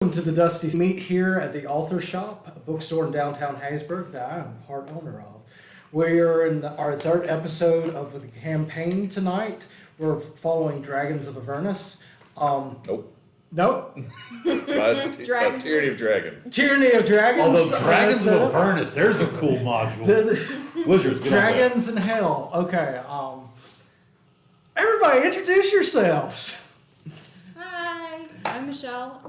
Welcome to the Dusty Meet here at the Author Shop, a bookstore in downtown Hattiesburg that I am part owner of. We're in our third episode of the campaign tonight. We're following Dragons of Avernus. Nope. Nope. Tyranny of Dragons. Tyranny of Dragons. Although Dragons of Avernus, there's a cool module. Wizards, get Dragons in Hell. Okay. Everybody, introduce yourselves. Hi, I'm Michelle.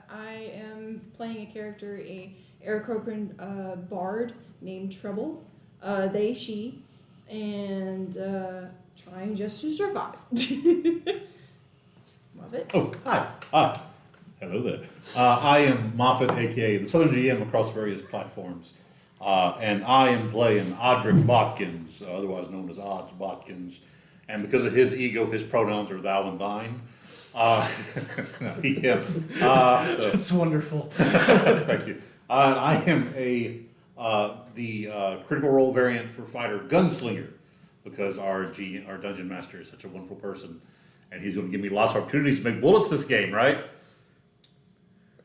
I am playing a character, a Aarakocra bard named Trouble. They, she, and trying just to survive. Moffat. Oh, hi. Hello there. I am Moffat, aka the Southern GM across various platforms. And I am playing Odric Botkins, otherwise known as Odds Botkins. And because of his ego, his pronouns are thou and thine. Him. That's wonderful. Thank you. I am the critical role variant for fighter gunslinger, because our dungeon master is such a wonderful person, and he's going to give me lots of opportunities to make bullets this game, right?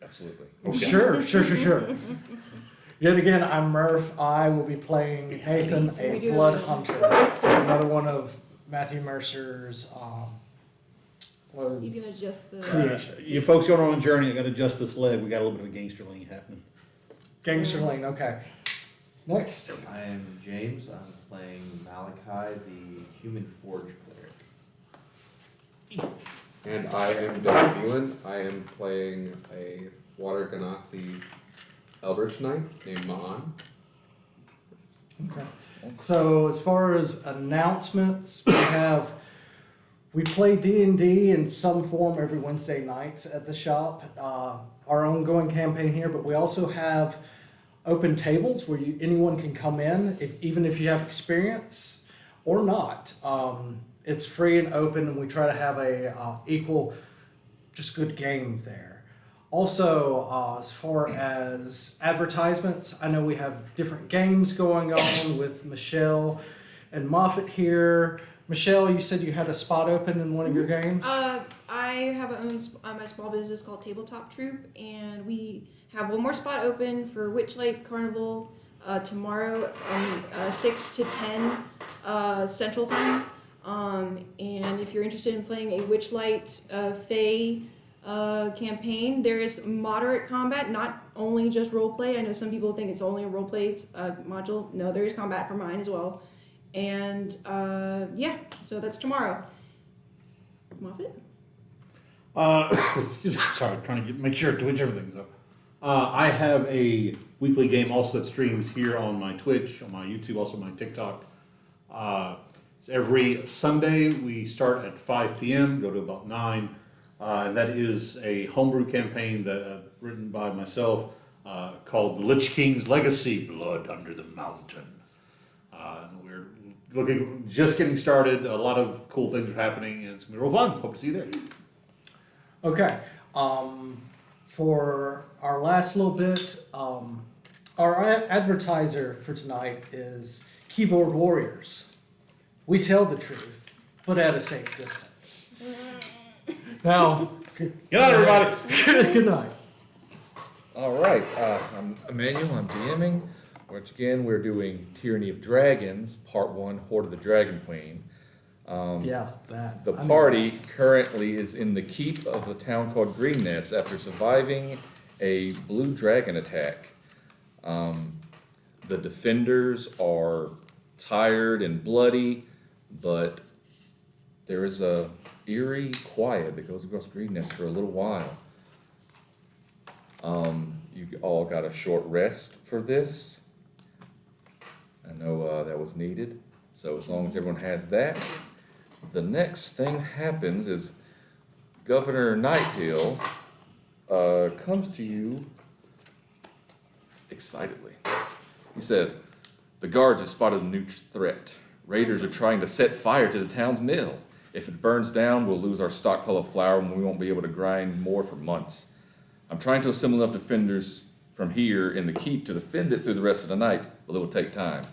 Absolutely. Okay. Sure. Yet again, I'm Murph. I will be playing Nathan, a blood hunter, another one of Matthew Mercer's He's gonna adjust the creation. You folks going on a journey, I got to adjust this leg. We got a little bit of a gangster lean happening. Gangster Lane, okay. Next. I am James. I'm playing Malachi, the Human Forge cleric. And I am Devin Beelan. I am playing a Water Ganassi Eldritch Knight named Ma'an. Okay. So as far as announcements, we play D&D in some form every Wednesday nights at the shop. Our ongoing campaign here, but we also have open tables where anyone can come in, even if you have experience or not. It's free and open, and we try to have a equal, just good game there. Also, as far as advertisements, I know we have different games going on with Michelle and Moffat here. Michelle, you said you had a spot open in one of your games? I have my small business called Tabletop Troop, and we have one more spot open for Witchlight Carnival tomorrow from 6 to 10 Central Time. And if you're interested in playing a Witchlight Fae campaign, there is moderate combat, not only just roleplay. I know some people think it's only a roleplay module. No, there is combat for mine as well. And so that's tomorrow. Moffat? Sorry, trying to make sure to switch everything's up. I have a weekly game also that streams here on my Twitch, on my YouTube, also my TikTok. It's every Sunday. We start at 5 p.m., go to about 9. And that is a homebrew campaign that written by myself called The Lich King's Legacy, Blood Under the Mountain. And we're just getting started. A lot of cool things are happening, and it's going to be real fun. Hope to see you there. Okay. For our last little bit, our advertiser for tonight is Keyboard Warriors. We tell the truth, but at a safe distance. Now, Good night, everybody. Good night. All right. I'm Emmanuel. I'm DMing. Once again, we're doing Tyranny of Dragons, Part 1, Hoard of the Dragon Queen. That. The party currently is in the keep of the town called Greenness after surviving a blue dragon attack. The defenders are tired and bloody, but there is a eerie quiet that goes across Greenness for a little while. You all got a short rest for this. I know that was needed. So as long as everyone has that, the next thing happens is Governor Nighthill comes to you excitedly. He says, "The guards have spotted a new threat. Raiders are trying to set fire to the town's mill. If it burns down, we'll lose our stockpile of flour and we won't be able to grind more for months. I'm trying to assemble enough defenders from here in the keep to defend it through the rest of the night, but it will take time.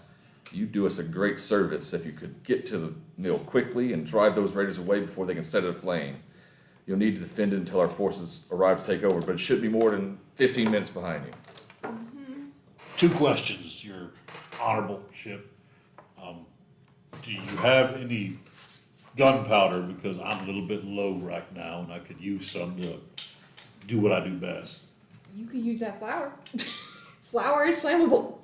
You'd do us a great service if you could get to the mill quickly and drive those raiders away before they can set it aflame. You'll need to defend it until our forces arrive to take over, but it should be more than 15 minutes behind you. 2 questions, your honorable ship. Do you have any gunpowder? Because I'm a little bit low right now and I could use some to do what I do best. You could use that flour. Flour is flammable.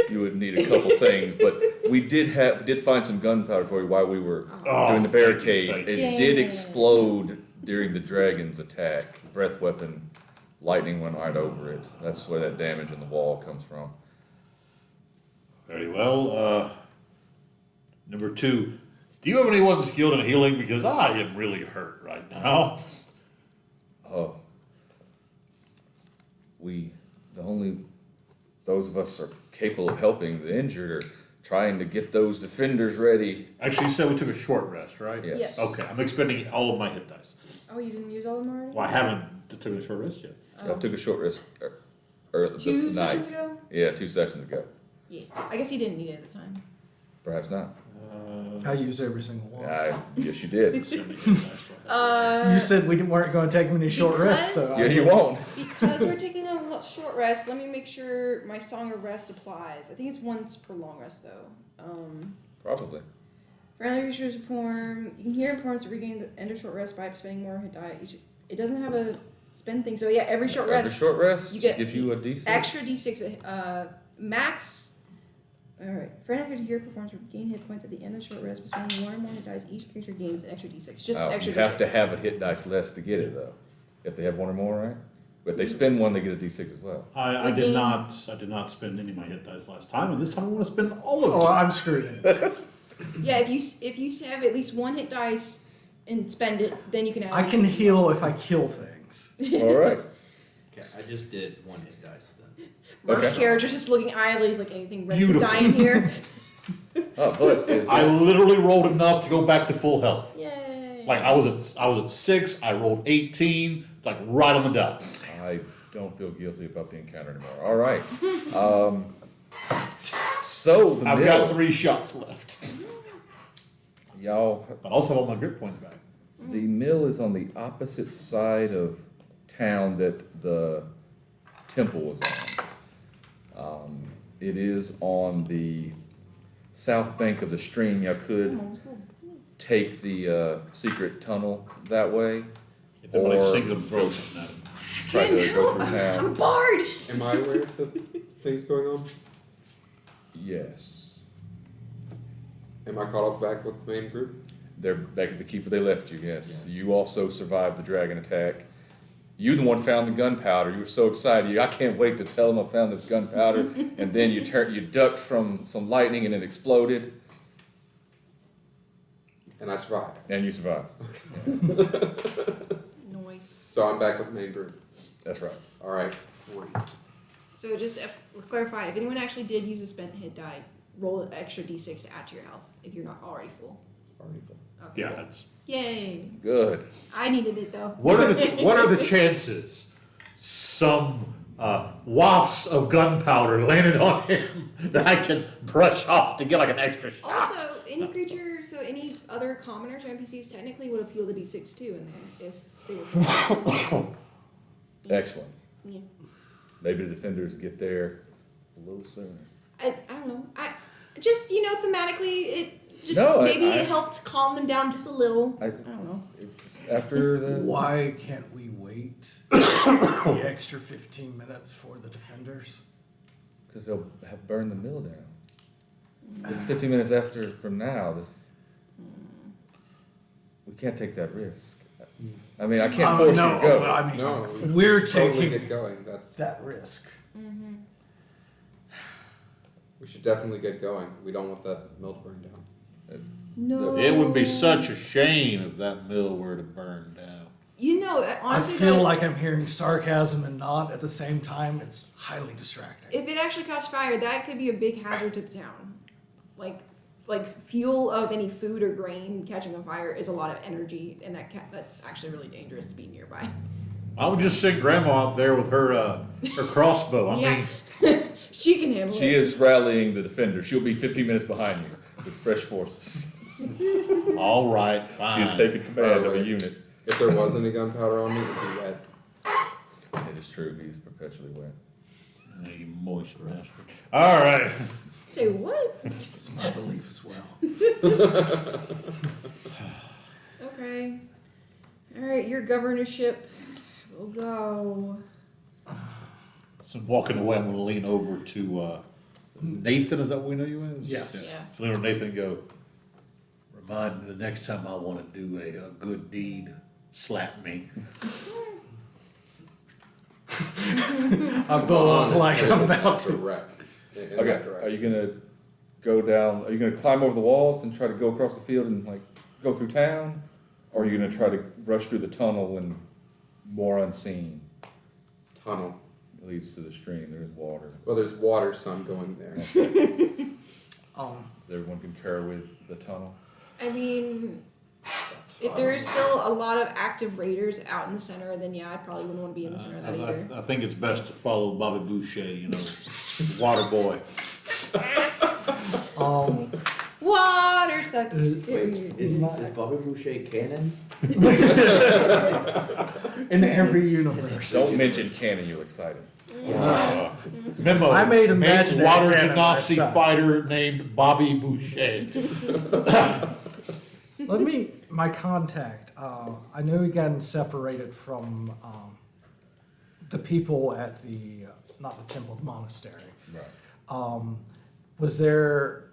You would need a couple things, but we did find some gunpowder for you while we were Oh, doing the barricade. thank you. It Dang did it. explode during the dragon's attack. Breath weapon, lightning went right over it. That's where that damage in the wall comes from. Very well. Number 2, do you have anyone skilled in healing? Because I am really hurt right now. Oh. Those of us are capable of helping the injured are trying to get those defenders ready. Actually, you said we took a short rest, right? Yes. Yes. Okay, I'm expending all of my hit dice. Oh, you didn't use all of them already? Well, I haven't taken a short rest yet. I took a short rest early this 2 night. sessions ago? Yeah, 2 sessions ago. Yeah. I guess you didn't need it at the time. Perhaps not. I use every single one. Yes, you did. You said we weren't going to take many short rests, so Yeah, you won't. Because we're taking a short rest, let me make sure my Song of Rest applies. I think it's once per long rest, though. Probably. Friendly creatures perform. You can hear performance to regain the end of short rest by spending more hit die. It doesn't have a spend thing, so yeah, every short Every rest short rest you get gives you a D6. extra d6 max. All right, friendly creature here performs regain hit points at the end of short rest by spending 1 or more hit dice. Each creature gains an extra d6. Just extra. You have d6. to have a hit dice less to get it though. If they have 1 or more, right? But if they spend 1, they get a D6 as well. I did not spend any of my hit dice last time, and this time I want to spend all of them. oh, I'm screwed. Yeah, if you have at least 1 hit dice and spend it, then you can add. I can heal if I kill things. All right. Okay, I just did 1 hit dice then. Mark's Okay. character's just looking idly. He's like, anything ready Beautiful. to die in here? Oh, but is I literally rolled enough to go back to full health. Yay! Like I was at 6, I rolled 18, like right on the dot. I don't feel guilty about the encounter anymore. All right. So the I've mill, got 3 shots left, y'all. but I also have all my grip points back. The mill is on the opposite side of town that the temple was on. It is on the south bank of the stream. Y'all could take the secret tunnel that way, If everybody Or- sings them throats at it. try to go through I'm town. barred. Am I aware of the things going on? Yes. Am I caught up back with the main group? They're back at the keep where they left you, yes. You also survived the dragon attack. You the one found the gunpowder. You were so excited. I can't wait to tell them I found this gunpowder. And then you ducked from some lightning and it exploded. And I survived. And you survived. Noise. So I'm back with the main group. That's right. Alright, great. So just to clarify, if anyone actually did use a spent hit die, roll an extra d6 to add to your health if you're not already full. Already full. Okay. Yeah, that's. Yay! Good. I needed it though. What are the chances some wafts of gunpowder landed on him that I can brush off to get like an extra shot? Also, any creature, so any other commoners or NPCs technically would appeal to d6 too in there if they were. Excellent. Yeah. Maybe the defenders get there a little sooner. I don't know. I just thematically it just No, maybe I- it helped calm them down just a little. I- I don't know. It's after the. Why can't we wait the extra 15 minutes for the defenders? Because they'll have burned the mill down. It's 15 minutes after from now. We can't take that risk. I mean, I can't force you to go. Well, I mean, No, we we're should totally taking get going. That's that risk. we should definitely get going. We don't want that mill to burn down. No. It would be such a shame if that mill were to burn down. Honestly, I feel though, like I'm hearing sarcasm and not at the same time. It's highly distracting. if it actually caught fire, that could be a big hazard to the town. Like fuel of any food or grain catching on fire is a lot of energy, and that's actually really dangerous to be nearby. I would just send Grandma up there with her crossbow. I Yeah. mean, She can handle She it. is rallying the defenders. She'll be 15 minutes behind you with fresh forces. all right, fine. She has taken command of a Right. unit. If there was any gunpowder on me, it'd be wet. It is true, he's perpetually wet. You moist bastard. All right. Say what? It's my belief as well. Okay. All right, your governorship will go. So walking away, I'm gonna lean over to Nathan. Is that what we know you as? Yes. Yeah. So lean over to Nathan and go. Remind me the next time I want to do a good deed, slap me. I blow up like I'm about to. Correct. In that Okay, direction. are you gonna go down, are you gonna climb over the walls and try to go across the field and like go through town? Or are you gonna try to rush through the tunnel and more unseen? Tunnel. It leads to the stream, there's water. Well, there's water, so I'm going there. Does everyone concur with the tunnel? I mean, if there is still a lot of active raiders out in the center, then yeah, I probably wouldn't want to be in the center of that either. I think it's best to follow Bobby Boucher, water boy. Water sucks. Is Bobby Boucher canon? In every universe. Don't mention canon, you'll excite him. Memo. I made imaginary water cannon genasi myself. fighter named Bobby Boucher. My contact, I know he gotten separated from the people at the, not the temple, the monastery. Right.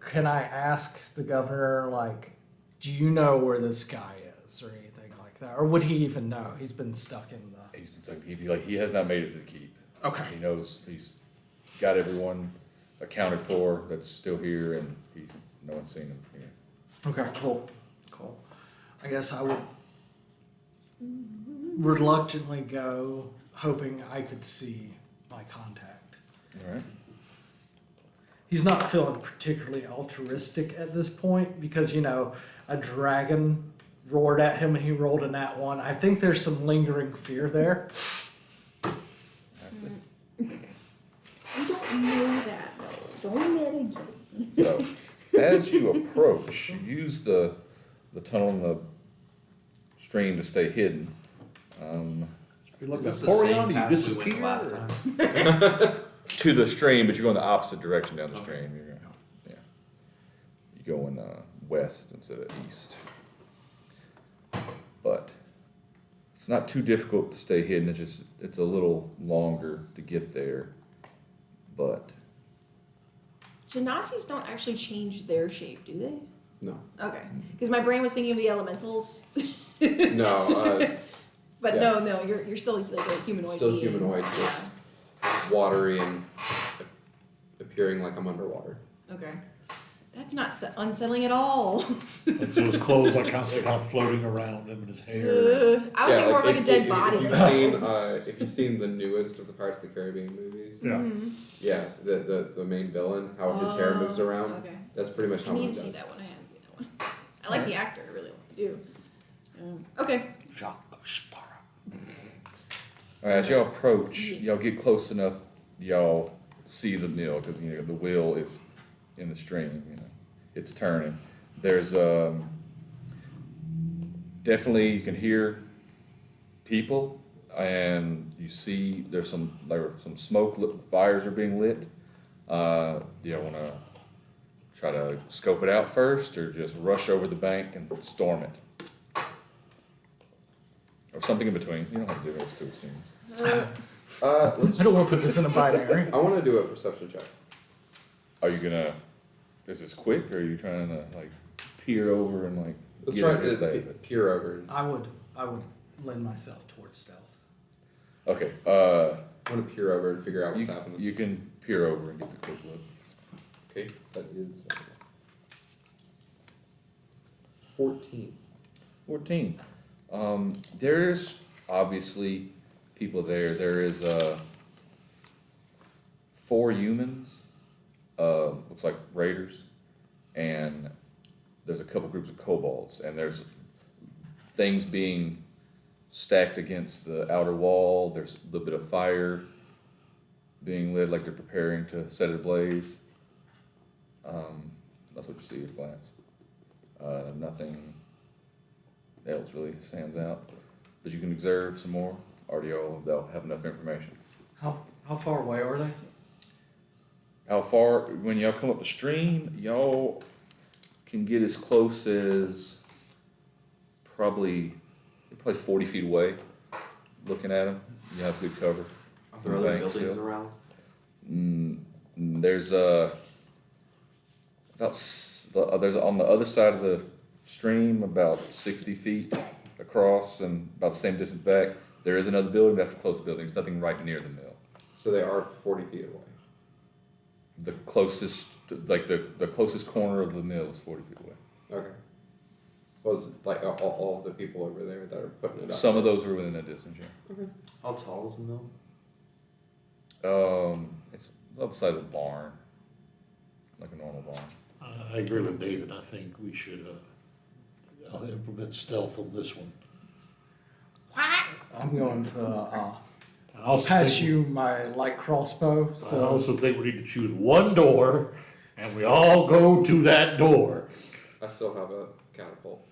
Can I ask the governor, like, do you know where this guy is or anything like that? Or would he even know? He's been stuck in the. He's been saying, he has not made it to the keep. Okay. He knows, he's got everyone accounted for that's still here and no one's seen him here. Okay, cool. I guess I would reluctantly go, hoping I could see my contact. All right. He's not feeling particularly altruistic at this point because, a dragon roared at him and he rolled a nat 1. I think there's some lingering fear there. That's it. You don't know that though. Don't mitigate. So, as you approach, you use the tunnel in the stream to stay hidden. You're like Is this a the same Porion, you path we disappear. went last time? To the stream, but you're going the opposite direction down the stream. You're going west instead of east. But it's not too difficult to stay hidden. It's a little longer to get there. But Genasis don't actually change their shape, do they? No. Okay, because my brain was thinking of the elementals. No, But Yeah. no, you're still like a humanoid. still being. humanoid, just watery and appearing like I'm underwater. Okay, that's not unsettling at all. Like so his clothes are constantly kind of floating around him and his hair. I was thinking more of like a dead body. If you've seen the newest of the Pirates of the Caribbean movies, Yeah. the main villain, how his hair moves around, Okay. that's pretty much I how need mine to see does. that one. I haven't seen that one. I like the actor. I really want to do. Okay. Jacques Sparrow. all right, as y'all approach, y'all get close enough, y'all see the mill because the wheel is in the stream. It's turning. There's definitely you can hear people, and you see there's some smoke. Fires are being lit. Do y'all want to try to scope it out first, or just rush over the bank and storm it? Or something in between. You don't have to do those two extremes. Let's. I don't want to put this in a binary. I want to do a perception check. Are you gonna? Is this quick, or are you trying to peer over and Let's get try a good lay to of it? peer over. I would lend myself towards stealth. Okay. I want to peer over and figure out what's happening. You can peer over and get the quick look. Okay, that is 14. 14. There's obviously people there. There is 4 humans. Looks like raiders, and there's a couple groups of kobolds, and there's things being stacked against the outer wall. There's a little bit of fire being lit, like they're preparing to set it ablaze. That's what you see at a glance. Nothing else really stands out. but you can observe some more, or they'll have enough information. How far away are they? How far, when y'all come up the stream, y'all can get as close as probably 40 feet away, looking at them. You have good cover. Are there from other the bank buildings still. around? There's there's on the other side of the stream about 60 feet across and about the same distance back. There is another building. That's the closest building. There's nothing right near the mill. So they are 40 feet away. The closest, like the closest corner of the mill is 40 feet away. Okay. Was like all the people over there that are putting it up? Some of those are within that distance, yeah. How tall is the mill? It's about the size of a barn, like a normal barn. I agree with David. I think we should implement stealth on this one. I'm going to I also pass think- you my light crossbow. I So also think we need to choose one door, and we all go to that door. I still have a catapult.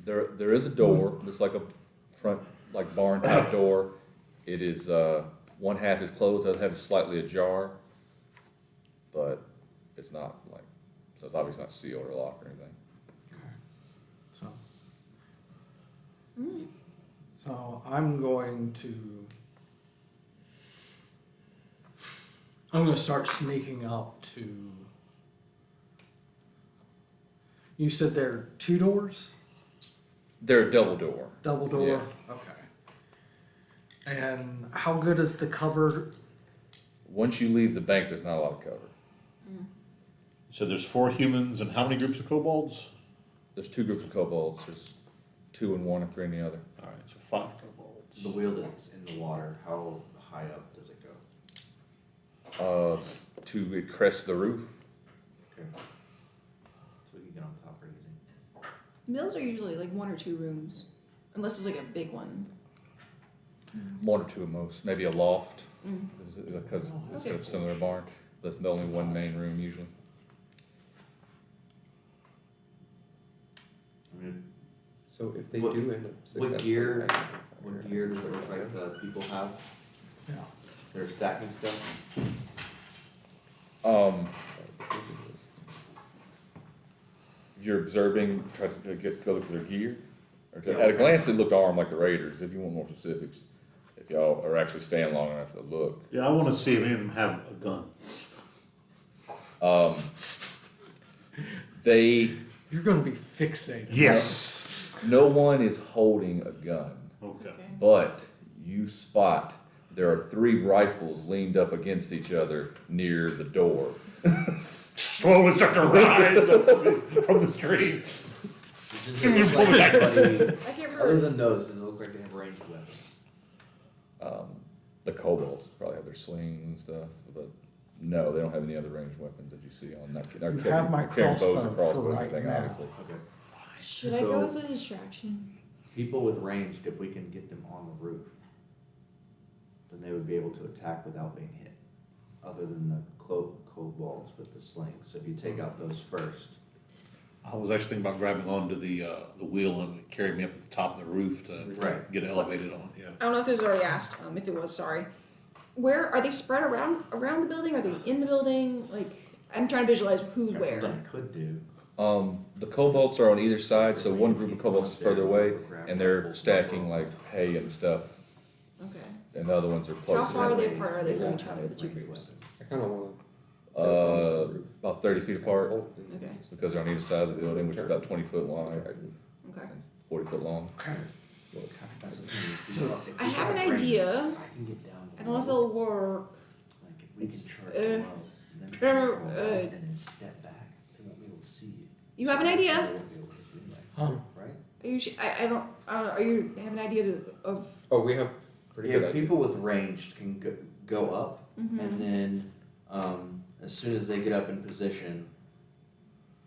There is a door. It's like a front, like barn type door. It is one half is closed. The other half is slightly ajar, but it's not like, so it's obviously not sealed or locked or anything. so so I'm going to start sneaking up to. You said there are 2 doors? They're a double door. Double door? Yeah. Okay. And how good is the cover? Once you leave the bank, there's not a lot of cover. So there's 4 humans and how many groups of kobolds? There's 2 groups of kobolds. There's 2 in one and 3 in the other. All right, so 5 kobolds. The wheel that's in the water, how high up does it go? It crests the roof. Okay. So we can get on top pretty easy. Mills are usually like 1 or 2 rooms, unless it's like a big one. 1 or 2 at most. Maybe a loft, Mm. because it's Okay. a similar barn. That's only one main room usually. I mean, So if they What- do end up what successfully gear- magnifying what it, gear does it look like the people have? Yeah. They're stacking stuff? You're observing, try to go look at their gear. Yeah. At a glance, it looked armed like the Raiders. If you want more specifics, if y'all are actually staying long enough to look. Yeah, I want to see if any of them have a gun. They, You're going to be fixated. Yes. no one is holding a gun, Okay. but you spot there are 3 rifles leaned up against each other near the door. Slowly start to rise up from the stream. Does it look like anybody, I can't other remember. than those, does it look like they have ranged weapons? The kobolds probably have their slings and stuff, but no, they don't have any other ranged weapons that you see on that. They're You carrying- have my they're carrying bows crossbow and crossbows for and right everything, now. obviously. Okay. Should I go as a distraction? People with ranged, if we can get them on the roof, then they would be able to attack without being hit. Other than the kobolds with the slings. So if you take out those first. I was actually thinking about grabbing onto the wheel and carrying me up at the top of the roof to Right. get elevated on. Yeah. I don't know if it was already asked. If it was, sorry. Where are they spread around the building? Are they in the building? Like, I'm trying to visualize who's That's where. something I could do. The kobolds are on either side, so one group of kobolds is further away, and they're stacking like hay and stuff, Okay. and the other ones are How closer. far are they apart? Are they from won't each other? have The 2 ranged groups. weapons. I kind of want About 30 feet apart, Okay. because they're on either side of the building, which is about 20 foot wide, Okay. 40 foot long. That's the thing, if we got- if I we have got an ranged, idea. I can get down. I don't know if it'll work. Like if we It's, can charge below, then remember, fall off and then step back, they won't be able to see you. You have an So idea? they won't be able to hit you anyway, Huh. Right? Are you? I don't. Are you have an idea of? Oh, we have pretty good If idea. people with ranged can go up, Mm-hmm. and then as soon as they get up in position,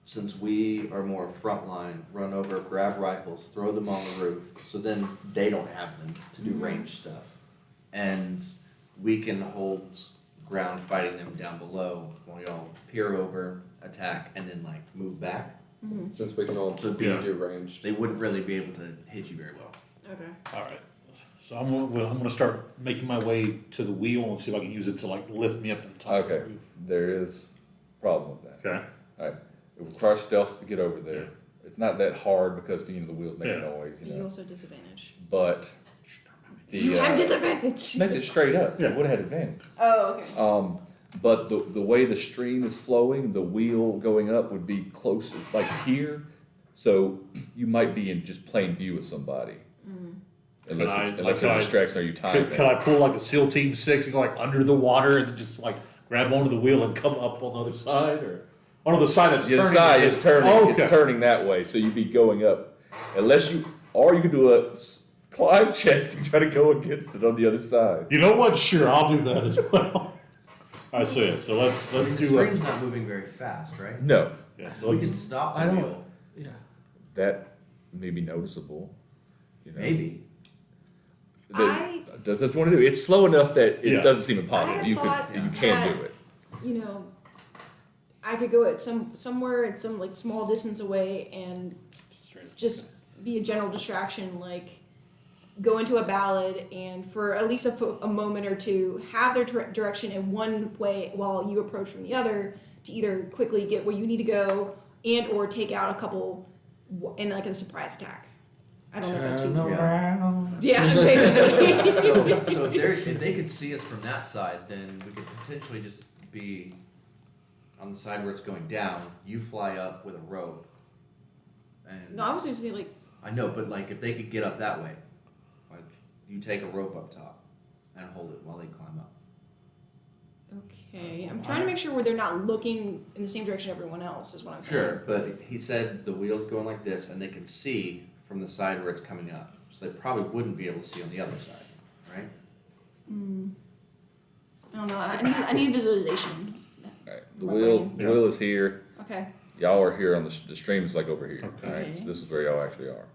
since we are more frontline, run over, grab rifles, throw them on the roof, so then they don't have them to do Mhm. ranged stuff, and we can hold ground fighting them down below while y'all peer over, attack, and then like move back. since we can all So be yeah. ranged. They wouldn't really be able to hit you very well. Okay. All right. So I'm gonna start making my way to the wheel and see if I can use it to like lift me up to the top. Of the Okay, roof. there is a problem with that. Okay. Alright, it requires stealth to get over there. Yeah. It's not that hard because the wheels make a Yeah. noise, You also have disadvantage. But You the, have disadvantage. makes it straight up, Yeah. it would've had advantage. Oh, okay. But the way the stream is flowing, the wheel going up would be closer, like here, so you might be in just plain view of somebody. Unless Can I- unless can it I- distracts or you time Could I pull like a SEAL Team 6 and go like under the water and then just like grab onto the wheel and come up on the other side, or on the side that's The other turning? side is turning, Oh, it's okay. turning that way, so you'd be going up, unless you, or you could do a climb check to try to go against it on the other side. You know what? Sure, I'll do that as well. All right, so yeah, so let's The do stream's not moving very fast, right? No, yeah, so We can let's, stop I the don't- wheel, Yeah. that may be noticeable, you know. maybe. That's what I do. It's slow enough that it Yeah. doesn't seem I impossible. had You thought could, you can that- do it. You know, I could go at somewhere at some like small distance away and just be a general distraction, like go into a ballad and for at least a moment or two have their direction in one way while you approach from the other to either quickly get where you need to go and or take out a couple in like a surprise attack. I don't know if that's Turn feasible. around. Yeah, basically. So if they could see us from that side, then we could potentially just be on the side where it's going down. You fly up with a rope, and No, I was just saying like I know, but like if they could get up that way, like you take a rope up top and hold it while they climb up. okay. I'm trying to make sure where they're not looking in the same direction everyone else is what I'm saying. Sure, but he said the wheel's going like this, and they can see from the side where it's coming up, so they probably wouldn't be able to see on the other side, right? I don't know. I need visualization. Right. The My wheel, brain. the wheel is here. Okay. Y'all are here on the stream's like over here. Okay. Alright, so this is where y'all actually are.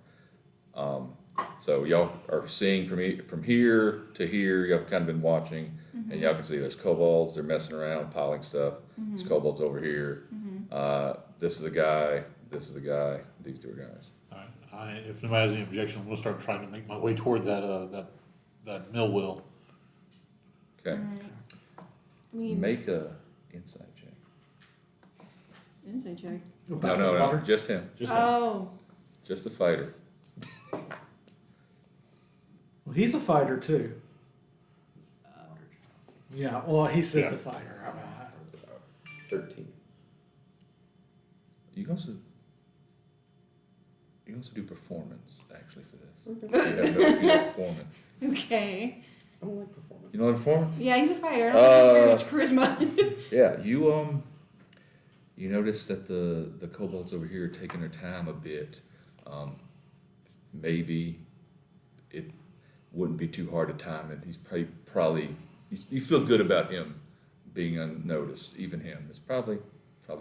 So y'all are seeing from here to here. Y'all have kind of been watching, and y'all can see there's kobolds. They're messing around, piling stuff. There's kobolds over here. This is a guy. This is a guy. These two are guys. all right, if nobody has any objection, I'm gonna start trying to make my way toward that mill wheel. Okay. I mean, Make a insight check. insight check. No, just him. Just Oh, Just the fighter. Well, he's a fighter too. Yeah. Well, he said Yeah. the fighter. 13. You can also do performance actually for this. You have no performance. okay. I don't like performance. You know what performance? Yeah, he's a fighter. I don't think he's very much charisma. Yeah, you notice that the kobolds over here are taking their time a bit. Maybe it wouldn't be too hard to time it. He's probably you feel good about him being unnoticed, even him. It's probably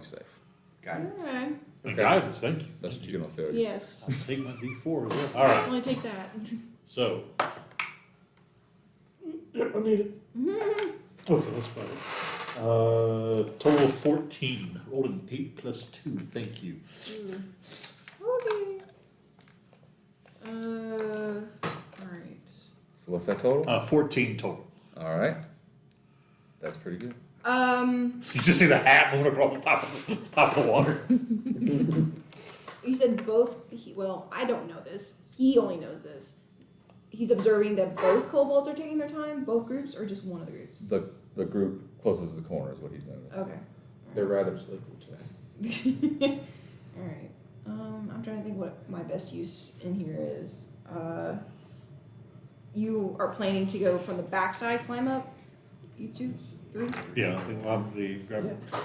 safe. Guidance. Alright. And guidance, thank you. That's what you get on failure. Yes. I'll take my D4 as well. All right, Only take that. so. Yeah, I need it. Okay, that's better. Total of 14. Rolled an 8 plus 2. Thank you. Okay. Alright. So what's that total? 14 total. All right, that's pretty good. You just see the hat moving across the top of the water. You said both. Well, I don't know this. He only knows this. He's observing that both kobolds are taking their time, both groups, or just one of the groups. The group closest to the corner is what he's noticing. Okay. They're rather sleepy today. All right. I'm trying to think what my best use in here is. You are planning to go from the backside, climb up. You 2, 3. Yeah, I think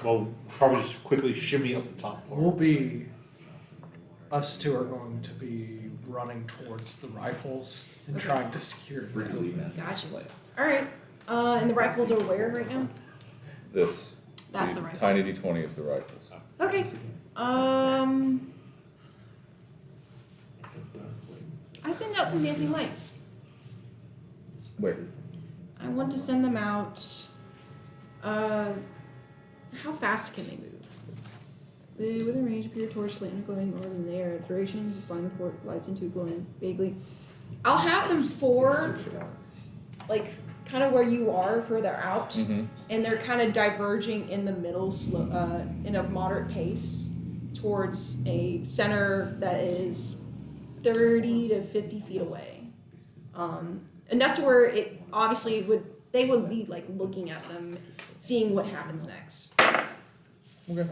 well, probably just quickly shimmy up the top We'll part. be. Us two are going to be running towards the rifles and Okay. trying to secure them. Gotcha. All right. And the rifles are where right now? This That's the rifles. tiny D20 is the rifles. Okay. I send out some dancing lights. Wait, I want to send them out. How fast can they move? They within range appear torch slant and glowing orb in the air. Duration, blind the fort lights into glowing vaguely. I'll have them four, like, kind of where you are, further out, Mm-hmm. and they're kind of diverging in the middle, in a moderate pace towards a center that is 30 to 50 feet away. Enough to where it obviously they would be like looking at them, seeing what happens next. Okay.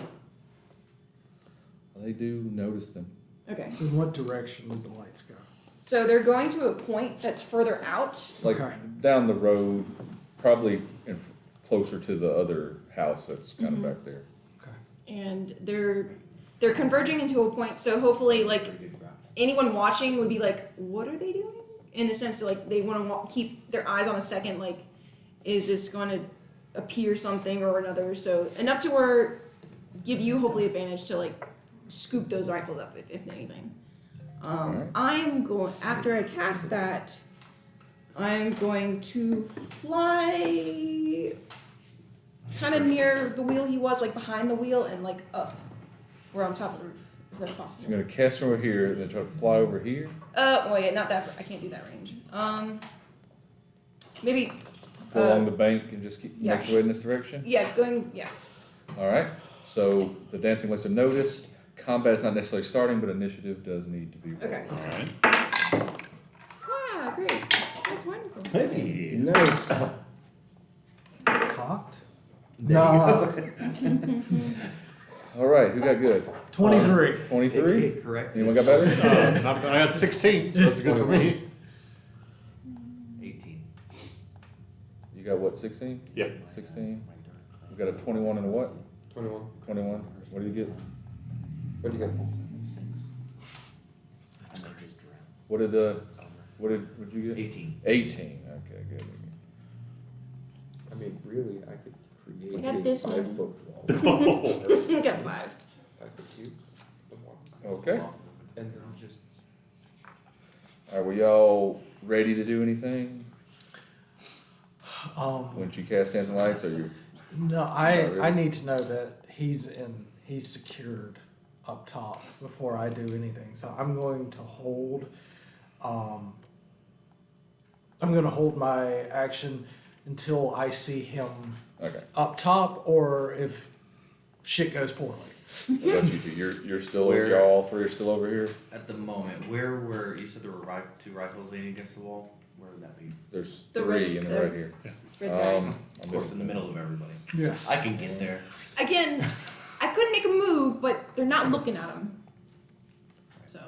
They do notice them. Okay. In what direction would the lights go? So they're going to a point that's further out. Like Okay. down the road, probably closer to the other house that's kind of back there. Okay. And they're converging into a point, so hopefully like anyone watching would be like, what are they doing? In the sense that like they want to keep their eyes on a second, like, is this going to appear something or another? So enough to where give you hopefully advantage to like scoop those rifles up if anything. Alright. I'm going, after I cast that, I'm going to fly kind of near the wheel he was, like behind the wheel and like up, where on top of the roof, if that's So possible. you're gonna cast from over here, then try to fly over here. Oh yeah, not that, I can't do that range. Maybe, Go along the bank and just keep yeah. make your way in this direction. yeah, going, yeah. All right. So the dancing lights are noticed. Combat is not necessarily starting, but initiative does need to be rolled. Okay. Alright. Ah, great. That's wonderful. Hey. Nice. Cocked? There No. All right. Who got good? 23. 23. Correct. Anyone got better? I had 16, so that's good for me. 18. You got what? 16. Yeah. 16. We got a 21 and a what? 21. 21. What do you get? What do you got? 6. I might just drown. What'd you get? 18. 18. Okay, good. I mean, really, I could create I got a this one. 5-foot wall. You got 5. 5-foot cube of wall. Okay. And then just. All right. Were y'all ready to do anything Um, when she cast dancing lights? Or you? no, I need to know that he's secured up top before I do anything. So I'm going to hold. I'm going to hold my action until I see him Okay. up top, or if shit goes poorly. I'll let you do. You're still. Where- Y'all all three are still over here. At the moment, where were, you said there were two rifles leaning against the wall? Where would that be? There's The three, red- and they're right here. Red dragon. Of course, in the middle of everybody. Yes. I can get there. Again, I couldn't make a move, but they're not looking at him. So,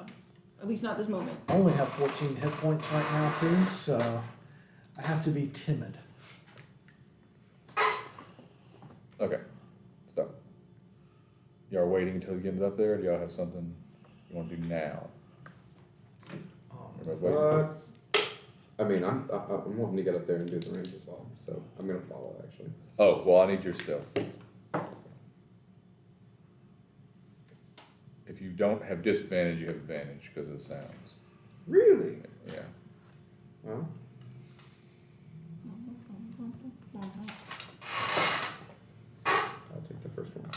at least not this moment. I only have 14 hit points right now too, so I have to be timid. Okay. Stop. Y'all waiting until he gets up there? Or do y'all have something you want to do now? Everybody's waiting. I mean, I'm wanting to get up there and do the range as well, so I'm gonna follow actually. Oh, well, I need your stealth. If you don't have disadvantage, you have advantage because of the sounds. Really? Yeah. Well, I'll take the first one.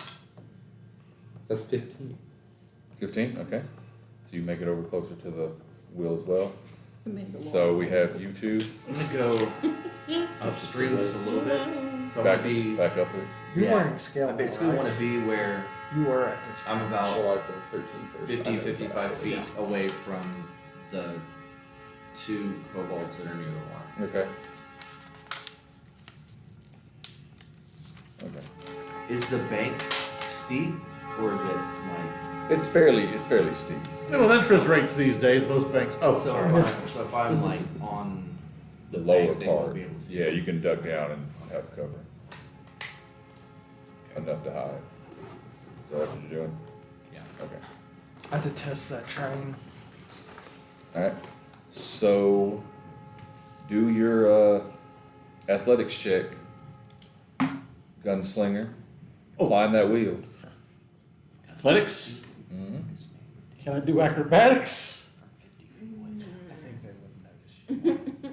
That's 15. 15? Okay. So you make it over closer to the wheel as well. Amazing. So we have you two I'm gonna go upstream just a little bit. So back, I'm gonna be. back up here. You're Yeah, wearing scale. I basically want to be where You were at this. I'm about Oh, I took 13 first. 50, I noticed 55 that. feet away from the two kobolds that are near the water. Okay. Okay. Is the bank steep or is it like? It's fairly steep. And with interest rates these days, most banks, oh, So, sorry. so if I'm like on The lower bank, they won't part. be able to see. Yeah, you can duck down and have cover. Enough to hide. So that's what you're doing? Yeah. Okay. I detest that train. Alright. So do your athletics check. Gunslinger. Oh. Climb that wheel. Athletics? Mhm. Can I do acrobatics? From 50 feet away. I think they wouldn't notice you.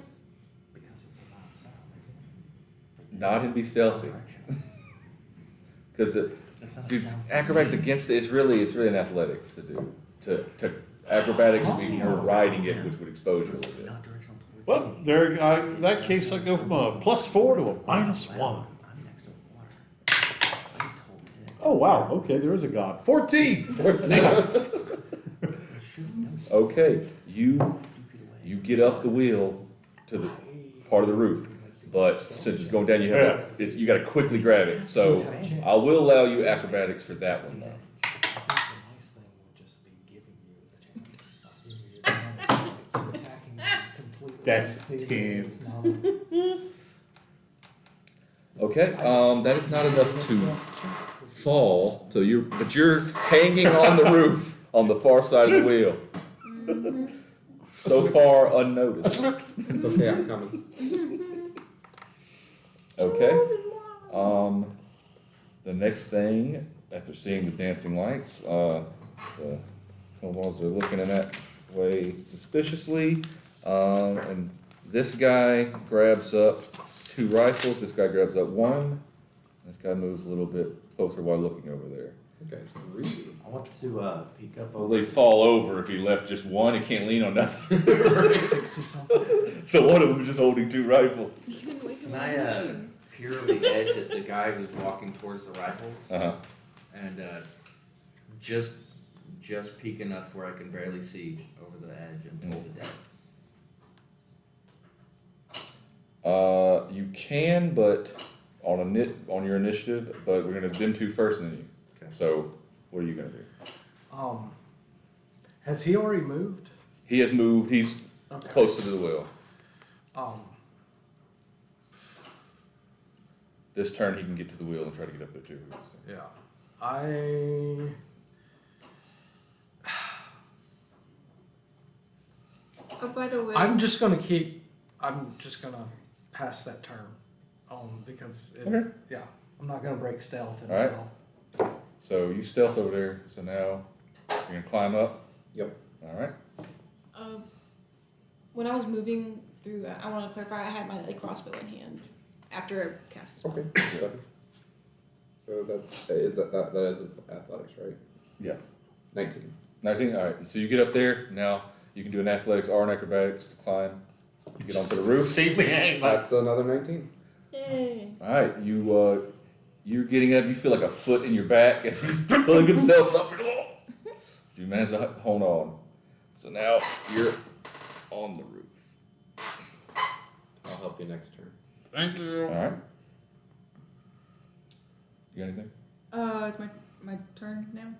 Because it's a loud sound, isn't it? Nod and be stealthy. Direction. Because Dude, acrobatics against it, it's really an athletics to do. To acrobatics would be more riding it, which would expose you a little bit. Well, there. In that case, I go from a +4 to a -1. Oh wow. Okay, there is a god. 14. Okay, you get up the wheel to the part of the roof, but since it's going down, you have you got to quickly grab it. So I will allow you acrobatics for that one though. That's 10. Okay, that is not enough to fall. So you're hanging on the roof on the far side of the wheel. So far unnoticed. It's okay, I'm coming. Okay. The next thing, after seeing the dancing lights, the kobolds are looking in that way suspiciously. And this guy grabs up 2 rifles. This guy grabs up 1. This guy moves a little bit closer while looking over there. Okay, it's greasy. I want to peek up Well, over. they fall over if he left just one. He can't lean on nothing. 60 something. So one of them is just holding 2 rifles. Can I peer over the edge at the guy who's walking towards the rifles? Uh-huh. And just peek enough where I can barely see over the edge and hold it down. You can, but on your initiative, but we're gonna them 2 first and then you. Okay. So what are you gonna do? Has he already moved? He has moved. He's Okay. closer to the wheel. This turn he can get to the wheel and try to get up there too. So. Yeah. Oh, by the way, I'm just gonna pass that turn. Because Okay. yeah, I'm not gonna break stealth All right. until. So you stealth over there. So now you're gonna climb up. Yep. All right. when I was moving through, I want to clarify, I had my like crossbow in hand after I cast the spell. Okay. So that's is that is athletics, right? Yes. 19. 19. All right. So you get up there. Now you can do an athletics or an acrobatics to climb. You get onto the roof. See me hang, but That's another 19. Yay. All right. You're getting up. You feel like a foot in your back as he's pulling himself up. You manage to hold on. So now you're on the roof. I'll help you next turn. thank you. All right. You got anything? It's my turn now,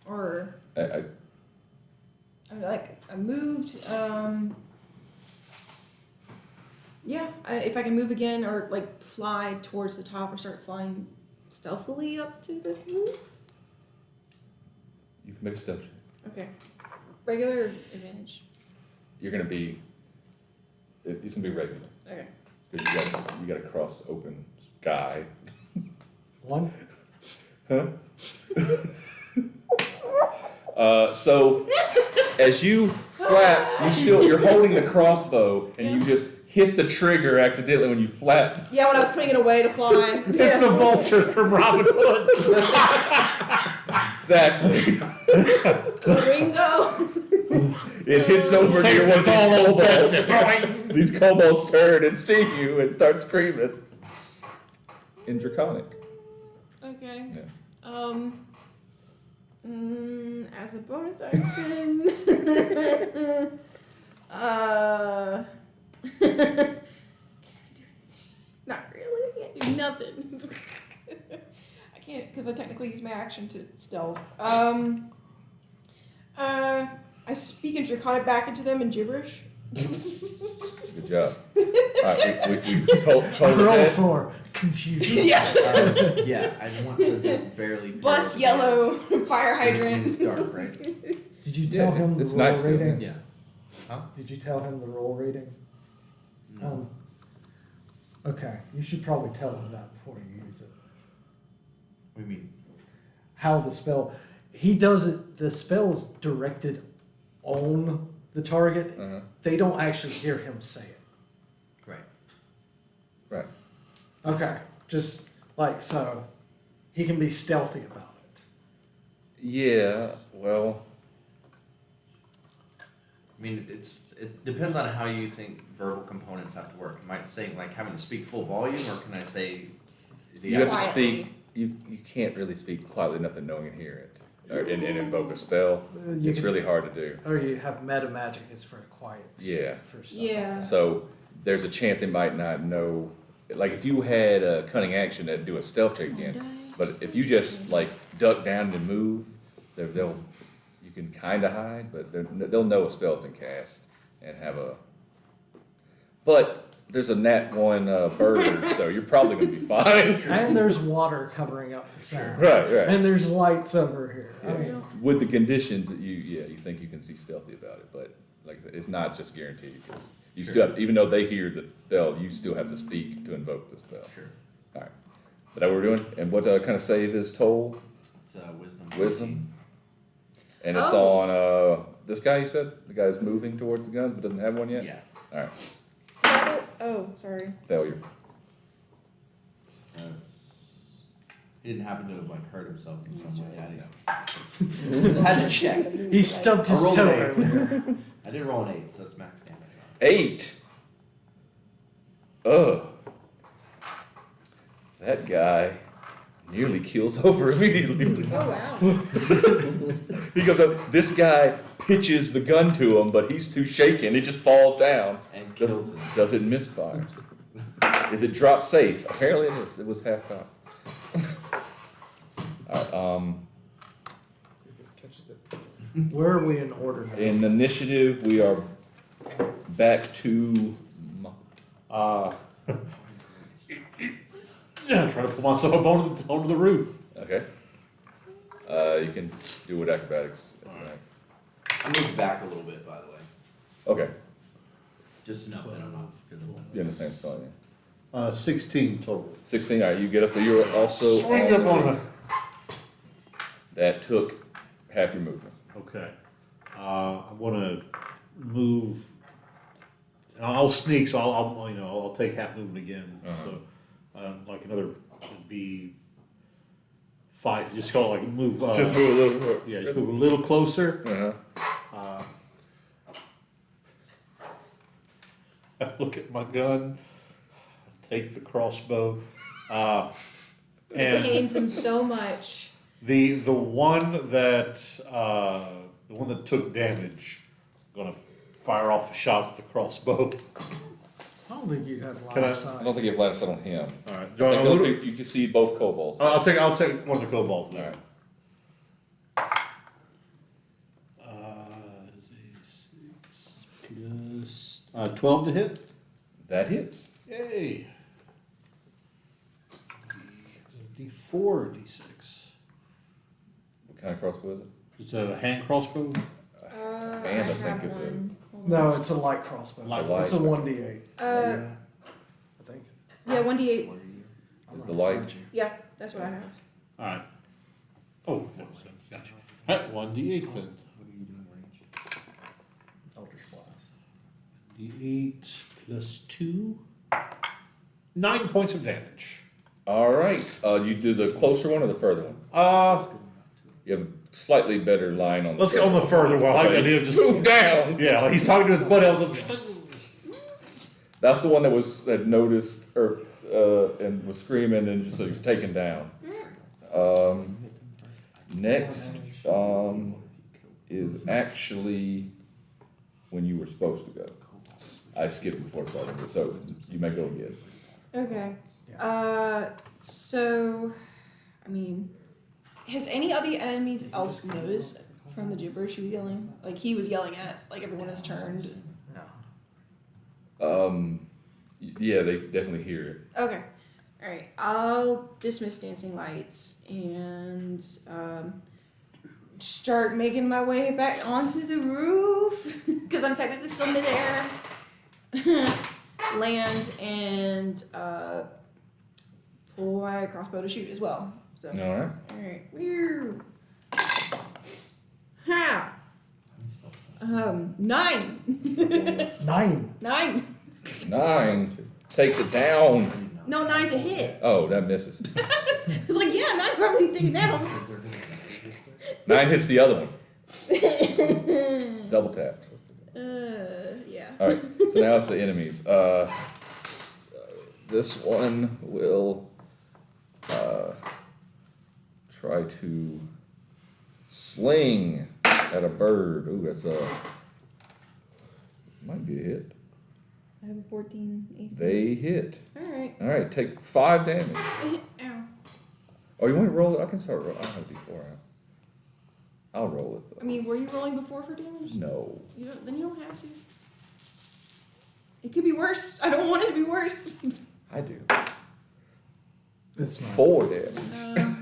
or I I moved. Yeah, if I can move again or like fly towards the top or start flying stealthily up to the roof. you can make a stealth check. Okay, regular advantage. You're gonna be. It's gonna be regular Okay. because you got to cross open sky. 1. Huh? So as you flap, you're holding the crossbow and you just hit the trigger accidentally when you flap. Yeah, when I was putting it away to fly. It's the vulture from Robin Hood. Exactly. Ringo. It hits over near one of these all kobolds. right. These kobolds turn and see you and start screaming. In Draconic. Okay. Yeah. As a bonus action. Not really. I can't do nothing. I can't because I technically use my action to stealth. I speak in Draconic back into them in gibberish. Good job. Alright, we told Roll that. for confusion. Yeah, I want to just barely. Bus yellow fire hydrant. It's dark, right? Did you tell him the It's roll night still, rating? Yeah. Did you tell him the roll rating? No. Okay, you should probably tell him that before you use it. What do you mean? How the spell, he does it, the spell is directed on the target. Uh-huh. They don't actually hear him say it. Right. Right. Okay, just like so. he can be stealthy about it. Yeah, well, I mean, it depends on how you think verbal components have to work. Am I saying like having to speak full volume, or can I say the you have to Quietly. speak, you can't really speak quietly enough that no one can hear it, and invoke a spell. You It's can- really hard to do. Or you have meta magic is for quiet. Yeah. For stuff Yeah. Like that. So there's a chance they might not know. Like if you had a cunning action that'd do a stealth check again, but if you just like duck down and move, they'll you can kind of hide, but they'll know a spell's been cast and have a. But there's a nat 1 bird, so you're probably gonna be fine. And there's water covering up the sound. Right, right. And there's lights over here. I Yeah. mean, With the conditions that you think you can be stealthy about it, but like I said, it's not just guaranteed because you still have, even though they hear the bell, you still have to speak to invoke the spell. Sure. All right, but that what we're doing, and what kind of save is toll? It's wisdom. Wisdom, and it's Oh. on this guy. You said the guy who's moving towards the guns but doesn't have one yet. Yeah. All right, Oh, sorry. failure. He didn't happen to have like hurt himself in some way. I didn't. Had to check. he stubbed I his rolled toe an earlier. I did roll an 8, so that's max damage. 8. Ugh. That guy nearly kills over immediately. Oh wow. He goes up. This guy pitches the gun to him, but he's too shaken. He just falls down. And Does, kills him. does it misfire? Is it drop safe? Apparently it is. It was half cocked. All right. Catches it. Where are we in order now? In initiative, we are back to. Yeah, trying to pull myself up onto the roof. Okay. You can do what acrobatics. If you like. I moved back a little bit, by the way. Okay. Just enough that I'm not visible. You're in the same spot. Yeah. 16 total. 16. All right. You get up there. You're also. Swing on up the on roof. That took half your movement. Okay. I'm gonna move. And I'll sneak, so I'll take half movement again. So, like another would be 5. Just call it like move. Just move a little more. Yeah, just move a little closer. Uh-huh. I look at my gun. Take the crossbow. And Pains him so much. the one that took damage, I'm gonna fire off a shot with the crossbow. I don't think you'd have Can line I- of sight. I don't think you have line of sight on him. All right. I think you can see both kobolds. I'll take one of the kobolds. All Then. right. Is a 6 plus 12 to hit. That hits. Yay. D4 or D6? What kind of crossbow is it? It's a hand crossbow. Band, I think, is it? No, it's a light crossbow. Light. It's a 1d8. I think. Yeah, 1d8. Is the light? Yeah, that's what I have. All right. Oh, gotcha. All right, 1d8 then. Eldritch Blast. D8 plus 2. 9 points of damage. All right. You do the closer one or the further one? You have a slightly better line on. Let's go on the further one. I like the idea of just move down. Yeah, like he's talking to his buddy. I was like, That's the one that noticed or and was screaming and just was taken down. Next is actually when you were supposed to go. I skipped before starting, so you may go again. Okay. So, I mean, has any of the enemies else noticed from the gibberish he was yelling? Like, he was yelling at, like, everyone has turned. No. Yeah, they definitely hear it. Okay. Alright. I'll dismiss dancing lights and, start making my way back onto the roof. Because I'm technically still midair. Land and, pull my crossbow to shoot as well. So. All right. Alright, weird. Ha! 9. 9. 9. 9 takes it down. No, 9 to hit. Oh, that misses. It's like, yeah, 9 probably take it down. 9 hits the other one. Double tapped. Yeah. Alright, so now it's the enemies. This one will try to sling at a bird. Ooh, that's might be a hit. I have a 14 AC. They hit. Alright. Alright, take 5 damage. Ow. Oh, you want to roll it? I can start rolling. I'll have D4 out. I'll roll it I though. mean, were you rolling before for damage? No. Then you don't have to. It could be worse. I don't want it to be worse. I do. It's not. 4 damage.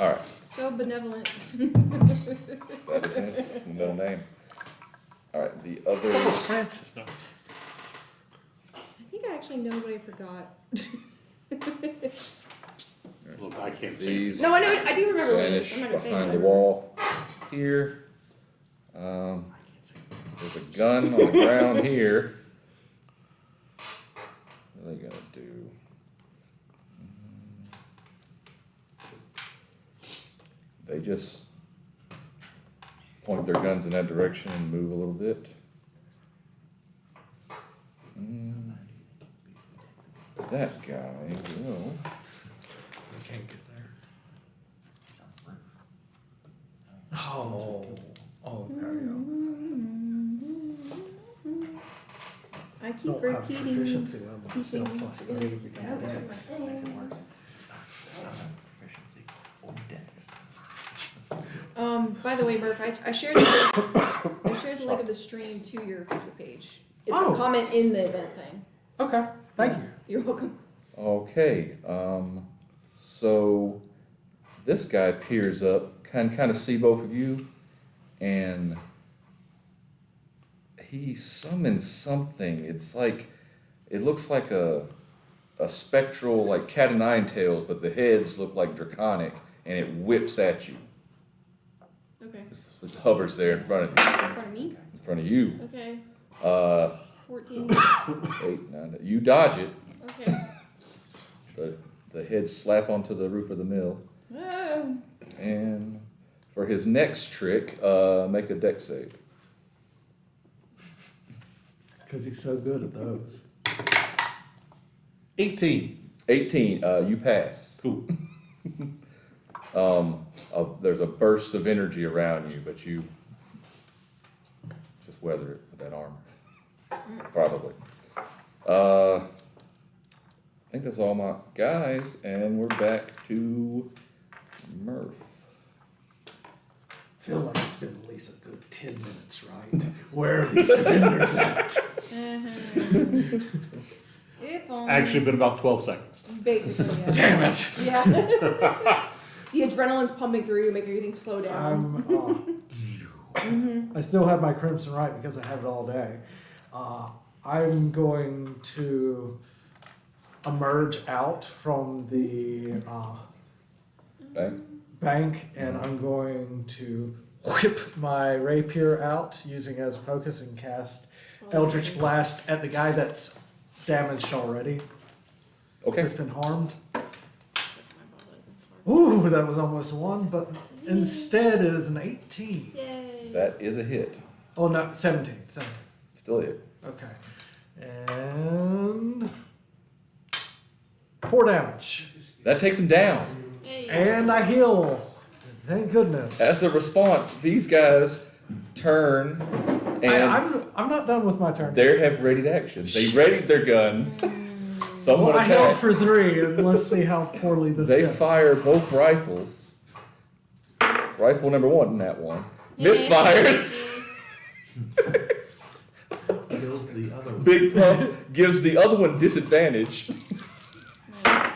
Alright, So benevolent. that is it. That's my middle name. Alright, the others. Francis, no. I think I actually know, but I forgot. Look, I can't see. These No, I know. I do remember what it is. vanish I'm not gonna say behind it. the wall here. There's a gun on the ground here. What are they gonna do? They just point their guns in that direction and move a little bit. That guy will. We can't get there. Oh, there you I go. keep Don't have repeating. proficiency level, it's still keeping- plus 3 because of Yeah, Dex. that's Makes it my worse. thing. Proficiency or dex. By the way, Murph, I shared the link of the stream to your Facebook page. It's Oh. a comment in the event thing. Okay, thank you. You're welcome. Okay, so this guy peers up, can kind of see both of you, and he summons something. It's like, it looks like a spectral, like cat o' nine tails, but the heads look like draconic, and it whips at you. Okay. It hovers there in front of you, In front of me? in front of you. Okay. 14. 8, 9, you dodge it. Okay. The heads slap onto the roof of the mill. Oh. And for his next trick, make a dex save. Because he's so good at those. 18. 18, you pass. Cool. There's a burst of energy around you, but you just weather it with that armor. Probably. I think that's all my guys, and we're back to Murph. Feel like it's been at least a good 10 minutes, right? Where are these defenders at? If only. Actually, been about 12 seconds. Basically, yeah. Damn it! Yeah. The adrenaline's pumping through, making everything slow down. I still have my Crimson Right because I have it all day. I'm going to emerge out from the Bank? bank and I'm going to whip my rapier out using as a focus and cast Eldritch Blast at the guy that's damaged already, Okay. that's been harmed. Ooh, that was almost a 1, but instead it is an 18. Yay. That is a hit. Oh no, 17. Still a hit. Okay. And 4 damage. That takes him down. Yay. And I heal. Thank goodness. As a response, these guys turn and I'm not done with my turn. they have readied actions. They readied their guns. Someone Well, I held attacked. for 3, and let's see how poorly this They goes. fire both rifles. Rifle number 1, that one. Misfires. Kills the other one. Big Puff gives the other one disadvantage. Nice.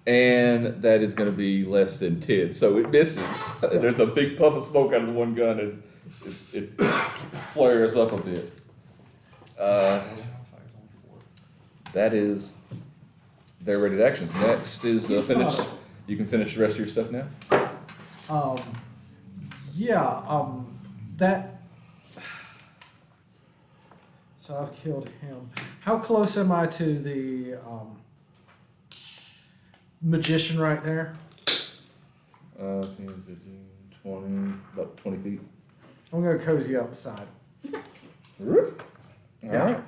And that is going to be less than 10. So it misses. There's a big puff of smoke out of the one gun as it flares up a bit. That is their rated actions. Next is the He's finish. not- You can finish the rest of your stuff now. That. So I've killed him. How close am I to the magician right there. 10, 15, 20, about 20 feet. I'm gonna cozy up beside. Alright.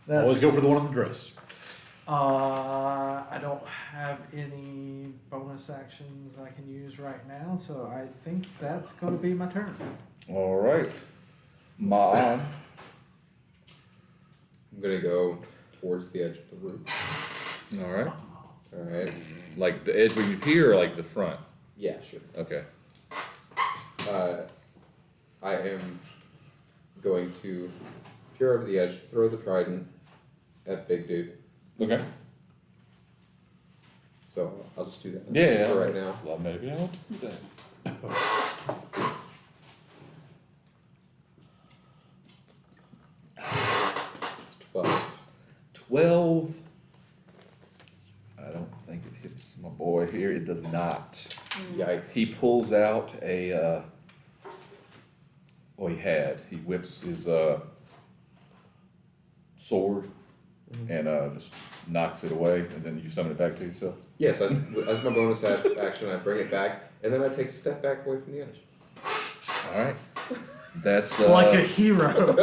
That's, Always go for the one on the dress. I don't have any bonus actions I can use right now, so I think that's gonna be my turn. Alright. Ma'an. I'm gonna go towards the edge of the roof. Alright. Alright. Like the edge where you peer or like the front? Yeah, sure. Okay. I am going to peer over the edge, throw the trident at Big Dude. Okay. So I'll just do that Yeah. for right now. Well, maybe I'll do that. It's 12. 12. I don't think it hits my boy here. It does not. Yikes. He pulls out a, he whips his, sword and, just knocks it away, and then you summon it back to yourself. Yes, as my bonus action, I bring it back, and then I take a step back away from the edge. Alright. That's, Like a hero.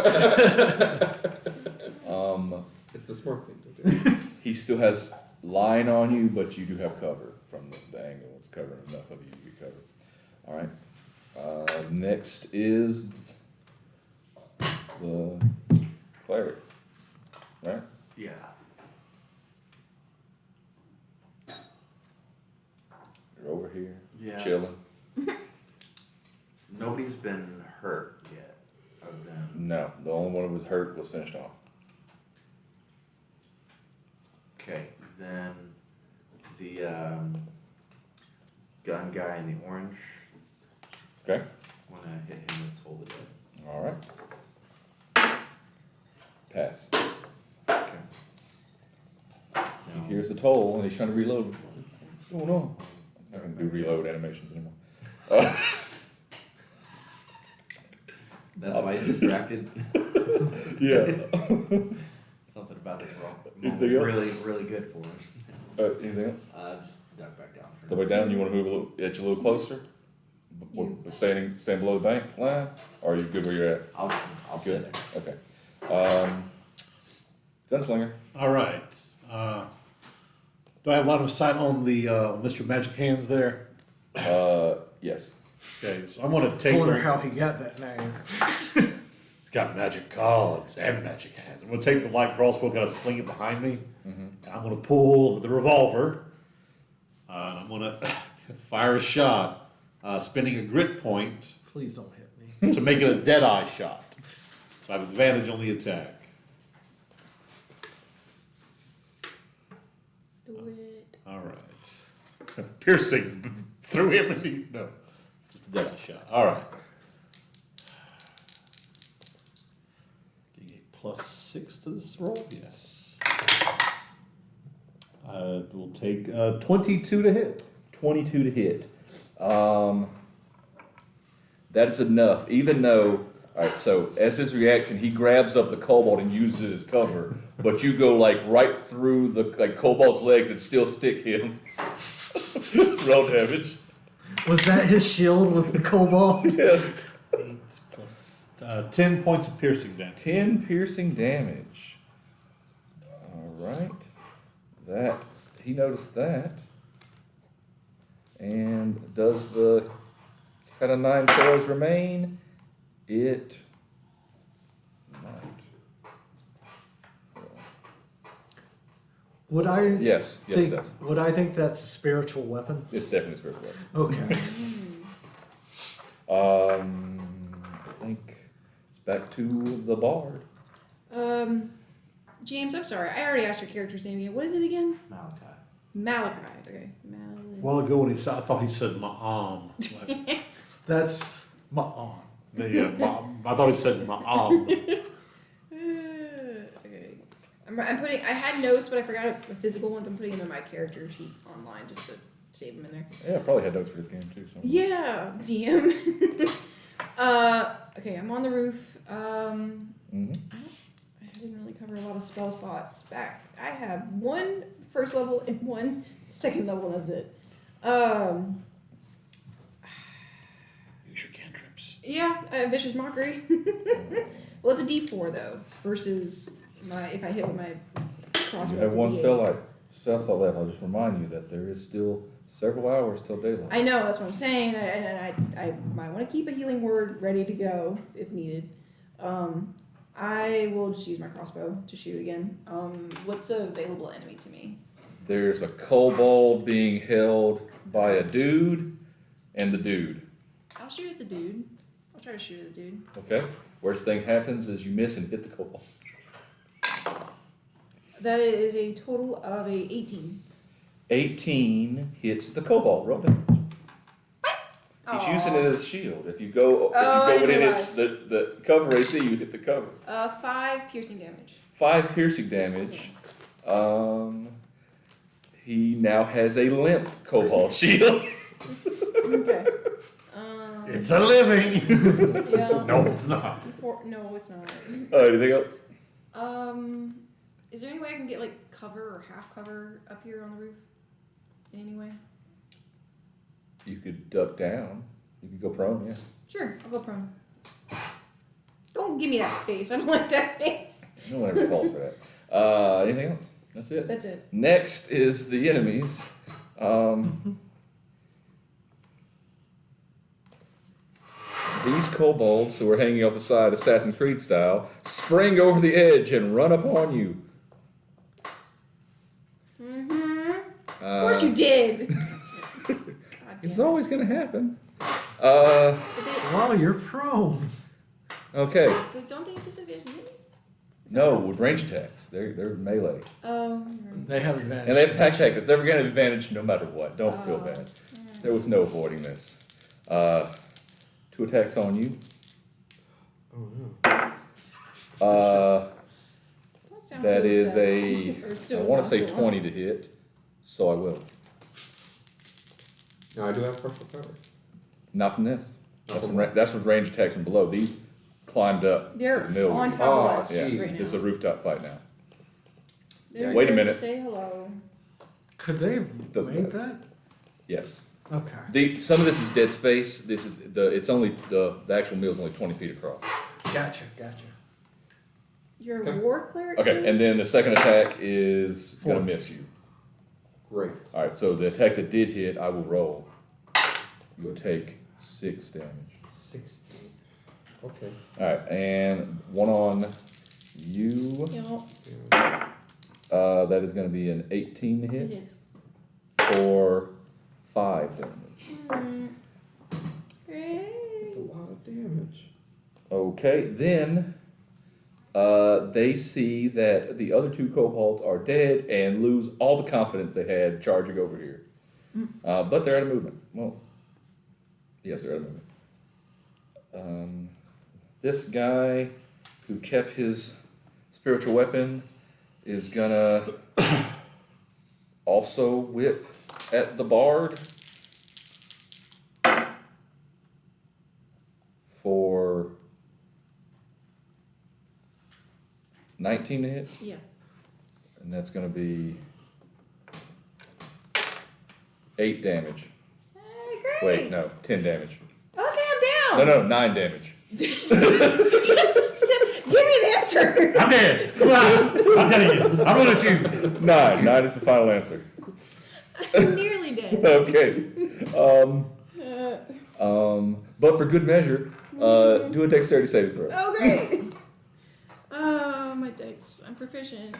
It's the smart thing to do. he still has line on you, but you do have cover from the angle. It's covering enough of you to get covered. Alright. Next is the cleric. Right? Yeah. You're over here, Yeah. chilling. Nobody's been hurt yet of them. No, the only one who was hurt was finished off. Okay, then the gun guy in the orange. Okay? When I hit him, it's hold it dead. Alright. Pass. Okay. He hears the toll and he's trying to reload. What's going on? I'm not gonna do reload animations anymore. That's why he's distracted. Yeah. Something about this roll. Anything It's else? really, really good for him. Anything else? Just duck back down. The way down, you wanna move a little, edge a little closer? Stand below the bank line? Or are you good where you're at? I'll stay Good? there. Okay. Gunslinger. All right. Do I have a lot of sight on the Mr. Magic Hands there? Yes. Okay, so I'm gonna I take. wonder how he got that name. It's got magic cards and magic hands. I'm gonna take the light crossbow, gotta sling it behind me, and I'm gonna pull the revolver. And I'm gonna fire a shot, spending a grit point Please don't hit me. to make it a dead eye shot. So I have advantage on the attack. Do it. All right. Piercing through him and he, no, just a dead eye shot. All right. Getting a +6 to this roll. Yes. We'll take 22 to hit. 22 to hit. That's enough, even though, alright, so as his reaction, he grabs up the kobold and uses it as cover, but you go like right through the kobold's legs and still stick him. Roll damage. Was that his shield with the cobalt? Yes. 8 plus 10 points of piercing damage. 10 piercing damage. Alright. That, he noticed that. And does the cat of nine tails remain? It might. Would I Yes, yes it think? does. Would I think that's a spiritual weapon? It's definitely spiritual. Okay. I think it's back to the bard. James, I'm sorry. I already asked your character's name again. What is it again? Malachi. Malachi. Okay. A while ago when he said, I thought he said ma'am. Like, That's my aunt. yeah, ma'am. I thought he said ma'am. Okay. I'm putting. I had notes, but I forgot the physical ones. I'm putting them in my character sheet online just to save them in there. Yeah, I probably had notes for this game too. So. Yeah, DM. Okay, I'm on the roof. Mm-hmm. I didn't really cover a lot of spell slots back. I have one first level and 1 second level. That's it. Use your cantrips. Yeah, vicious mockery. Well, it's a D4 though versus if I hit with my crossbow. You have it's a one D8. spell slot left. I'll just remind you that there is still several hours till daylight. I know, that's what I'm saying, and I might want to keep a healing word ready to go if needed. I will just use my crossbow to shoot again. What's a available enemy to me? There's a kobold being held by a dude and the dude. I'll shoot at the dude. I'll try to shoot at the dude. Okay? Worst thing happens is you miss and hit the kobold. That is a total of a 18. 18 hits the kobold. Roll damage. He's Aw. using it as a shield. If you go I didn't within the cover AC, you hit the cover. 5 piercing damage. 5 piercing damage. He now has a limp kobold shield. Okay. It's a living. Yeah. No, it's not. No, it's not. Anything else? Is there any way I can get like cover or half cover up here on the roof? In any way? You could duck down. You could go prone, yeah. Sure, I'll go prone. Don't give me that face. I don't like that face. No one ever falls for that. Anything else? That's it. That's it. Next is the enemies. These kobolds who are hanging off the side, Assassin's Creed style, spring over the edge and run upon you. Of course you did. God It's damn it. always going to happen. But Wow, you're prone. Okay. but don't they have disadvantage? No, with range attacks. They're melee. Right. They have advantage. And they have pack tactics. They're going to have advantage no matter what. Don't feel bad. Alright. There was no avoiding this. 2 attacks on you. Oh no. Don't sound That so is upset. Or I so want to say nonchalant. 20 to hit, so I will. No, I do have partial cover. Not from this. Not from That's with range attacks from below. These climbed up to They're the middle. on top Oh, of us Yeah, geez. right it's now. a rooftop fight now. They're Wait a here to minute. Say hello. Could they have Doesn't made matter. that? Yes. Okay. Some of this is dead space. This is it's only the actual meal is only 20 feet across. Gotcha. You're a war cleric? Okay, dude? and then the second attack is gonna Forge. miss you. Great. All right, so the attack that did hit, I will roll. You will take 6 damage. 16. Okay. All right, and one on you. Yep. That is going to be an 18 to It hit hits. for 5 damage. Great. That's a lot of damage. Okay, then they see that the other 2 kobolds are dead and lose all the confidence they had charging over here. But they're out of movement. Well, yes, they're out of movement. This guy who kept his spiritual weapon is gonna also whip at the bard for 19 to hit, Yeah. and that's gonna be 8 damage. Hey, great. Wait, no, 10 damage. Okay, I'm down. No, 9 damage. Give me the answer. I'm dead. Come on. I'm getting you. I'm rolling at you. 9 is the final answer. I'm nearly dead. Okay. But for good measure, do a dexterity saving throw. Oh, great. My dex. I'm proficient.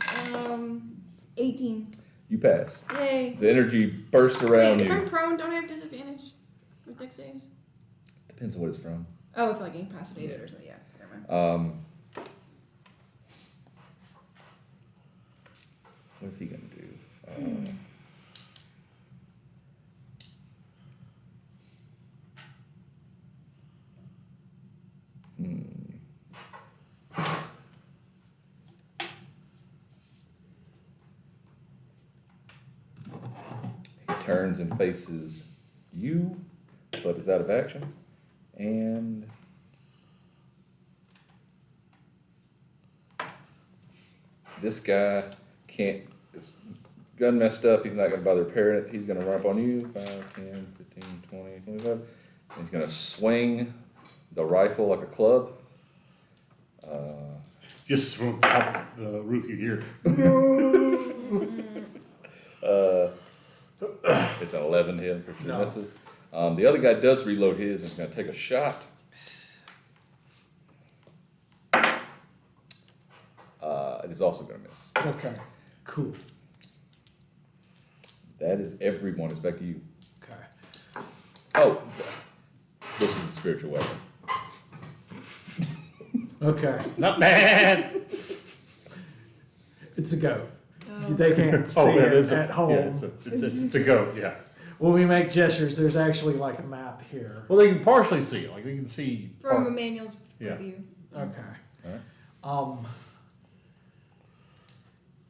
18. You pass. Yay. The energy bursts around Wait, if I'm you. prone, don't I have disadvantage with dex saves? Depends on what it's from. Oh, if like incapacitated or something. Yeah, never mind. What's he gonna do? He turns and faces you, but is out of actions. And this guy can't. gun messed up, he's not gonna bother repairing it, he's gonna run up on you, 5, 10, 15, 20, 25. And he's gonna swing the rifle like a club. Just from top of the roof, you hear. It's an 11 hit, for sure misses. The other guy does reload his and is gonna take a shot. It is also gonna miss. Okay. Cool. That is everyone. It's back to you. Okay. Oh, this is the spiritual weapon. Okay. Not bad. It's a goat. Oh. They can't see yeah, it there's at a, home. Yeah, it's a goat, yeah. When we make gestures, there's actually like a map here. Well, they can partially see it, like they can see. From part- Emmanuel's Yeah. view. Okay. Alright.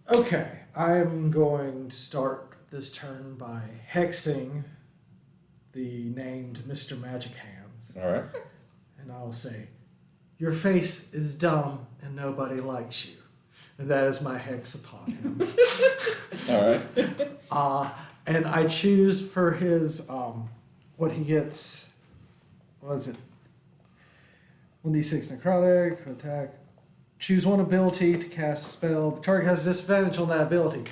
Okay, I'm going to start this turn by hexing the named Mr. Magic Hands. Alright. And I'll say, your face is dumb and nobody likes you. And that is my hex upon him. Alright. And I choose for his, what he gets, what is it? 1d6 necrotic, attack. Choose one ability to cast a spell. The target has disadvantage on that ability.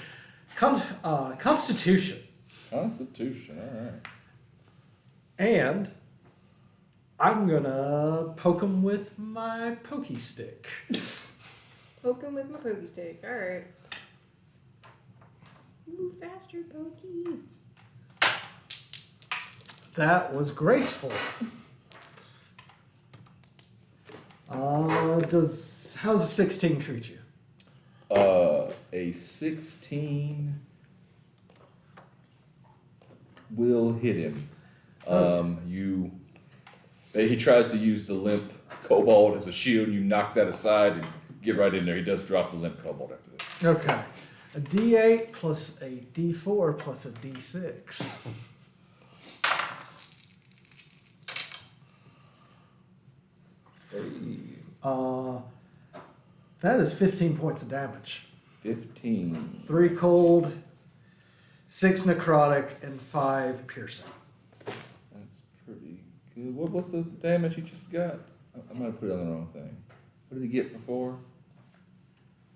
Constitution. Constitution, alright. And I'm gonna poke him with my pokey stick. Poke him with my pokey stick. Alright. Move faster, pokey. That was graceful. How's a 16 treat you? A 16 will hit him. He tries to use the limp kobold as a shield, you knock that aside and get right in there. He does drop the limp kobold after this. Okay. A D8 plus a D4 plus a D6. That is 15 points of damage. 15. 3 cold, 6 necrotic, and 5 piercing. That's pretty good. What's the damage he just got? I might have put it on the wrong thing. What did he get before?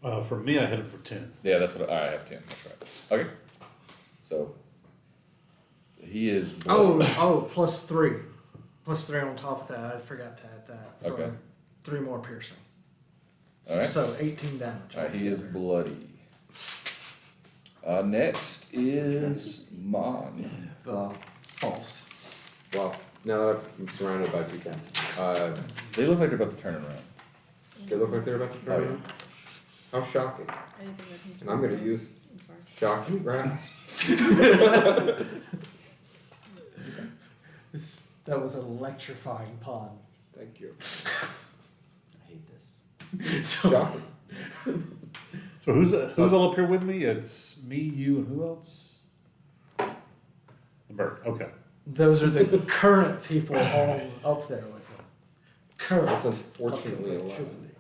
For me, I hit him for 10. Yeah, that's what I have 10. That's right. Okay. So he is. Plus 3. Plus 3 on top of that. I forgot to add that. For Okay. 3 more piercing. All right. So 18 damage. All right, he is altogether. bloody. Next is Mon. False. Well, now that I'm surrounded by people, They look like they're about to turn around. they look like they're about to turn Oh, yeah. around. How shocking. I didn't think that And I'm going to use shocking grasp. That was an electrifying pun. Thank you. I hate this. So, Shocking. So who's all up here with me? It's me, you, and who else? The bird. Okay. those are the current people all up there with him. Current. That's unfortunately up there. 11.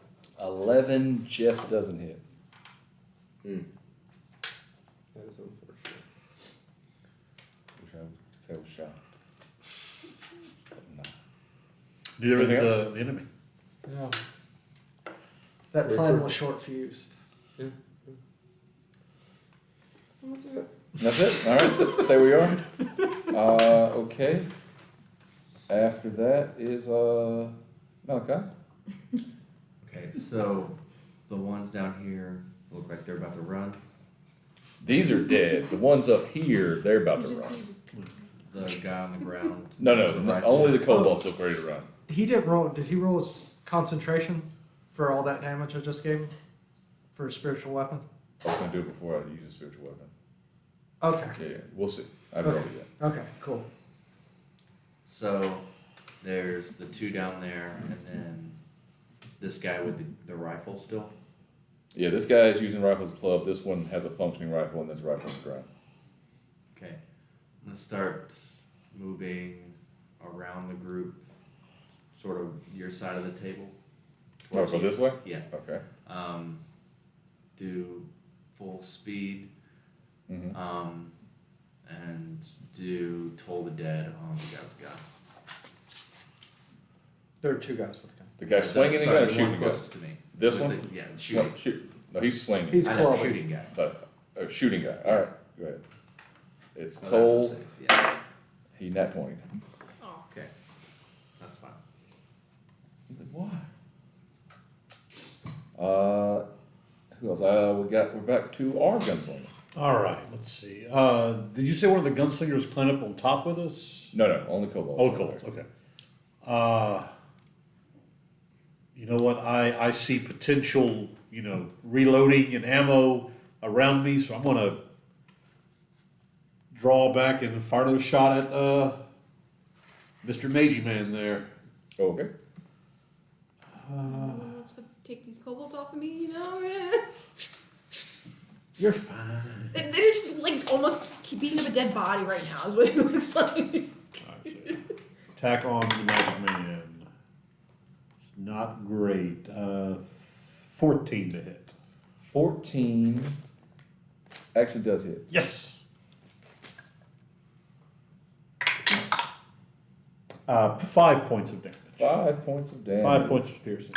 11 just doesn't hit. Hmm. That is unfortunate. Wish I could say I was shocked. But no. Neither is Anything the enemy. Yeah. That Very plan true. was short fused. Yeah. What's it? That's it? Alright, stay where you are. Okay. After that is, Malachi. Okay, so the ones down here look like they're about to run. These are dead. The ones up here, they're about to You just run. see The guy on the ground. No, the rifle. only the kobolds look ready to run. He didn't roll. Did he roll his concentration for all that damage I just gave him? For a spiritual weapon? I was gonna do it before I use a spiritual weapon. Okay. Yeah, we'll see. I haven't rolled it yet. Okay, cool. So there's the two down there, and then this guy with the rifle still. Yeah, this guy is using rifle as a club. This one has a functioning rifle, and this rifle on the ground. Okay, I'm gonna start moving around the group, sort of your side of the table. Oh, towards go you. this way? Yeah. Okay. Do full speed Mhm. And do Toll the Dead on the guy with the gun. There are two guys with guns. The guy swinging the Sorry, gun or the shooting one the gun? closest to me. This With one? the- yeah, the shooting. No, shoot. No, he's swinging. He's I know, clubbing. shooting guy. But, shooting guy. All right, go ahead. It's Oh, that's a Toll. save, yeah. He nat 20. Oh, okay. That's fine. He's like, why? Who else? We're back to our gunslinger. All right, let's see. Did you say one of the gunslingers climbed up on top with us? No, only kobolds. Oh, cool. Okay. You know what? I see potential, reloading and ammo around me, so I'm gonna draw back and fire another shot at Mr. Magey Man there. Oh, okay. Let's take these kobolds off of me, You're fine. They're just like almost beating up a dead body right now, is what it looks like. All right, so attack on the Magic Man. It's not great. 14 to hit. 14 actually does hit. Yes. 5 points of damage. 5 points of damage. 5 points of piercing.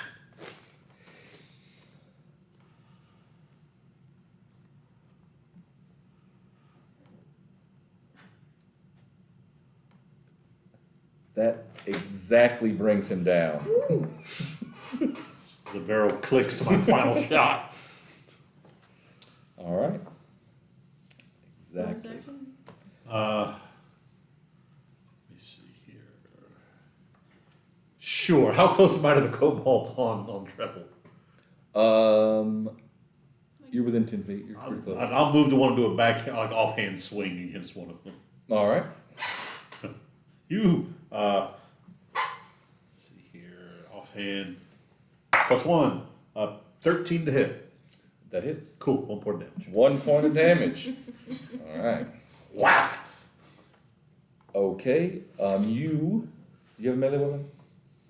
That exactly brings him down. The barrel clicks to my final shot. All right. Bonus Exactly. action? Let me see here. Sure. How close am I to the cobalt on treble? You're within 10 feet. You're pretty close. I'll move to one to do a back, like offhand swing against one of them. All right. You, let's see here, offhand, +1, 13 to hit. That hits. Cool, 1 point of damage. 1 point of damage. All right. Whack! Okay. You have a melee weapon?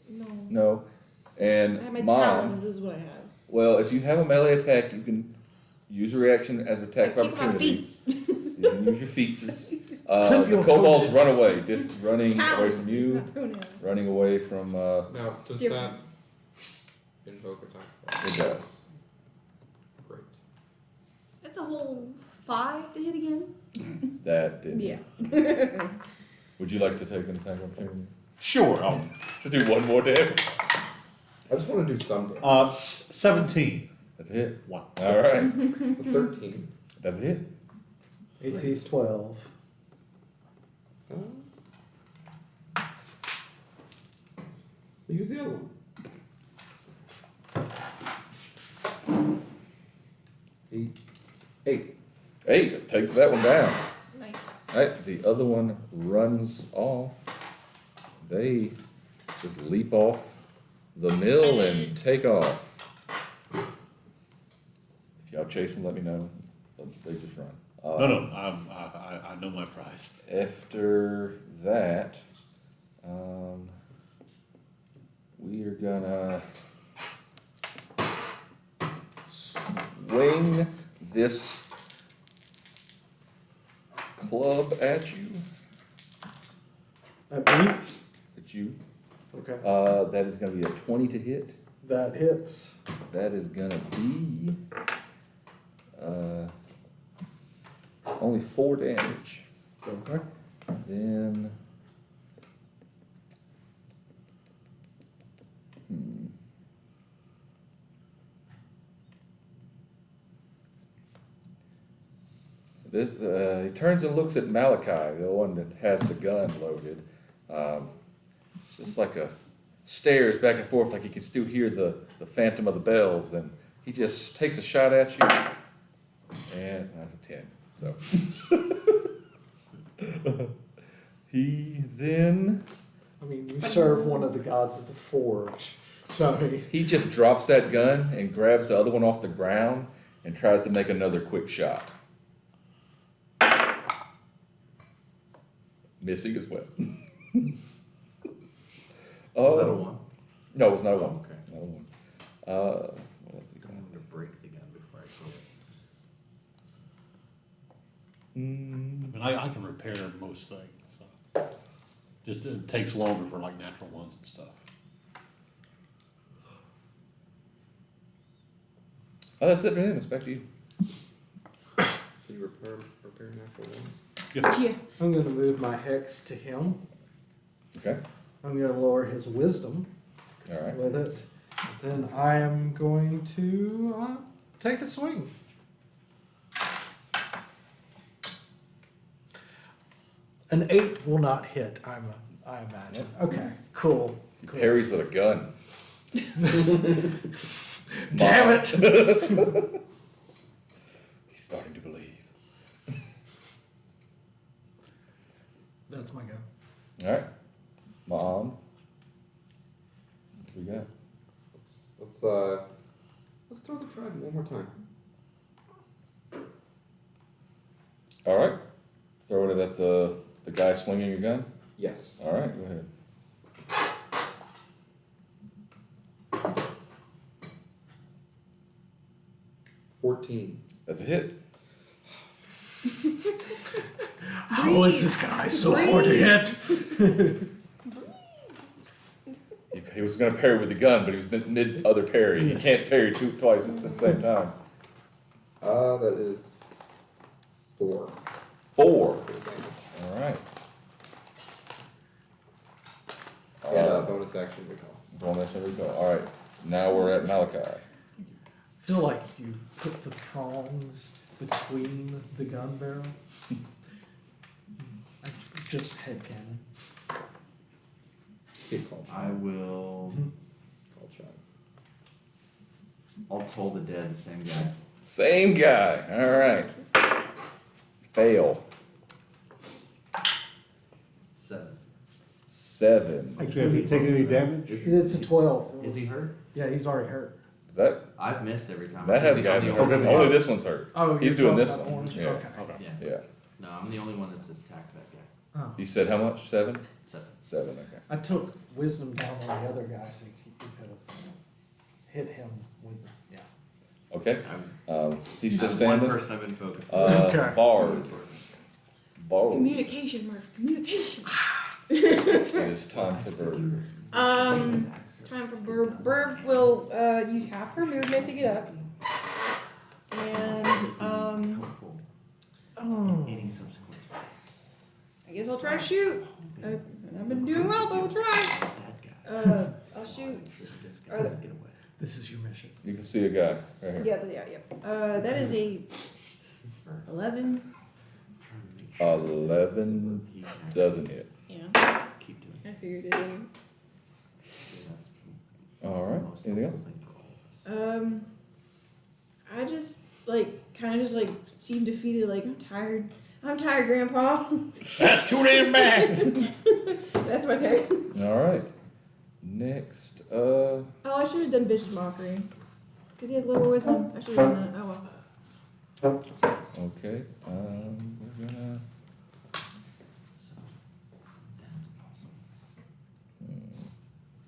No. No. And I have my mine. talons, this is what I have. Well, if you have a melee attack, you can use a reaction as an attack of Keep my opportunity. feet. You can use your feetses. Clip The your kobolds toenails. run away, just running away Talons, from you, not toenails. running away from. Now, does Different. that invoke attack? It does. Great. That's a whole 5 to hit again? That did. Yeah. Would you like to take an attack of opportunity Sure, to do 1 more damage? I just want to do some damage. 17. That's a hit. 1. All right. So 13. That's a hit. AC's 12. Use the other one. 8. 8 it takes that one down. Nice. All right, the other one runs off. They just leap off the mill and take off. If y'all chase them, let me know. But they just run. No, I know my prize. After that, we are gonna swing this club at you. At me? At you. Okay. That is gonna be a 20 to hit. That hits. That is gonna be only 4 damage. Okay. Then this he turns and looks at Malachi, the one that has the gun loaded. It's just like a stares back and forth like he can still hear the phantom of the bells, and he just takes a shot at you, and that's a 10. So he then I mean, you serve one of the gods of the forge. So, he just drops that gun and grabs the other one off the ground and tries to make another quick shot. Missing as well. Was that a 1? No, it was not a 1. Okay. Not a 1. What else he got? I'm going to break the gun before I kill it. I mean, I can repair most things. So. Just it takes longer for like natural ones and stuff. Oh, that's it for him. It's back to you. Can you repair natural ones? Yeah. I'm gonna move my hex to him. Okay. I'm gonna lower his wisdom All right. with it. Then I am going to take a swing. An 8 will not hit, I imagine. Okay, cool. He parries with a gun. Damn Mom. it! He's starting to believe. That's my go. All right. Mom. What we got? Let's throw the trident one more time. All right. Throwing it at the guy swinging a gun. Yes. All right. Go ahead. 14. That's a hit. How is this guy so hard to hit? He was going to parry with the gun, but he was mid other parry. Yes. You can't parry twice at the same time. That is 4. 4. for the damage. All right. And bonus action recall. Bonus and recall. All right. Now we're at Malachi. I feel like you put the prongs between the gun barrel. Just headcanon. Good call, I child. will. Call child. I'll toll the dead, the same guy. Same guy. All right. Fail. 7. 7. Actually, have you taken any damage? It's a 12. Is he hurt? Yeah, he's already hurt. Is that I've missed every time. that I has think got I'm me the hurt? only Only one. this one's hurt. Oh, He's you're doing this talking about one. orange? Yeah. Okay. Okay. Yeah. Yeah. No, I'm the only one that's attacked that guy. Oh. You said how much? 7? 7. 7. Okay. I took wisdom down on the other guy so he could have hit him with, yeah. Okay. He's still That's standing. one person I've been focused Okay. Bard. Bard. Communication, Murph. Communication. It is time for Bird. Time for Burb. Burb will use half her movement to get up. And Helpful Oh. in any subsequent fights. I guess I'll try to shoot. I've been doing well, but we'll try. That guy. I'll shoot. This guy Are the- get away. This is your mission. You can see a guy right here. Yeah. That is a 11. Trying to make sure 11 he can doesn't hit. Yeah, keep doing I figured it in. so that's All the right. most Anything helpful else? thing for all of us. I just kind of seem defeated. Like I'm tired, Grandpa. That's too damn bad. That's my turn. All right. Next. Oh, I should have done Vicious Mockery. Because he has lower wisdom. I should have done that. Oh well. Okay. We're gonna. So that's awesome. I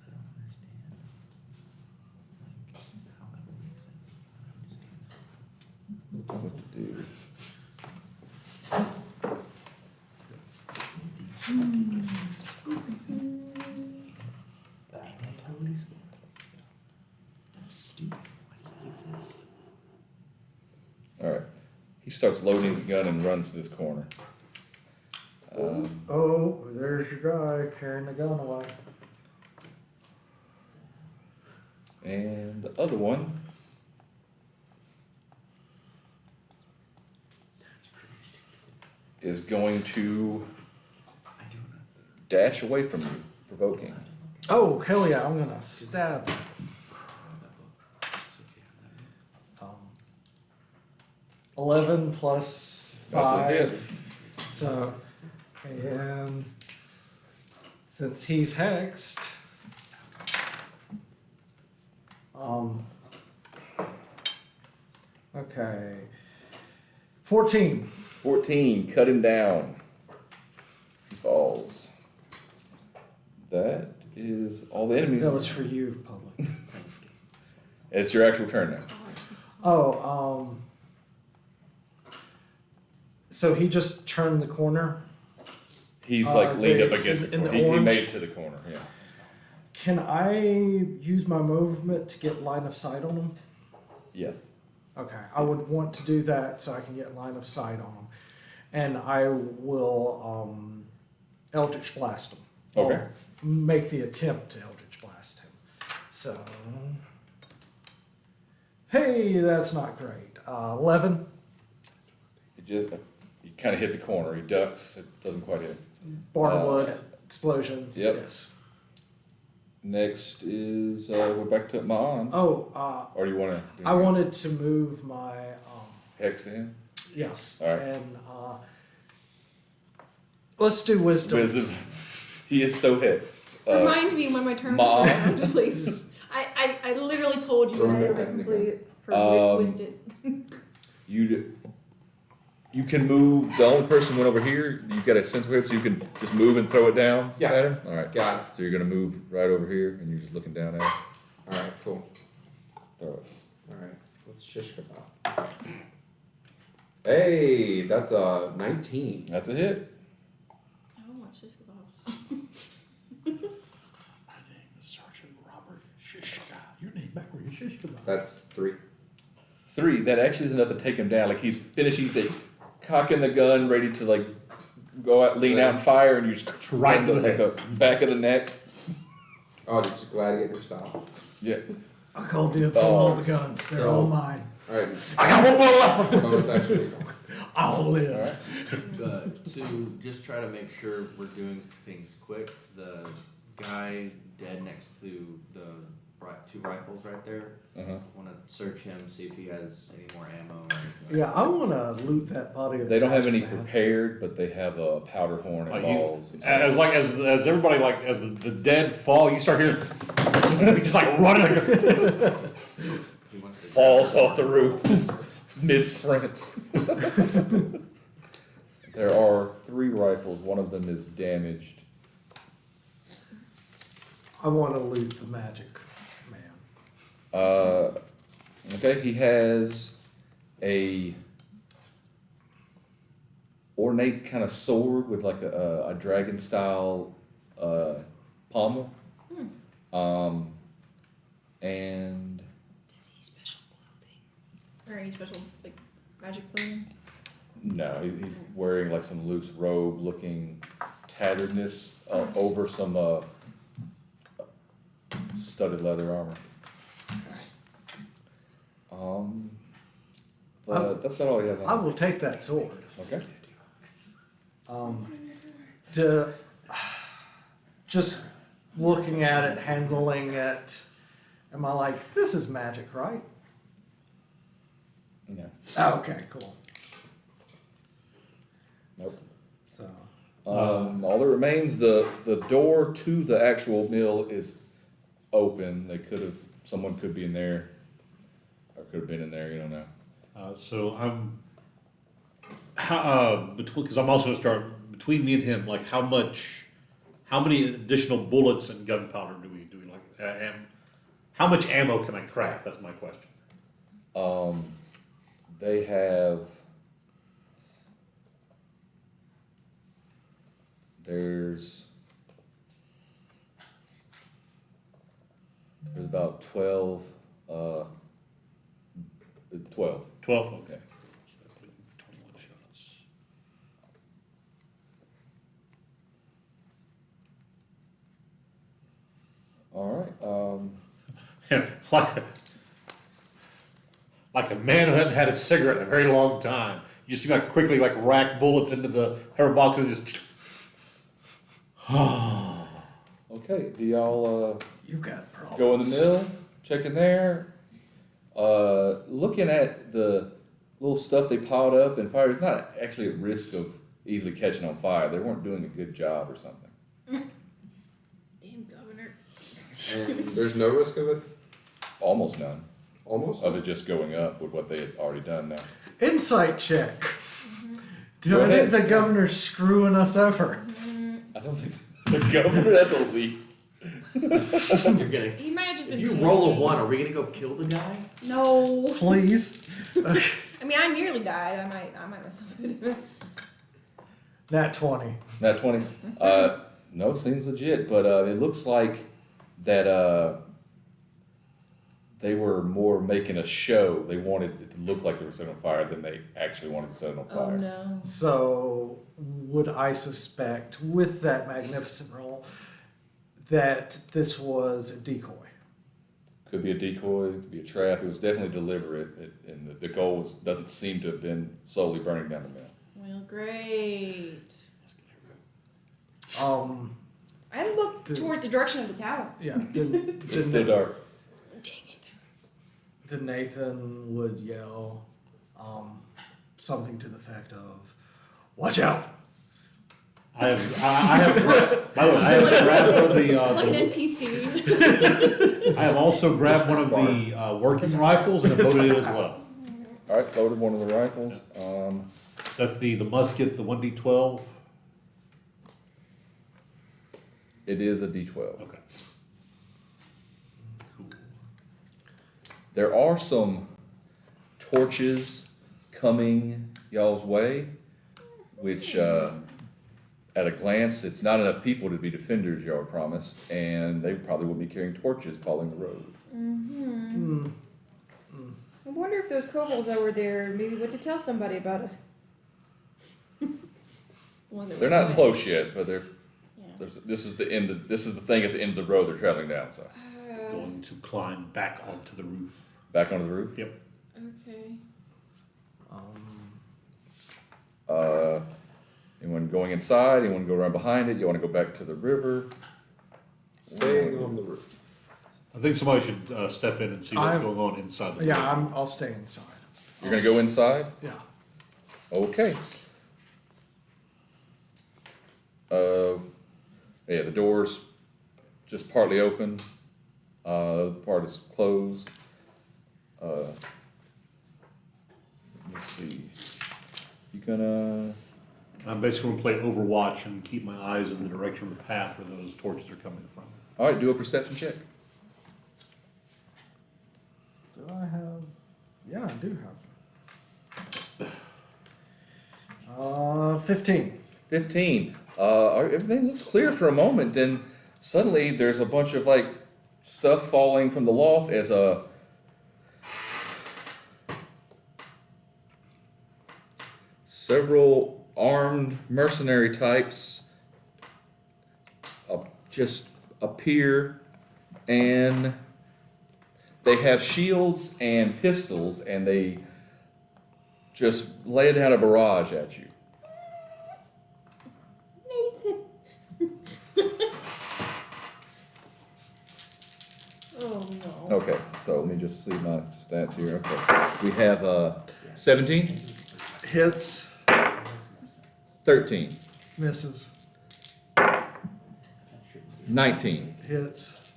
don't understand. Like how that would make sense. I don't understand that. What to do? Mentality score. That's stupid. Why does that exist? All right. He starts loading his gun and runs to this corner. Oh, there's your guy carrying the gun away. And the other one That's pretty stupid. is going to I do not. dash away from you, provoking. Oh, hell yeah, I'm gonna stab him. So if you have that, 11 plus That's a 5. hit. So, and since he's hexed, okay, 14. 14. Cut him down. He falls. That is all the enemies. That was for you, public. It's your actual turn now. Oh, So he just turned the corner. He's like leaned up against the in corner. the He orange? made it to the corner, yeah. Can I use my movement to get line of sight on him? Yes. Okay, I would want to do that so I can get line of sight on him, and I will Eldritch Blast him. Okay. Or make the attempt to Eldritch Blast him. So, hey, that's not great. 11. He kind of hit the corner. He ducks. It doesn't quite hit. Barnwood explosion. Yep. Yes. Next is we're back to Ma'an. Oh, Or do you want to? I wanted to move my hex to him. yes, All right. and let's do wisdom. Wisdom. He is so hexed. Remind me when my turn Mom. comes around, please. I literally told you when I Throw had it to back complete it for whipped it. You can move. The only person went over here. You got a sense whip, so you can just move and throw it down Yeah. at him. All right. Got it. So you're gonna move right over here, and you're just looking down at him. Alright, cool. Throw it. Alright, let's shish kebab. Hey, that's a 19. That's a hit. I don't watch this kebabs. My name is Sergeant Robert Shishka. Your name backward is Shishka. That's 3. 3. That actually is enough to take him down. Like he's finishing, he's like cocking the gun, ready to like go out, lean out and fire, and you just Right in the like the back of the neck. Oh, it's gladiator style. Yeah. I call dibs on all the guns. They're all mine. Alright, I got one more left. bonus action. I'll live. To just try to make sure we're doing things quick, the guy dead next to the 2 rifles right there, Uh-huh. want to search him, see if he has any more ammo or anything. Yeah, I want to loot that body of They the don't have any magic man. prepared, but they have a powder horn and Like balls. and stuff. as everybody as the dead fall, you start hearing we just like running. He wants to Falls off the roof mid sprint. There are 3 rifles. One of them is damaged. I want to loot the magic man. Okay, he has a ornate kind of sword with like a dragon style pommel. And Does he special clothing? Or any special like magic clothing? no, he's wearing like some loose robe looking tatteredness over some studded leather armor. But that's about all he has on. I will take that sword. Okay. Just looking at it, handling it, am I like, this is magic, right? No. Oh, okay, cool. Nope. So, All that remains, the door to the actual mill is open. Someone could be in there, or could have been in there. You don't know. So I'm because I'm also gonna start between me and him. Like how many additional bullets and gunpowder do we like? How much ammo can I craft? That's my question. They have. There's about 12. 12. 12. Okay. 21 shots. All And like a man who hadn't had a cigarette in a very long time. You see like quickly like rack bullets into the pepper box and just. right. Okay. Do y'all you've got problems. go in the mill? Check in there. Looking at the little stuff they piled up and fire, it's not actually at risk of easily catching on fire. They weren't doing a good job or something. Damn governor. And there's no risk of it? Almost none Almost? of it just going up with what they had already done now. Insight check. Do Go I think ahead. the governor's screwing us over? I don't think so. The governor, that's a leap. You're gonna. He might have just If been. you roll a 1, are we gonna go kill the guy? No. Please. I mean, I nearly died. I might myself. Nat 20. Nat 20? No, seems legit, but it looks like that they were more making a show. They wanted it to look like they were setting on fire than they actually wanted to set it on Oh fire. no. So, would I suspect, with that magnificent roll, that this was a decoy? Could be a decoy, could be a trap. It was definitely deliberate, and the goal doesn't seem to have been solely burning down the mill. Well, great. I look Dude. towards the direction of the tower. Yeah. Then, It's still dark. Dang it. then Nathan would yell something to the effect of, "Watch out!" I have by the way, I have grabbed one of Like an the NPC. I have also grabbed one of the working rifles and have loaded it as well. All right, loaded one of the rifles. That's the musket, the 1d12. It is a D12. Okay. Cool. There are some torches coming y'all's way, which at a glance, it's not enough people to be defenders, y'all were promised, and they probably wouldn't be carrying torches following the road. Hmm. I wonder if those kobolds that were there maybe went to tell somebody about it. The one that They're was not going. close yet, but Yeah. this is the end. This is the thing at the end of the road they're traveling down. So Going to climb back onto the roof. back onto the roof. Yep. Okay. Anyone going inside? Anyone go around behind it? You want to go back to the river? Staying on the roof. I think somebody should step in and see what's I'm- going on inside the Yeah, I'll stay inside. You're gonna go inside. Yeah. Okay. Yeah, the door's just partly open. The other part is closed. Let me see. You gonna? I'm basically going to play Overwatch and keep my eyes in the direction of the path where those torches are coming from. All right, do a perception check. Do I have? Yeah, I do have. 15. 15. Everything looks clear for a moment. Then suddenly there's a bunch of like stuff falling from the loft as several armed mercenary types just appear, and they have shields and pistols, and they just lay down a barrage at you. Nathan. Oh no. Okay, so let me just see my stats here. Okay, we have 17, Hits, 13, misses, 19, hits,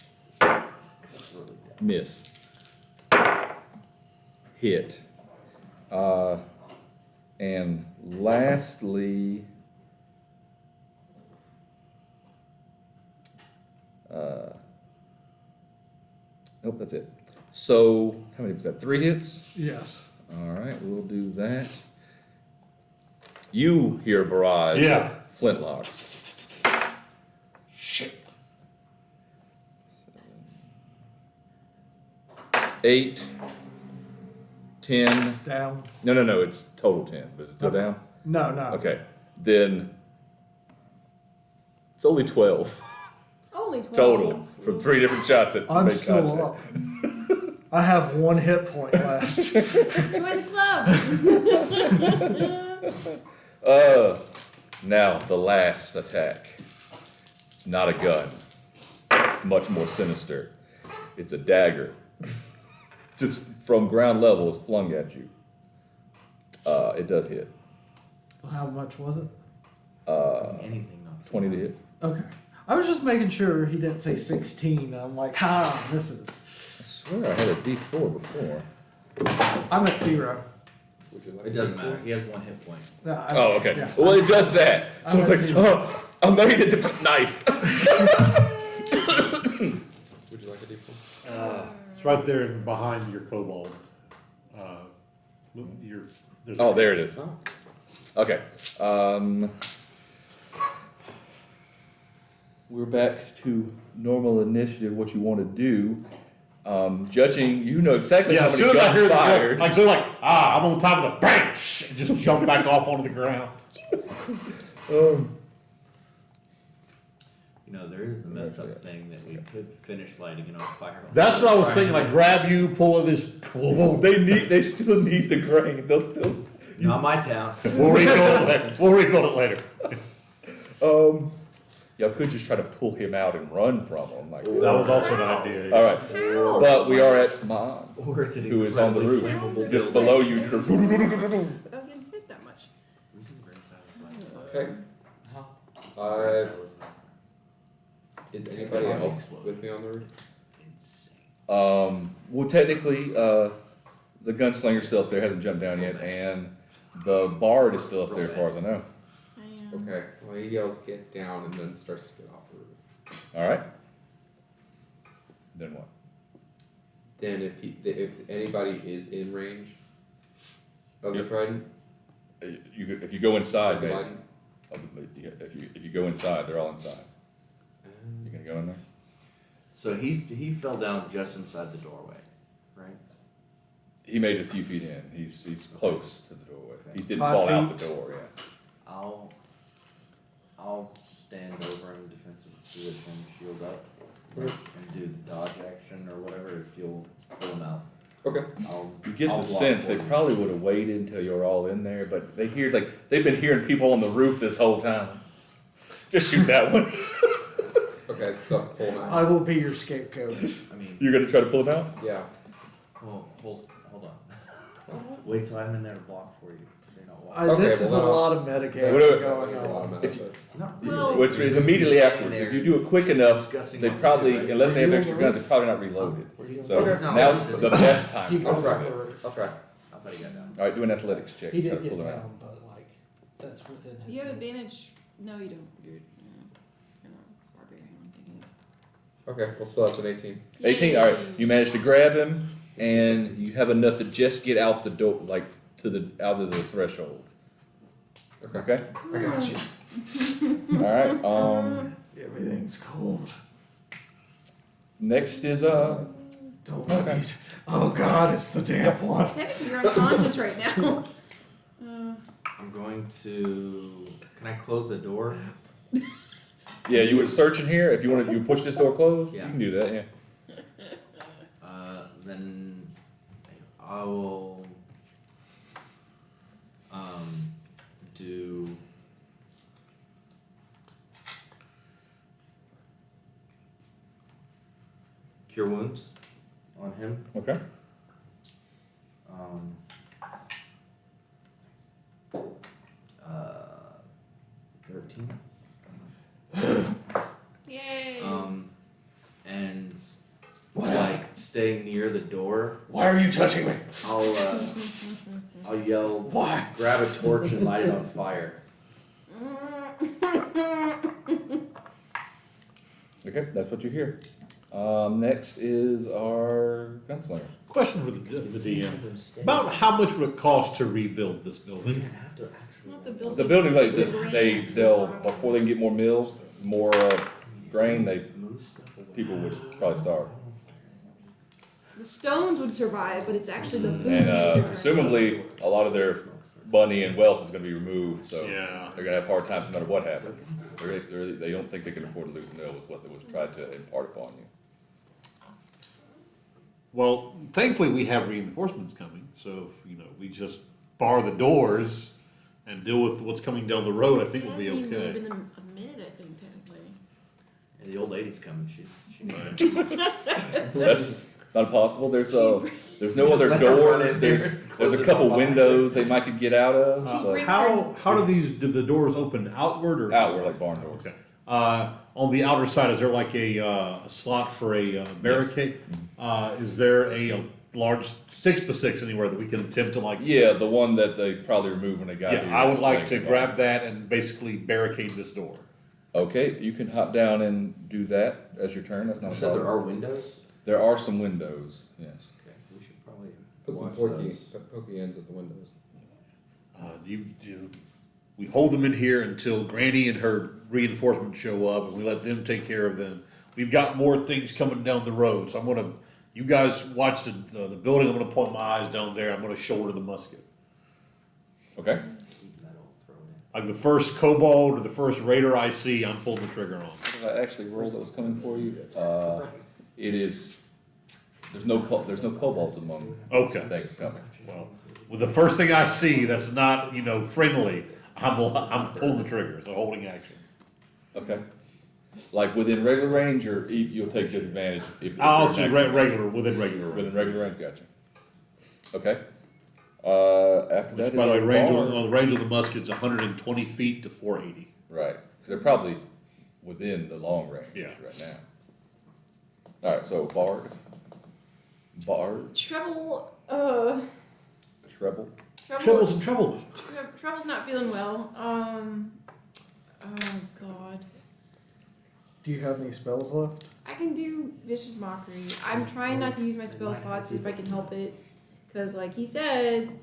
miss, hit, and lastly, nope, that's it. So how many was that? 3 hits. yes. All right, we'll do that. You hear a barrage Yeah. of flintlocks. Shit. 8, 10. Down. No, it's total 10. But is it still Okay. down? No, no. Okay, then it's only 12 Only 12. total from 3 different shots that I'm make still contact. up. I have 1 hit point left. Join the club. Now the last attack. It's not a gun. It's much more sinister. It's a dagger. Just from ground level is flung at you. It does hit. How much was it? Anything not. 20 to hit. Okay. I was just making sure he didn't say 16. I'm like, ha, misses. I swear I had a D4 before. I'm at 0. Would you like It doesn't a matter. He has 1 hit point. No, Oh, okay. Yeah. Well, it does that. So I'm it's like, at 0. oh, I made it to knife. Would you like a D4? It's right there behind your kobold. Look, there's Oh, there it is. Oh. Okay. we're back to normal initiative, what you want to do. Judging, you know exactly Yeah, how as many soon as I guns hear the fired. like, so like, I'm on top of the bang, and just jump back off onto the ground. You know, there is the messed up thing that we could finish lighting it on fire. That's what I was thinking. Like, grab you, pull this. They still need the grain. Not my town. We'll rebuild it later. We'll rebuild it later. Y'all could just try to pull him out and run from him. Like That was also an idea. all right, How? but we are at Mon, Or it's an who is on the roof, incredibly flammable just building. below you. Without getting hit that much. Losing brain cells is like- Okay. Losing Uh, brain cells is not Is anybody else with me on the roof? insane. Well, technically, the gunslinger's still up there, hasn't jumped down yet, and the bard is still up there, as far as I know. I am. Okay. Well, he yells, "Get down," and then starts to get off the roof. All right. Then what? Then if anybody is in range of the Yep. trident, If you go inside, of the maybe. lighting, If you go inside, they're all inside. You gonna go in there? So he fell down just inside the doorway, right? He made it a few feet in. He's close to the doorway. He didn't 5 fall out feet. the door. Yeah. I'll stand over him, defensive position, shield up, and do the dodge action or whatever if you'll pull him out. okay. You get I'll the block sense for they you. probably would have waited until you're all in there, but they hear they've been hearing people on the roof this whole time. Just shoot that one. Okay, so pull him I out. will be your scapegoat. I mean, You're gonna try to pull him out? Yeah. well, hold on. Wait till I'm in there to block for you. So you're not walking. Okay, This is a well, lot of metagame Whatever. going There's a lot on. of If you- meta, Not Well- really. Which is immediately afterwards. If you do it quick enough, Discussing they what to probably, do, right? unless they have Were you extra on the guns, roof? they're probably not reloaded. So Okay. now's the best He time. I'll goes try. on the roof. I'll try. I thought he got down. All right, do an athletics check. He Try did to get pull him out. down, but like, that's within his. You have range. advantage. No, you don't. You're a barbarian. I'm thinking. Okay, well, still that's an 18. 18. All right, you manage to grab him, and you have enough to just get out the door, like out of the threshold. Okay. Okay. I got you. All right. Everything's cold. Next is Don't let me. Oh God, it's the damp one. Technically, you're unconscious right now. I'm going to. Can I close the door? yeah. You were searching here. If you want to, you push this door closed. Yeah. You can do that. Yeah. Then I will do cure wounds on him. Okay. 13. Yay. And like staying near the door, Why are you touching me? I'll yell, Why? grab a torch and light it on fire. Okay. That's what you hear. Next is our gunslinger. Question for the DM. About how much would it cost to rebuild this building? It's not the building. The building like it's this, the grain. they'll before they can get more mills, more grain, Move stuff away. people would probably starve. The stones would survive, but it's actually the food. And that they're presumably a lot of their money and wealth is going to be removed, so Yeah. they're going to have hard times no matter what happens. They don't think they can afford to lose a mill is what was tried to impart upon you. Well, thankfully we have reinforcements coming, so if, we just bar the doors and deal with what's coming down the road, I think we'll be Hasn't even okay. been a minute, I think, technically. And the old lady's coming. She That's not possible. There's no other let her run doors. in there, There's close a the couple door behind windows they might could get out of. She's So bringing- How do the doors open outward or outward like barn doors. Okay. On the outer side, is there like a slot for a barricade? Is there a large 6x6 anywhere that we can attempt to like? Yeah, the one that they probably removed when they got here. Yeah, I would is like like to the grab that and basically barricade this door. Okay, you can hop down and do that as your turn. That's not You a said there problem. are windows? There are some windows. Yes. Okay, we should probably Put some watch pokey, those. pokey ends at the windows. we hold them in here until Granny and her reinforcements show up, and we let them take care of them. We've got more things coming down the road, so you guys watch the building. I'm gonna point my eyes down there. I'm gonna shoulder the musket. Okay. Like the first kobold or the first raider I see, I'm pulling the trigger on. Did I actually roll that was coming for you? It is. There's no cobalt among Okay. things coming. Well, with the first thing I see that's not, friendly, I'm pulling the trigger. It's a holding action. Okay. Like within regular range, or you'll take disadvantage if I'll they're just next to you? regular, within regular range. Within regular range, gotcha. Okay. After that Which, is by the way, our range bar. on the range of the musket's 120 feet to 480. Right, because they're probably within the long range Yeah. right now. All right, so Bard, Treble, Treble. Troubles and trouble. Treble's not feeling well. Oh God. Do you have any spells left? I can do Vicious Mockery. I'm trying not to use my spell slots if I can help it. Because, like he said,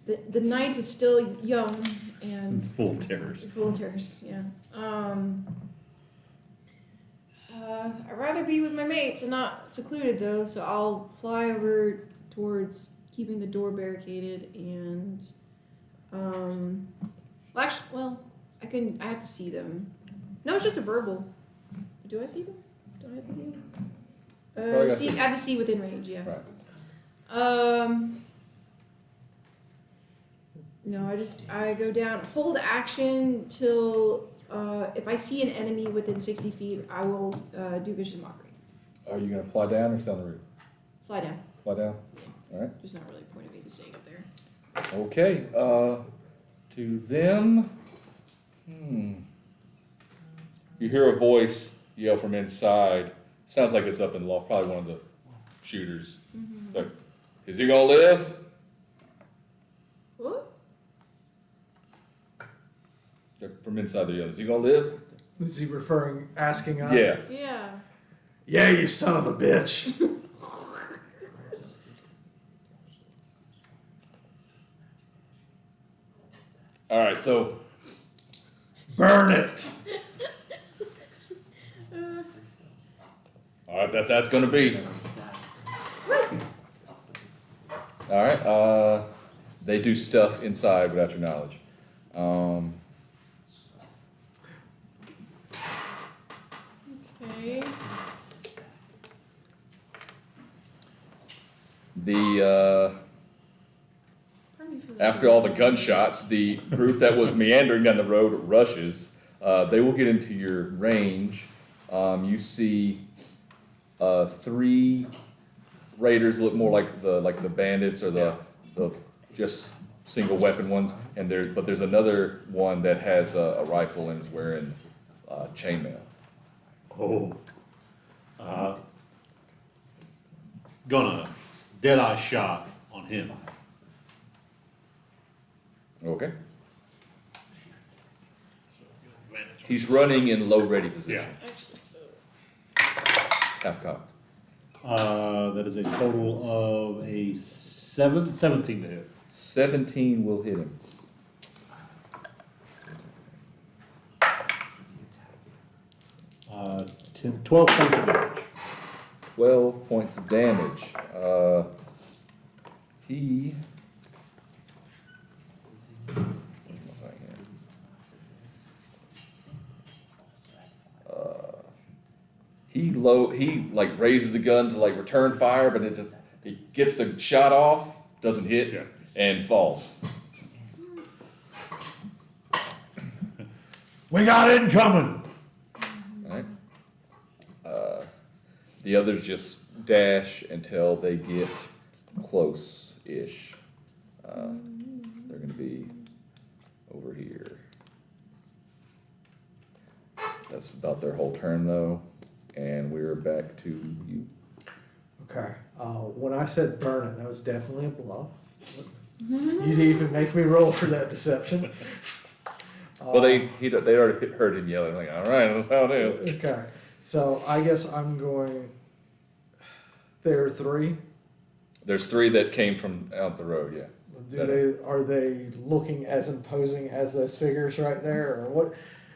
the knight is still young and Full of terrors. full of terrors, yeah. I'd rather be with my mates and not secluded, though, so I'll fly over towards keeping the door barricaded and, I have to see them. No, it's just a verbal. Do I see them? Don't I have to see them? Probably gotta see I have to see within range, yeah. Right. No, I go down, hold action till, if I see an enemy within 60 feet, I will, do Vicious Mockery. Are you gonna fly down or stay on the roof? Fly down. Fly down. All right. There's not really a point of me staying up there. Okay. To them. You hear a voice yell from inside. Sounds like it's up in the loft. Probably one of the shooters. Like, is he gonna live? What? They're from inside the yelling. Is he gonna live? Is he asking us? Yeah. Yeah. Yeah, you son of a bitch. All right. So Burn it. all right. That's gonna be. All right. They do stuff inside without your knowledge. Okay. Pardon me for the- After all the gunshots, the group that was meandering down the road rushes. They will get into your range. You see 3 raiders look more like the bandits or the just single weapon ones, and there's another one that has a rifle and is wearing chainmail. Oh. Gonna dead-eye shot on him. Okay. He's running in low ready position. Half cocked. That is a total of a 17 to hit. 17 will hit him. 12 points of damage. 12 points of damage. He. He like raises the gun to like return fire, but he gets the shot off, doesn't hit, Yeah. and falls. We got incoming! Alright. The others just dash until they get close-ish. They're gonna be over here. That's about their whole turn though, and we're back to you. Okay. When I said burn it, that was definitely a bluff. You'd even make me roll for that deception. Well, they already heard him yelling like, all right, that's how it is. Okay. So I guess I'm going. There are 3. There's 3 that came from out the road, yeah. Are they looking as imposing as those figures right there, or what?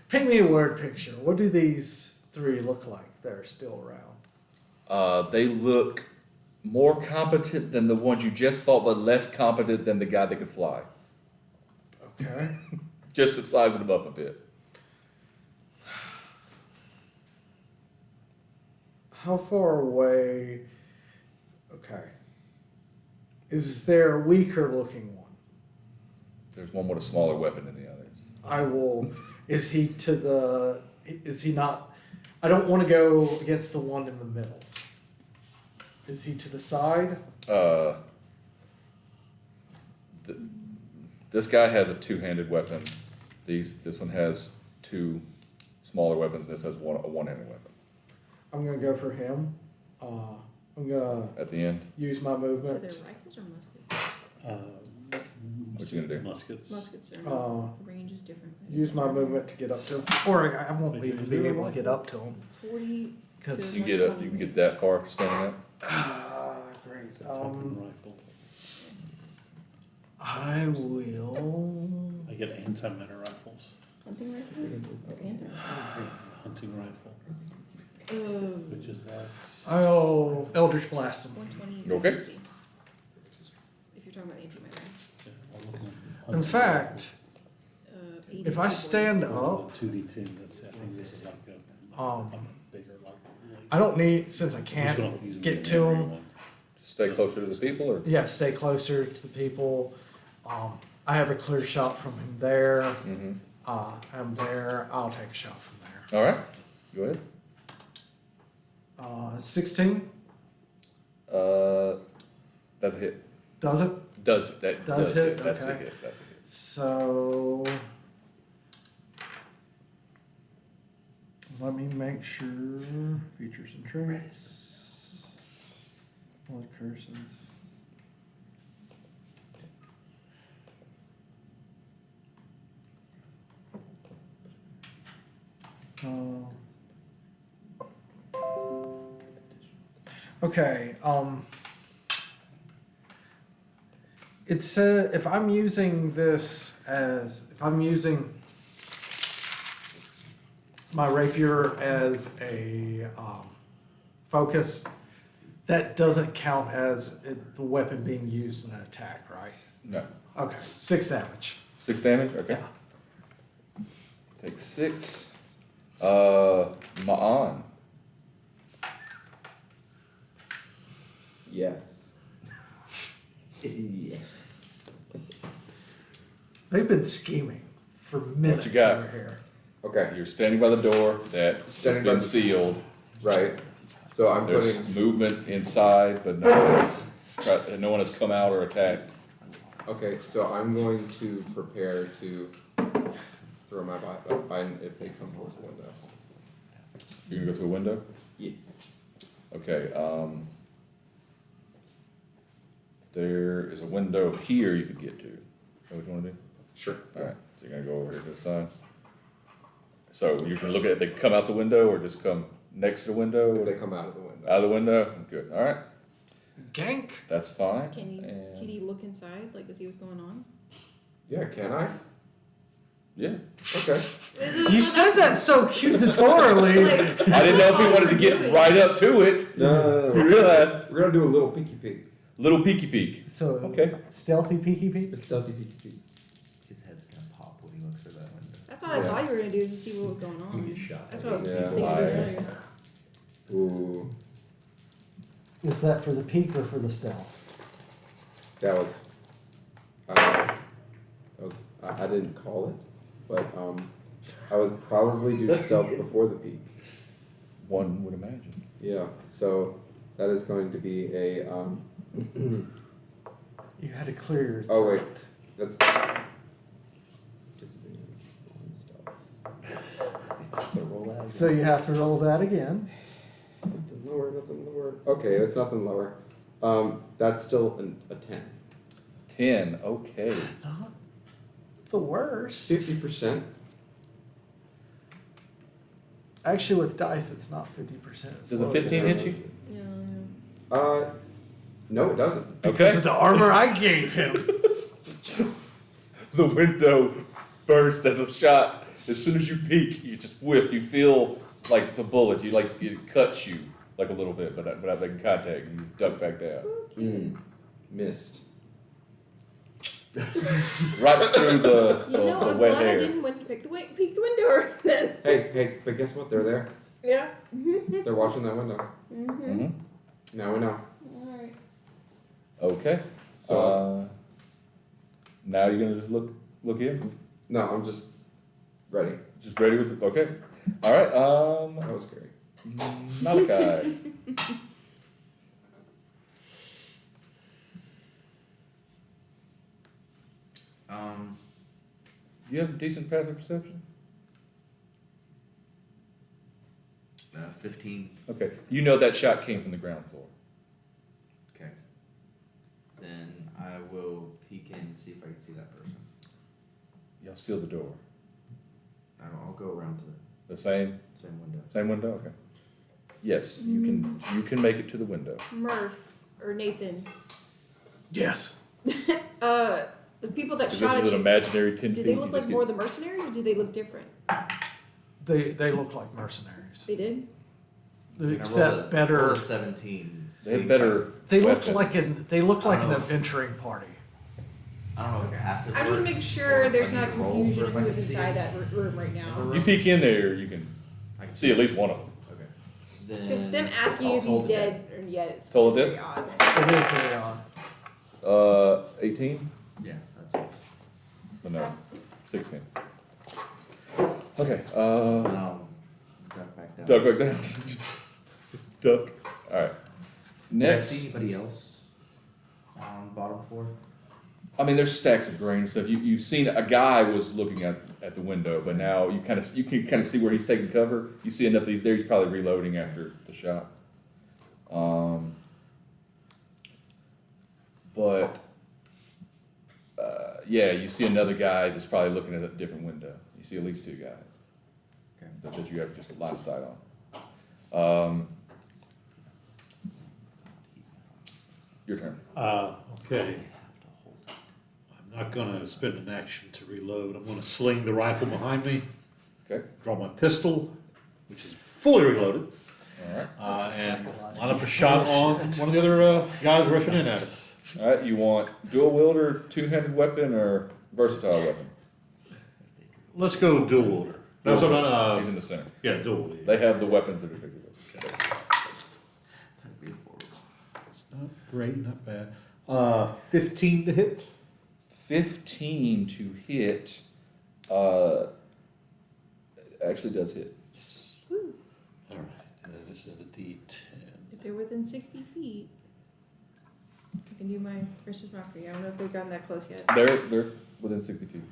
Paint me a word picture. What do these three look like that are still around? They look more competent than the ones you just fought, but less competent than the guy that could fly. Okay. Just to size them up a bit. How far away? Okay. Is there a weaker looking one? There's one with a smaller weapon than the others. I will. Is he to the? Is he not? I don't want to go against the one in the middle. Is he to the side? This guy has a two-handed weapon. This one has two smaller weapons. This has a one-handed weapon. I'm gonna go for him. I'm gonna At the end, use my So they're movement. rifles or muskets? what you gonna do? Muskets. Muskets are Uh, the range is different. Use my movement to get up to him, or I won't even be able to get up to him 40 because You can get that far standing up. great. Rifle. I will. I get anti-matter rifles. hunting rifle. Panther. Hunting rifle. Which is that? I'll Eldritch Blast him. 120 Okay. CC. If you're talking about antimatter. Yeah, I'm looking at In hunting fact, Uh, if I stand up, rifle. 2d10. That's. I think this is like a bigger like. I don't need since I I'm just gonna can't use them get as to him. everyone. Just stay closer to the people, or Yeah, stay closer to the people. I have a clear shot from him there. I'm there. I'll take a shot from there. all right. Go ahead. 16. That's a hit. Does it? Does hit? That's a Okay. hit. That's a hit. So let me make sure. Features and traits. All the curses. Okay. It said if I'm using my rapier as a focus, that doesn't count as the weapon being used in an attack, right? No. Okay, 6 damage. 6 damage. Okay. Yeah. Take 6. Ma'an. Yes. They've been scheming for minutes you got? over here. Okay. You're standing by the door that has Standing by been the- sealed. Right. So I'm There's putting. movement inside, but no one has come out or attacked. Okay, so I'm going to prepare to throw my bind if they come towards the window. You're gonna go through a window? Yeah. Okay, there is a window here you could get to. Is that what you wanna do? Sure. Alright, so you're gonna go over here to the side. So you're gonna look at if they come out the window or just come next to the window? If Or they come out of the window. out of the window? Good, alright, Gank. that's fine. Can And- he look inside, like, to see what's going on? Yeah, can I? Yeah. Okay. You said that so accusatorily. Like, I didn't know if he wanted to get right up to it. No. You realize, We're gonna do a little peeky peek. little peeky peek. So Okay. stealthy peeky peek. A stealthy peeky peek. His head's gonna pop when he looks through that window. That's what I thought you were gonna do, is to see what was going on. You get shot. That's what I was Yeah. thinking earlier. Ooh, Is that for the peek or for the stealth? that was. I don't know. That was. I didn't call it, but I would probably do stealth before the peek. One would imagine. Yeah. So that is going to be a. You had to clear your Oh wait, throat. that's. Disadvantage on stealth. So roll that. So you have to roll that again. Nothing lower, nothing lower. Okay, it's nothing lower. That's still a 10. 10, okay. Not the worst. 50%. Actually, with dice, it's not 50%. Does a 15 hit you? Yeah. No, it doesn't. Okay. Because of the armor I gave him. The window bursts as a shot. As soon as you peek, you just whiff. You feel like the bullet. It cuts you like a little bit, but without making contact, and you just duck back down. Missed. Right through the I'm wet glad I air. didn't peek the window then. Hey, but guess what? They're there. Yeah. They're watching that window. Mm-hmm. Now we know. Alright. Okay. So Now you're gonna just look in. no, I'm just ready. Just ready with the okay. All right. That was scary. Malachi. You have decent passive perception. 15. Okay. You know that shot came from the ground floor. Okay. Then I will peek in and see if I can see that person. Y'all seal the door. I'll go around to The same the same window. same window. Okay. Yes, you can make it to the window. Murph or Nathan. Yes. The people that This shot is at an you, imaginary 10 do feet. they you look just like get- more the mercenaries or do they look different? They look like mercenaries, They did? except better. Roll a 17. They have better. They look weapons. like an Oh. adventuring party. I don't know if passive I just want to works, make sure or there's if I not need to roll, confusion or of if I who's can see inside it. that room right now. If you peek in there, you can I can see at least one of them. Okay. Then Because them asking I'll if toll he's the dead or yet, it's Toll the very dead? odd. It is very odd. 18? Yeah, that's it. But no, 16. Okay. And I'll duck back down. Duck back down. Just duck. All right. Did I Next. see anybody else on bottom floor? I mean, there's stacks of grain and stuff. You've seen a guy was looking at the window, but now you can kind of see where he's taking cover. You see enough that he's there. He's probably reloading after the shot. But yeah, you see another guy that's probably looking at a different window. You see at least two guys Okay. that you have just a line of sight on. Your turn. Okay. I'm not gonna spend an action to reload. I'm gonna sling the rifle behind me, Okay. draw my pistol, which is fully reloaded, All right. and line up a shot on one of the other guys rushing in at us. All right. You want dual wielder, two-handed weapon, or versatile weapon? Let's go dual wielder. No, so not, He's in the center. yeah, dual. They have the weapons that are figured out. That'd be horrible. It's not great, not bad. 15 to hit. 15 to hit. Actually does hit. Woo. All right, and then this is the D10. If they're within 60 feet, I can do my versus mockery. I don't know if they've gotten that close yet. They're within 60 feet.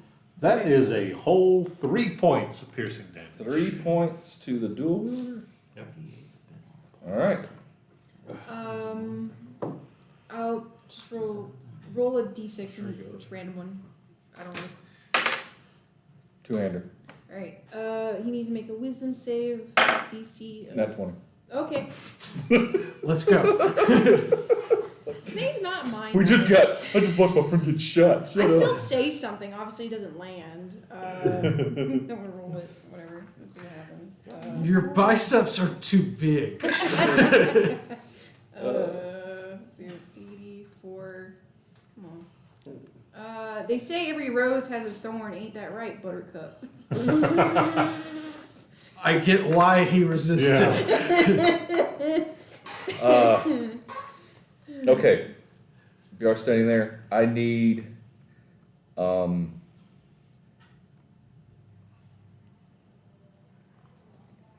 That is a whole 3 points of piercing damage. 3 points to the dual wielder. Yep. All right. I'll just roll a d6 and which random one. I don't know. Two-hander. All right. He needs to make a wisdom save. DC. Not 20. Okay. Let's go. Today's not mine. I just watched my friend get shot. I still say something. Obviously, it doesn't land. I'm gonna roll it. Whatever. Let's see what happens. Your biceps are too big. Let's see. 84. Come on. They say every rose has its thorn. Ain't that right, Buttercup? I get why he resisted. Okay. If you are standing there, I need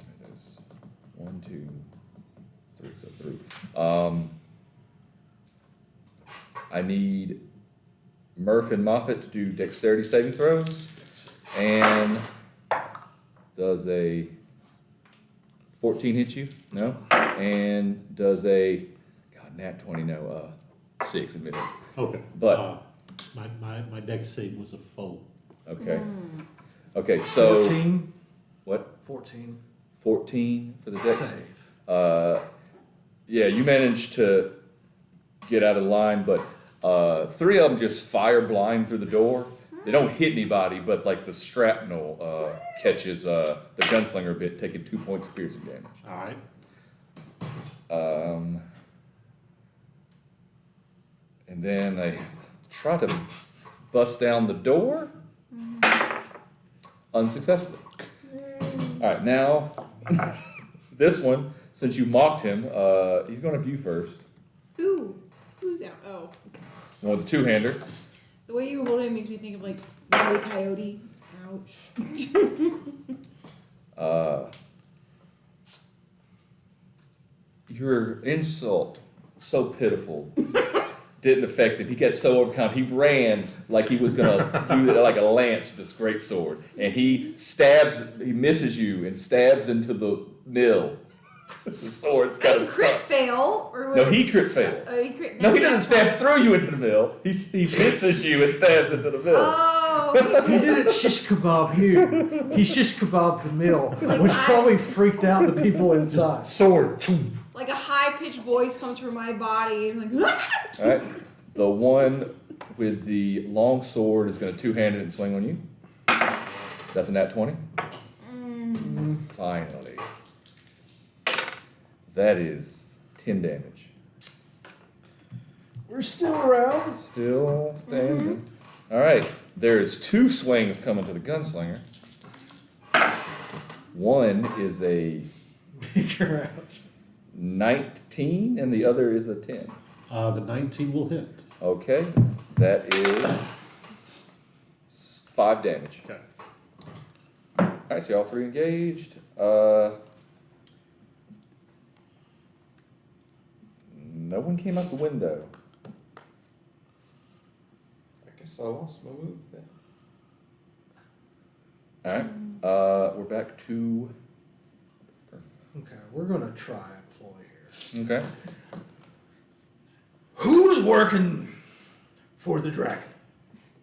that is 1, 2, 3, so 3. I need Murph and Moffat to do dexterity saving throws, and does a 14 hit you? No. And does a nat 20, no, 6, it misses. Okay. But- My dex save was a foe. Okay. Okay, so. 14. What? 14. 14 for the dex? Save. Yeah, you managed to get out of line, but Three of them just fire blind through the door. They don't hit anybody, but like the shrapnel catches the gunslinger a bit, taking 2 points of piercing damage. Alright. And then they try to bust down the door. Unsuccessfully. Alright, now, this one, since you mocked him, he's going to you first. Who's that? Oh. You want the two-hander. The way you were holding it makes me think of like Wile E. Coyote. Ouch. Your insult, so pitiful, didn't affect him. He got so overcome. He ran like he was gonna do like a lance, this great sword, and he misses you and stabs into the mill. The sword's got a Crit fail or No, he crit failed. Oh, he crit. No, he doesn't stab through you into the mill. He misses you and stabs into the mill. Oh. He didn't shish kebab here. He shish kebab the mill, Like which I- probably freaked out the people inside. Sword. Like a high pitched voice comes from my body. And like. All right, the one with the long sword is going to two-hand it and swing on you. That's a nat 20. Finally. That is 10 damage. We're still around. Still standing. All right, there's two swings coming to the gunslinger. One is a Figure out. 19 and the other is a 10. The 19 will hit. Okay, that is 5 damage. Okay. Alright, so y'all three engaged. No one came out the window. I guess I lost my move then. Alright, we're back to. Okay, we're gonna try a ploy here. Okay. Who's working for the dragon?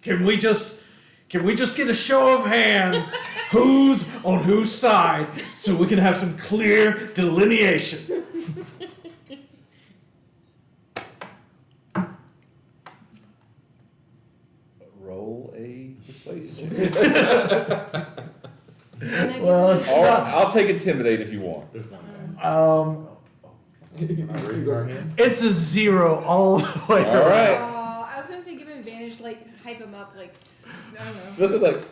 Can we just get a show of hands? Who's on whose side, so we can have some clear delineation? Roll a persuasion. Well, it's All right, not. I'll take intimidate if you want. It's a 0 all the way All around. right. I was gonna say give him advantage, like to hype him up, like I don't know, Look at like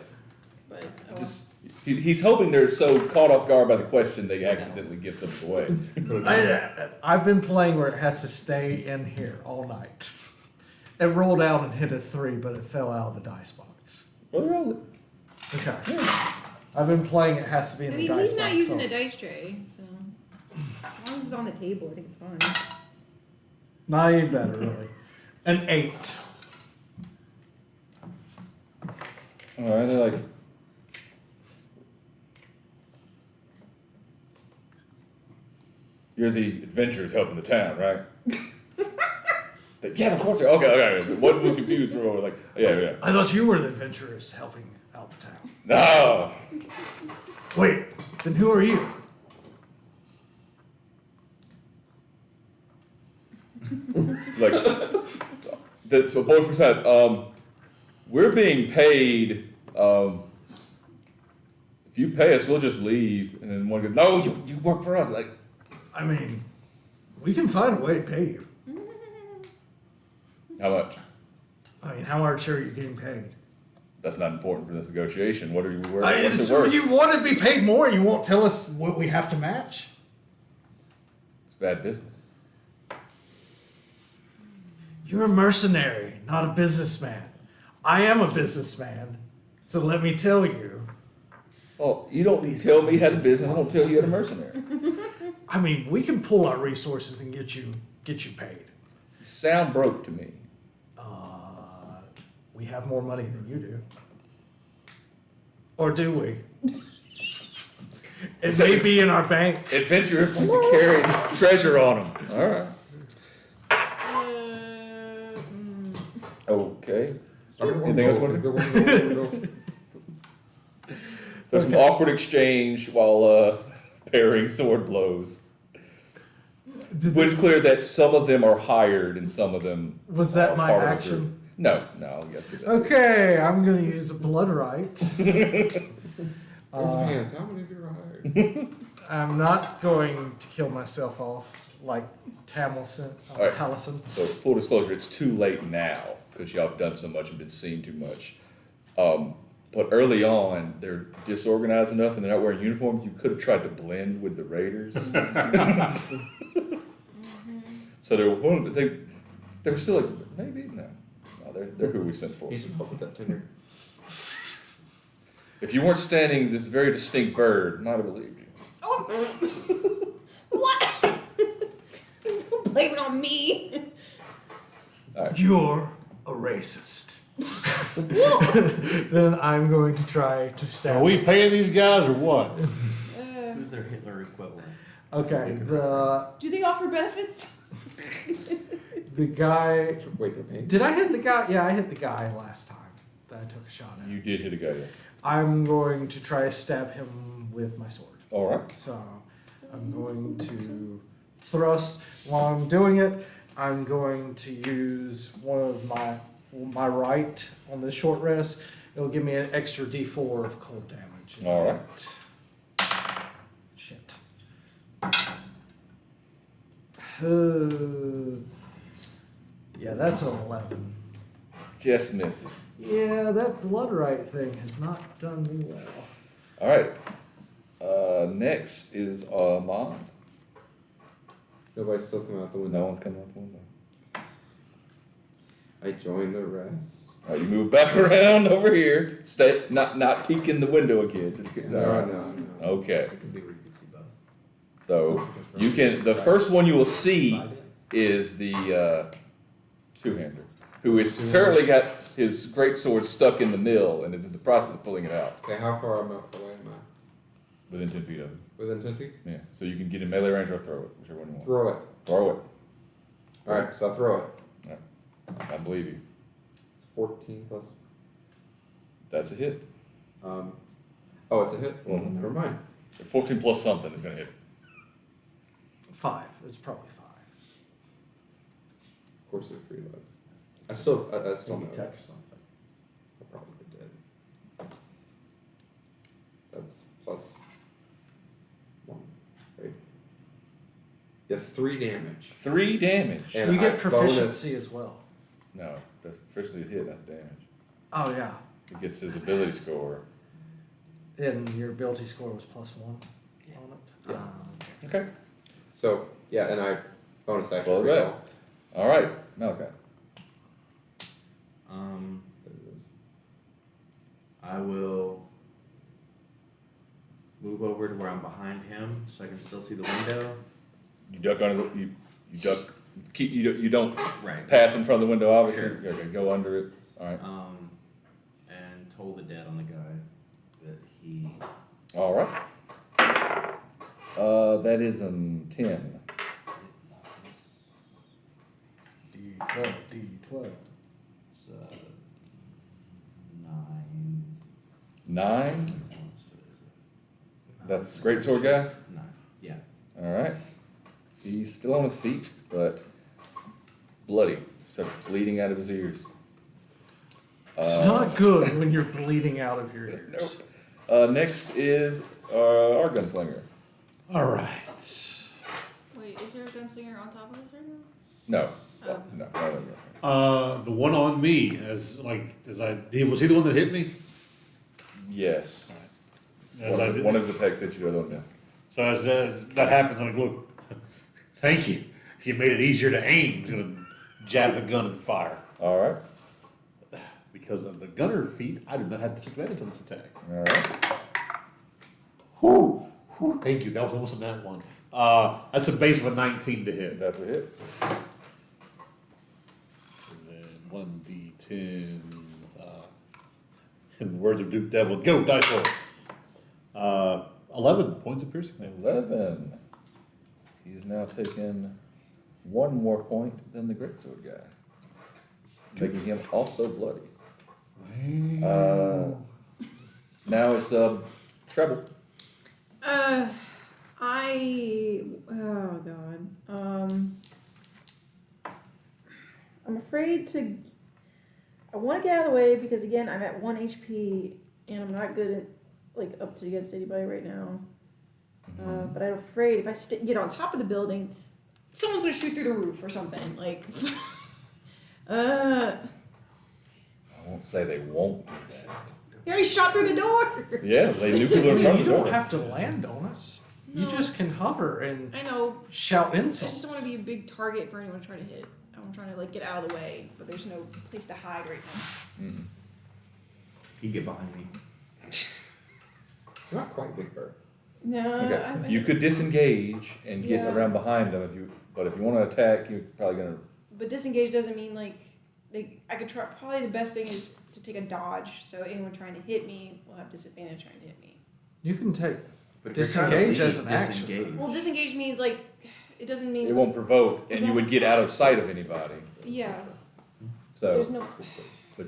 but oh, just. He's hoping they're so caught off guard by the question they accidentally give something away. I've been playing where it has to stay in here all night. It rolled out and hit a 3, but it fell out of the dice box. Well, roll it. Okay. I've been playing it has to be in I the mean, dice he's box. not using so- a dice tray, so as long as it's on the table, I think it's fine. Not even better, really. An 8. All right, they're like. You're the adventurers helping the town, right? Yeah, of course. Okay. What was confused for like, yeah. I thought you were the adventurers helping out the town. No. Wait, then who are you? Like, so both percent. We're being paid. If you pay us, we'll just leave. And then one goes, no, you work for us. Like, I mean, we can find a way to pay you. how much? I mean, how much are you getting paid? That's not important for this negotiation. What are you worth? I mean, What's it so worth? you want to be paid more and you won't tell us what we have to match? It's bad business. You're a mercenary, not a businessman. I am a businessman, so let me tell you. Oh, you don't tell me how to business. I don't tell you how to mercenary. I mean, we can pull our resources and get you paid. You sound broke to me. We have more money than you do. Or do we? It may be in our bank. Adventurers like to carry treasure on them. All right. Okay. Anything else you want to do? There's some awkward exchange while pairing sword blows. But it's clear that some of them are hired and some of them Was that are my part of the action? group. No, I'll get to that. Okay, I'm gonna use a blood right. Raise your hands. How many of you are hired? I'm not going to kill myself off like Taliesin. Alright. Taliesin. So full disclosure, it's too late now because y'all have done so much and been seen too much. But early on, they're disorganized enough and they're not wearing uniforms. You could have tried to blend with the Raiders. So they were still like maybe no, they're who we sent for. Need some help with that dinner. If you weren't standing this very distinct bird, might have believed you. Oh. What? Don't blame it on me. You're a racist. Then I'm going to try to stab. Are we paying these guys or what? Who's their Hitler equivalent? Okay, Do they offer benefits? the guy. Wait, they're paying. Did I hit the guy? Yeah, I hit the guy last time that I took a shot at. You did hit a guy, yes. I'm going to try to stab him with my sword. All right. So I'm going to thrust. While I'm doing it, I'm going to use one of my right on this short rest. It'll give me an extra D4 of cold damage. All right. Shit. Yeah, that's an 11. Just misses. Yeah, that blood right thing has not done me well. All right. Next is Mon. Nobody's still coming out the window. No one's coming out the window. I join the rest. All right, you move back around over here. Stay, not peek in the window again. Just get, No, all right. no. Okay. I can do where you can see both. So you can. The first one you will see is the two-hander, who is currently got his great sword stuck in the mill and is in the process of pulling it out. Okay, how far away am I? Within 10 feet of him. Within 10 feet? Yeah. So you can get in melee range or throw it, whichever one you want. Throw it. Throw it. Alright, so I throw it. I believe you. It's 14 plus. That's a hit. Oh, it's a hit? Well, Mhm. never mind. 14 plus something is going to hit. 5. It's probably 5. Of course it's reload. I still Can know. you touch something? I probably did. That's plus 1, right? Yes, 3 damage. 3 damage. And you get I- proficiency bonus- as well. No, that's officially a hit. That's damage. Oh, yeah. He gets his ability score. And your ability score was +1 on it? Yeah. Okay. So, yeah, and I bonus action Well, recall. All right. Malachi. There it is. I will move over to where I'm behind him so I can still see the window. You duck under the. You duck. Keep. You don't Right. pass in front of the window. Obviously. Sure. Okay. Go under it. All right. And told the dead on the guy that he. All right. That is a 10. D12, D12. It's 9. 9. That's great sword guy. It's 9. Yeah. All right. He's still on his feet, but bloody. Started bleeding out of his ears. It's not good when you're bleeding out of your ears. Next is our gunslinger. Alright. Wait, is there a gunslinger on top of us right now? No. Oh. No. The one on me, was he the one that hit me? Yes. As I did. One of his attacks hit you, the other one missed. So as that happens, I'm like, look, thank you. You made it easier to aim. He's gonna jab the gun and fire. All right. Because of the gunner feat, I do not have disadvantage on this attack. All right. Whew. Thank you. That was almost a nat one. That's a base of a 19 to hit. That's a hit. And then 1d10. In the words of Duke Devil, go dice roll. 11 points of piercing. 11. He's now taken 1 more point than the greatsword guy, making him also bloody. Now it's treble. Oh god. I'm afraid to. I want to get out of the way because again I'm at 1 HP and I'm not good at like up to against anybody right now. But I'm afraid if I get on top of the building, someone's gonna shoot through the roof or something. Like. I won't say they won't do that. They already shot through the door. Yeah, they knew people I in mean, front you of the don't door. have to land on it. You No. just can hover and I know. shout I insults. just don't want to be a big target for anyone trying to hit. I'm trying to like get out of the way, but there's no place to hide right now. Mm. You get behind me. Not quite Big Bird. No, Okay. You could disengage and get Yeah. around behind them but if you want to attack, you're probably gonna. But disengage doesn't mean like I could try. Probably the best thing is to take a dodge, so anyone trying to hit me will have disadvantage trying to hit me. You can take. But Disengage you're as trying an to action. disengage. Well, disengage means like it doesn't mean It won't provoke, and you would get out of sight of anybody. Yeah, So, there's no. but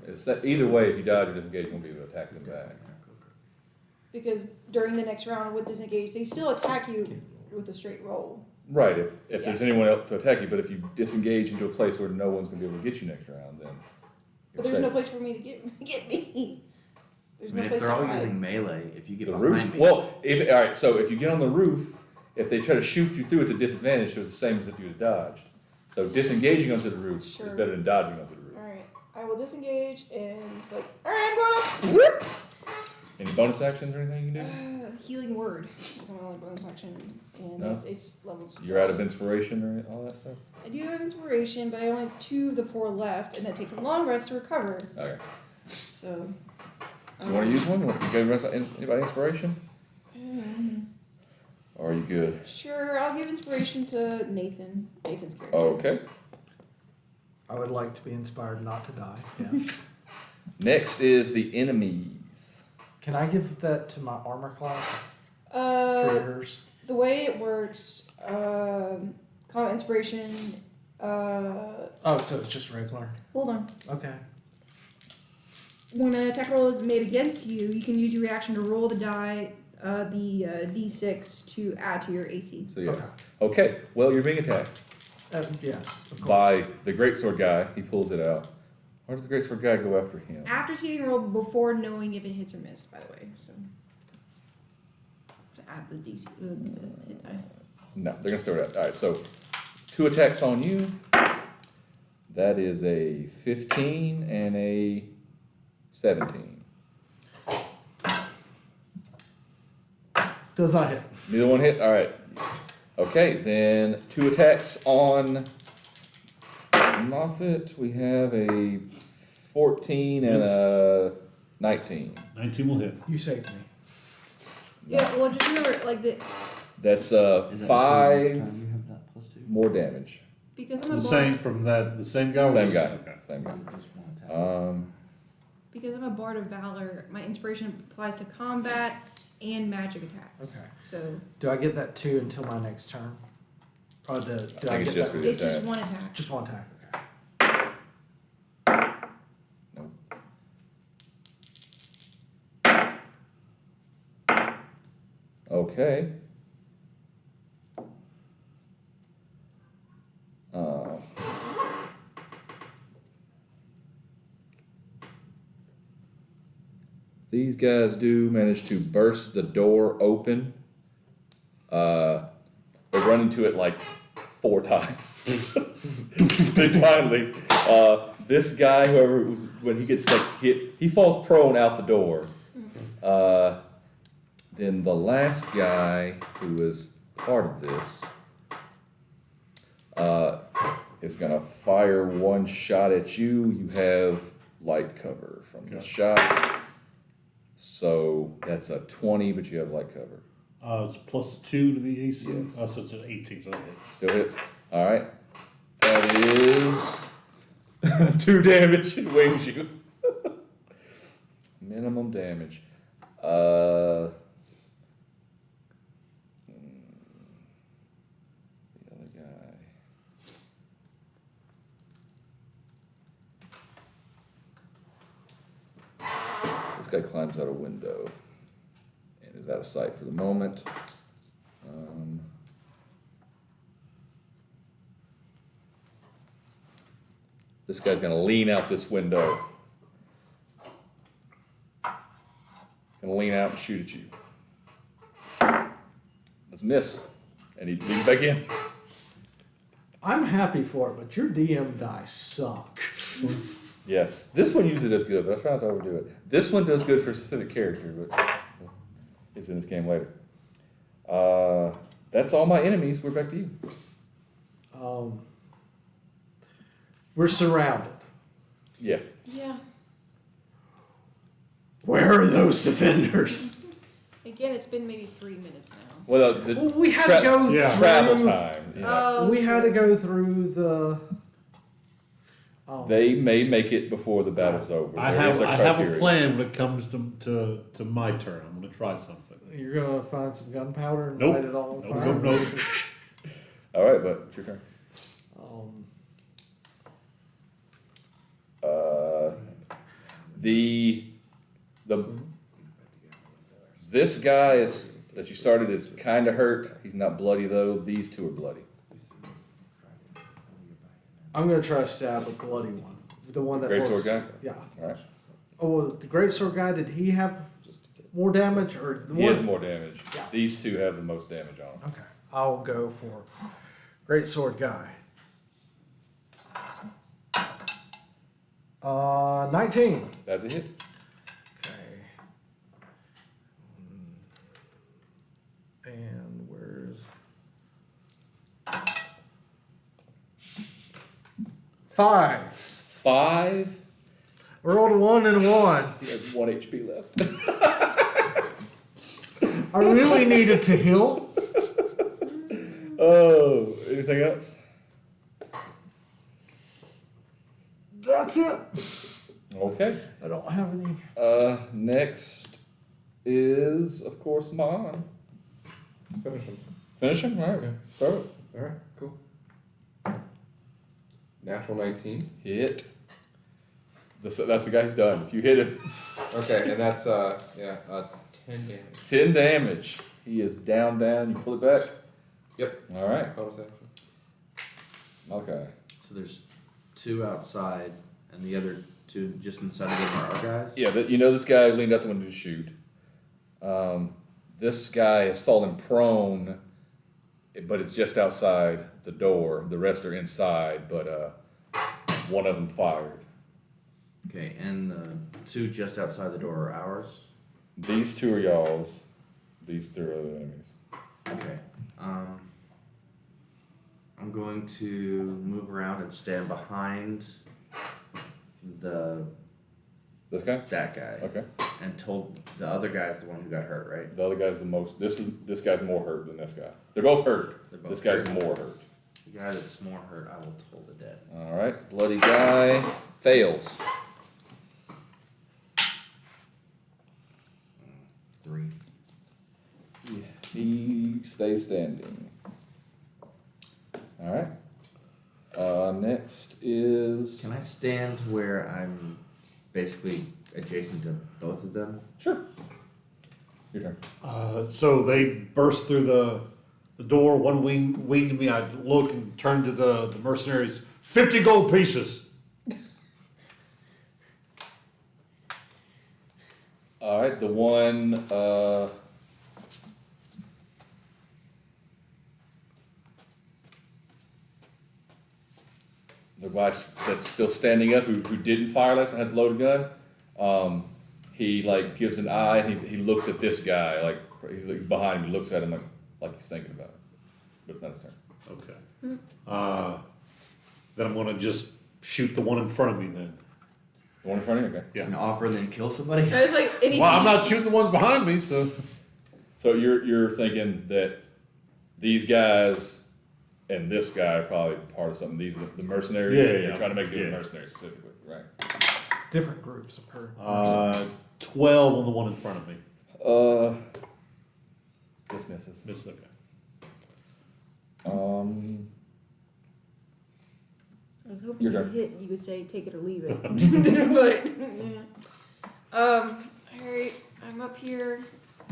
it's either way. If you dodge or disengage, you won't be able to attack them back. Because during the next round with disengage, they still attack you with a straight roll. Right. If there's anyone else to attack you, but if you disengage into a place where no one's gonna be able to get you next round, then. But you're there's no safe. place for me to get me. There's I mean, no if place they're to all hide. using melee, if you get The behind roof. me, Well, all right. So if you get on the roof, if they try to shoot you through, it's a disadvantage. So it's the same as if you had dodged. So disengaging onto the roof is Sure. better than dodging onto the roof. All right, I will disengage and it's like, all right, I'm going up. Any bonus actions or anything you can do? Healing word is my only bonus action, and No? it's levels. You're out of inspiration or all that stuff. I do have inspiration, but I only have 2 of the 4 left, and that takes a long rest to recover. Okay. So. Do you want to use one? You go rest anybody inspiration? Or are you good? Sure, I'll give inspiration to Nathan. Nathan's character. Okay. I would like to be inspired not to die. Yeah. Next is the enemies. Can I give that to my armor class for Uh, yours? the way it works, combat inspiration. Oh, so it's just regular. Hold on. Okay. When an attack roll is made against you, you can use your reaction to roll the die, the D6 to add to your AC. So yes. Okay. Well, you're being attacked Yes. Of course. by the greatsword guy. He pulls it out. Where does the greatsword guy go after him? After seeing roll before knowing if it hits or miss, by the way. So to add the DC, the hit die. No, they're gonna start out. All right. So 2 attacks on you. That is a 15 and a 17. Does not hit. Neither one hit? Alright. Okay, then 2 attacks on Moffat. We have a 14 and a 19. 19 will hit. You saved me. Yeah, well, just remember, like That's is that the 5 time you have that +2? more damage. because I'm a The bard, same from that, the same guy? or Same the- guy. Okay. Same guy. Just one attack. because I'm a bard of valor, my inspiration applies to combat and magic attacks. Okay. So Do I get that 2 until my next turn? Or do I think it's get just that? for it's just attack. one attack. Just one attack. Okay. Okay. These guys do manage to burst the door open. They run into it like 4 times. They finally, this guy, whoever it was, when he gets like hit, he falls prone out the door. Then the last guy who is part of this is gonna fire 1 shot at you. You have light cover from the shot. So that's a 20, but you have light cover. It's +2 to the AC. Yes. So it's an 18. So it hits. Still hits. All right. That is 2 damage. It wings you. Minimum damage. The other guy. This guy climbs out a window and is out of sight for the moment. This guy's gonna lean out this window. Gonna lean out and shoot at you. Let's miss. And he leans back in. I'm happy for it, but your DM dice suck. Yes. This one usually does good, but I try not to overdo it. This one does good for a specific character, but it's in this game later. That's all my enemies. We're back to you. We're surrounded. Yeah. Yeah. Where are those defenders? Again, it's been maybe 3 minutes now. Well, Well, we had to go Yeah. through. travel time. You know. Oh, We had to go through the. They may make it before the battle's over. I There have is a I have a criteria. plan when it comes to my turn. I'm gonna try something. You're gonna find some gunpowder and Nope. light it all on Nope, fire. nope, nope. All right, but it's your turn. Um, This guy is that you started is kind of hurt. He's not bloody though. These two are bloody. I'm gonna try to stab a bloody one. The one that Great looks, sword guy? Yeah. All right. Oh, well, the great sword guy. Did he have more damage or the He one? has more damage. Yeah. These two have the most damage on them. Okay, I'll go for great sword guy. 19. That's a hit. Okay. And where's 5? 5. I rolled a 1 and a 1. He has 1 HP left. I really needed to heal. Oh, anything else? That's it. Okay. I don't have any. Next is of course Mon. Finish him. Finish him. All right. Yeah. Throw it. Alright, cool. Natural 19. Hit. That's the guy who's done. If you hit him, Okay, and that's 10 damage. 10 damage. He is down. You pull it back. Yep. All right. Bonus action. Okay. So there's 2 outside, and the other 2 just inside of them are our guys? Yeah. This guy leaned out the window to shoot. This guy has fallen prone, but it's just outside the door. The rest are inside, but one of them fired. Okay, and the 2 just outside the door are ours? These 2 are y'all's. These 3 are other enemies. Okay. I'm going to move around and stand behind This guy? that guy. Okay. And told the other guy's the one who got hurt, right? The other guy's the most. This guy's more hurt than this guy. They're both hurt. They're both This guy's hurt. more hurt. The guy that's more hurt, I will toll the dead. All right. Bloody guy fails. 3. Yeah. He stays standing. All right. Next is. Can I stand where I'm basically adjacent to both of them? Sure. Your turn. So they burst through the door. One winged me. I look and turn to the mercenaries. 50 gold pieces. All right. The one. The guy that's still standing up, who didn't fire left and has a loaded gun, he like gives an eye and he looks at this guy like he's behind him. He looks at him like he's thinking about it, but it's not his turn. Okay. Then I'm gonna just shoot the one in front of me. Then. The one in front of you, okay. Yeah. And offer and then kill somebody? I was like, anything. Well, I'm not shooting the ones behind me, so. So you're thinking that these guys and this guy are probably part of something. These are the mercenaries. Yeah. You're trying to make it Yeah. mercenaries specifically, right? Different groups of her. 12 on the one in front of me. This misses. Miss okay. I was hoping Your you turn. hit and you would say take it or leave it. But alright, I'm up here.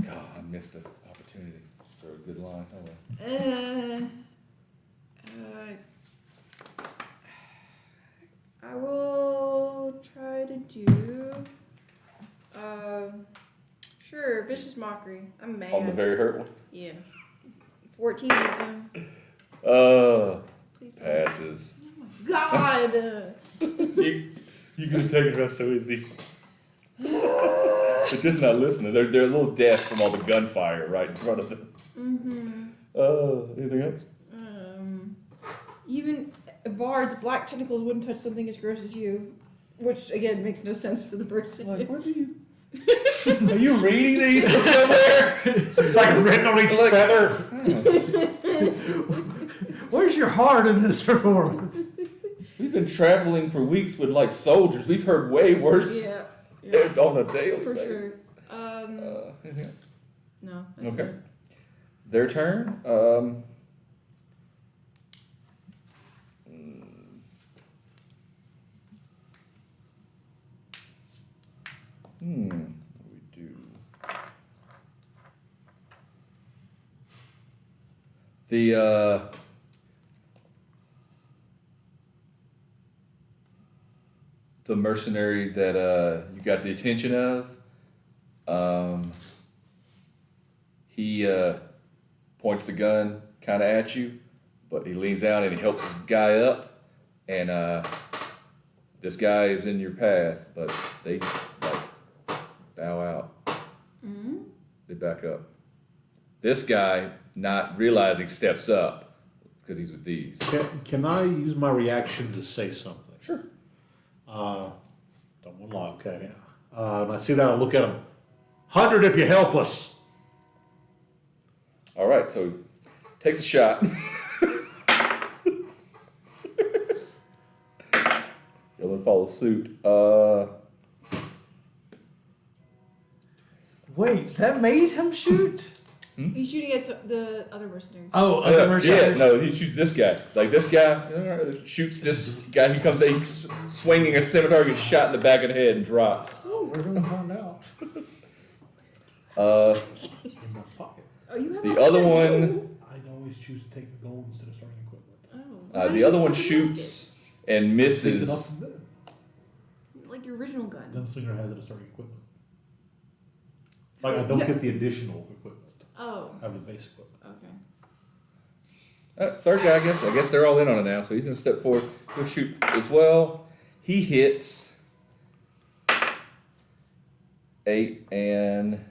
God, I missed an opportunity for a good line. Oh well. I will try to do. Sure, vicious mockery. I'm mad. On the very hurt one? Yeah. 14 wisdom. Please don't. Passes. Oh my god! You could have taken it so easy. They're just not listening. They're a little deaf from all the gunfire right in front of them. Anything else? Even Bard's black tentacles wouldn't touch something as gross as you, which again makes no sense to the person. What do you? Are you reading these from somewhere? It's like written on each feather. Where's your heart in this performance? We've been traveling for weeks with like soldiers. We've heard way worse Yeah. on a daily For sure. basis. Anything else? No. That's Okay. it. Their turn. What do we do? The mercenary that you got the attention of, he points the gun kind of at you, but he leans out and he helps his guy up, and this guy is in your path, but they like bow out. They back up. This guy, not realizing, steps up because he's with these. Can I use my reaction to say something? Sure. Don't want to lie, okay. And I see that, I look at him. 100 if you help us. All right, so takes a shot. Dylan follows suit. Wait, that made him shoot? He's shooting at the other mercenary. Oh, other Yeah, mercenaries. no, he shoots this guy. Like this guy shoots this guy. He comes in swinging a scimitar, gets shot in the back of the head and drops. Oh, we're gonna find out. In my pocket. Oh, you have The a other gold? one, I'd always choose to take the gold instead of starting equipment. Oh. the other one shoots and Take it misses. up and then. Like your original gun. Gunslinger has it as starting equipment. Like I don't get the additional equipment. Oh. I have the base equipment. Okay. Third guy, I guess they're all in on it now. So he's gonna step forward. He'll shoot as well. He hits 8 and.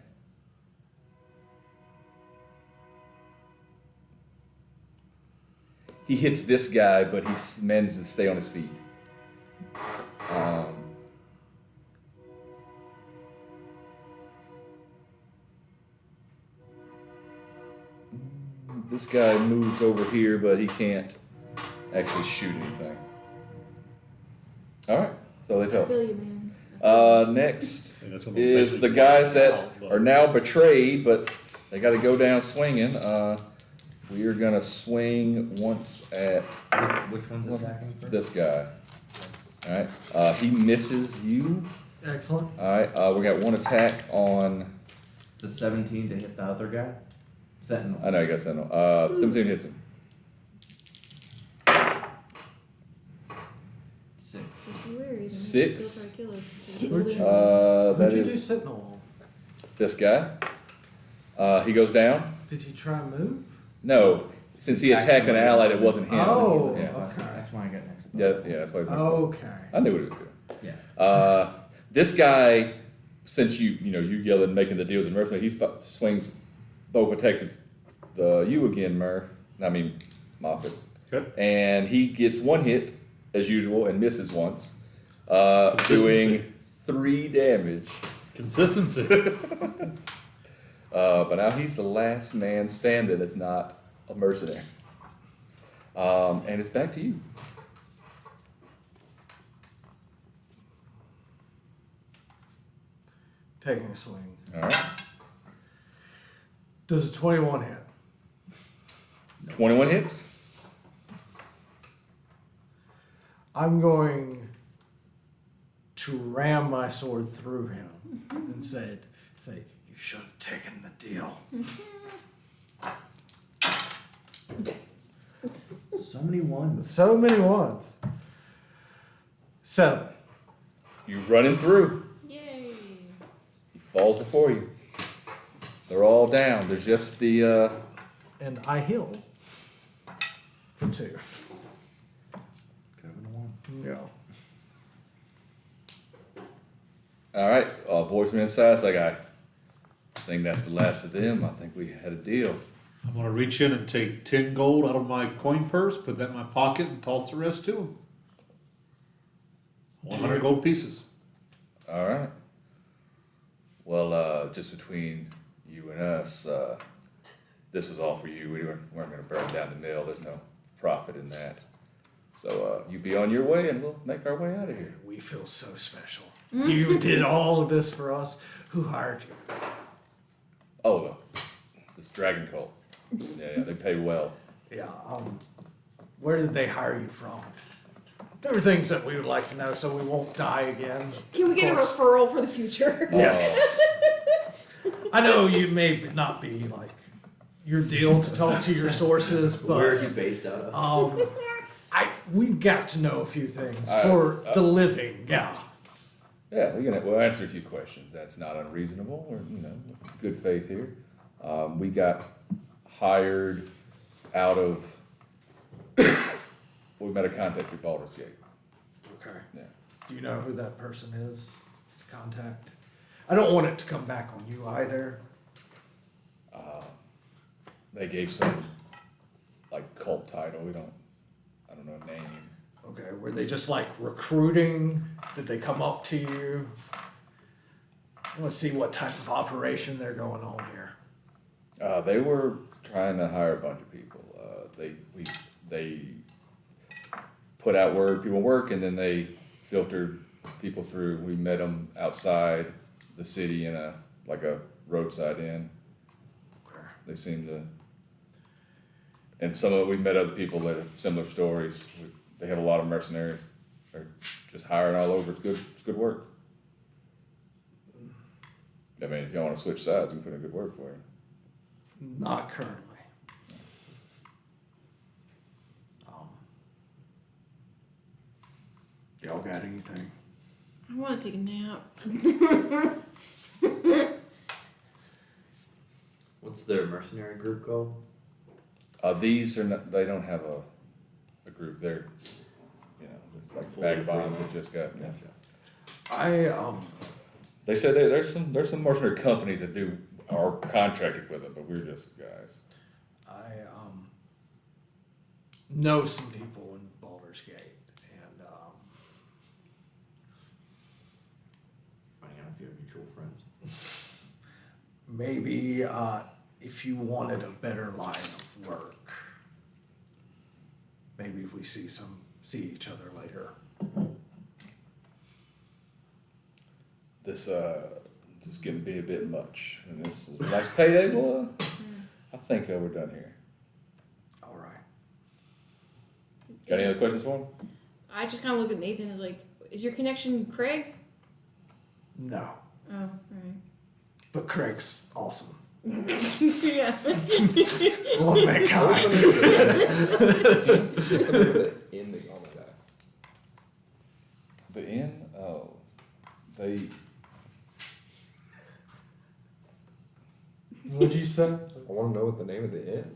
He hits this guy, but he manages to stay on his feet. This guy moves over here, but he can't actually shoot anything. All right, so they've helped. Billion man. Next And that's gonna be is the basically guys that but- are now betrayed, but they got to go down swinging. We are gonna swing once at Which one's attacking first? this guy. All right, he misses you. Excellent. All right, we got one attack on. It's a 17 to hit the other guy. Sentinel. I know, I guess I know. 17 hits him. 6. If you worry, then Six. he'll still try to kill us. Where'd you- That What'd you do is Sentinel this guy. He goes down. on? Did he try and move? No, since he attacked an ally that wasn't him. Oh, Yeah. okay. That's why I got next. Yeah, that's why he's. Okay. I knew what he was doing. Yeah. This guy, since you yelling, making the deals in mercenary, he swings both attacks at you again, Murph. I mean, Moffat. Good. And he gets one hit as usual and misses once, Consistency. doing 3 damage. Consistency. But now he's the last man standing that's not a mercenary. And it's back to you. Taking a swing. All right. Does a 21 hit? 21 hits. I'm going to ram my sword through him and say, you should have taken the deal. So many ones. So many ones. 7. You running through. Yay! He falls before you. They're all down. There's just the, And I heal for 2. Yeah. all right, voice from inside. It's like, I think that's the last of them. I think we had a deal. I'm gonna reach in and take 10 gold out of my coin purse, put that in my pocket, and toss the rest to him. 100 gold pieces. All right. Well, just between you and us, this was all for you. We weren't going to burn down the mill. There's no profit in that. So you be on your way, and we'll make our way out of here. We feel so special. You did all of this for us. Who hired you? Oh, this dragon cult. Yeah, they pay well. Yeah. Where did they hire you from? There are things that we would like to know so we won't die again. Can we Of get a course. referral for the future? Yes. I know you may not be like your deal to talk to your sources, Where are you but based out of? we got to know a few things for the living. Yeah. Yeah, we'll answer a few questions. That's not unreasonable, or good faith here. We got hired out of. We met a contact at Baldur's Gate. Okay. Yeah. Do you know who that person is? Contact. I don't want it to come back on you either. They gave some like cult title. I don't know a name. Okay. Were they just like recruiting? Did they come up to you? I want to see what type of operation they're going on here. They were trying to hire a bunch of people. They put out word people work, and then they filtered people through. We met them outside the city in a roadside inn. Okay. They seemed to, and some of it, we met other people that have similar stories. They have a lot of mercenaries. They're just hiring all over. It's good. It's good work. I mean, if y'all want to switch sides, we can put in a good word for you. Not currently. Y'all got anything? I want to take a nap. What's their mercenary group called? These are not. They don't have a group. They're, it's like Fully vagabonds that freelance. just got. Gotcha. They said there's some mercenary companies that are contracted with them, but we're just guys. I know some people in Baldur's Gate, and Finding out if you have mutual friends. maybe if you wanted a better line of work, maybe if we see each other later. This just getting to be a bit much, and this is a nice payday, boy. I think we're done here. All right. Got any other questions for him? I just kind of look at Nathan as like, is your connection Craig? No, Oh, alright. but Craig's awesome. Yeah. Love that guy. In the all of that. The inn? Oh, they. What'd you say? I want to know what the name of the inn.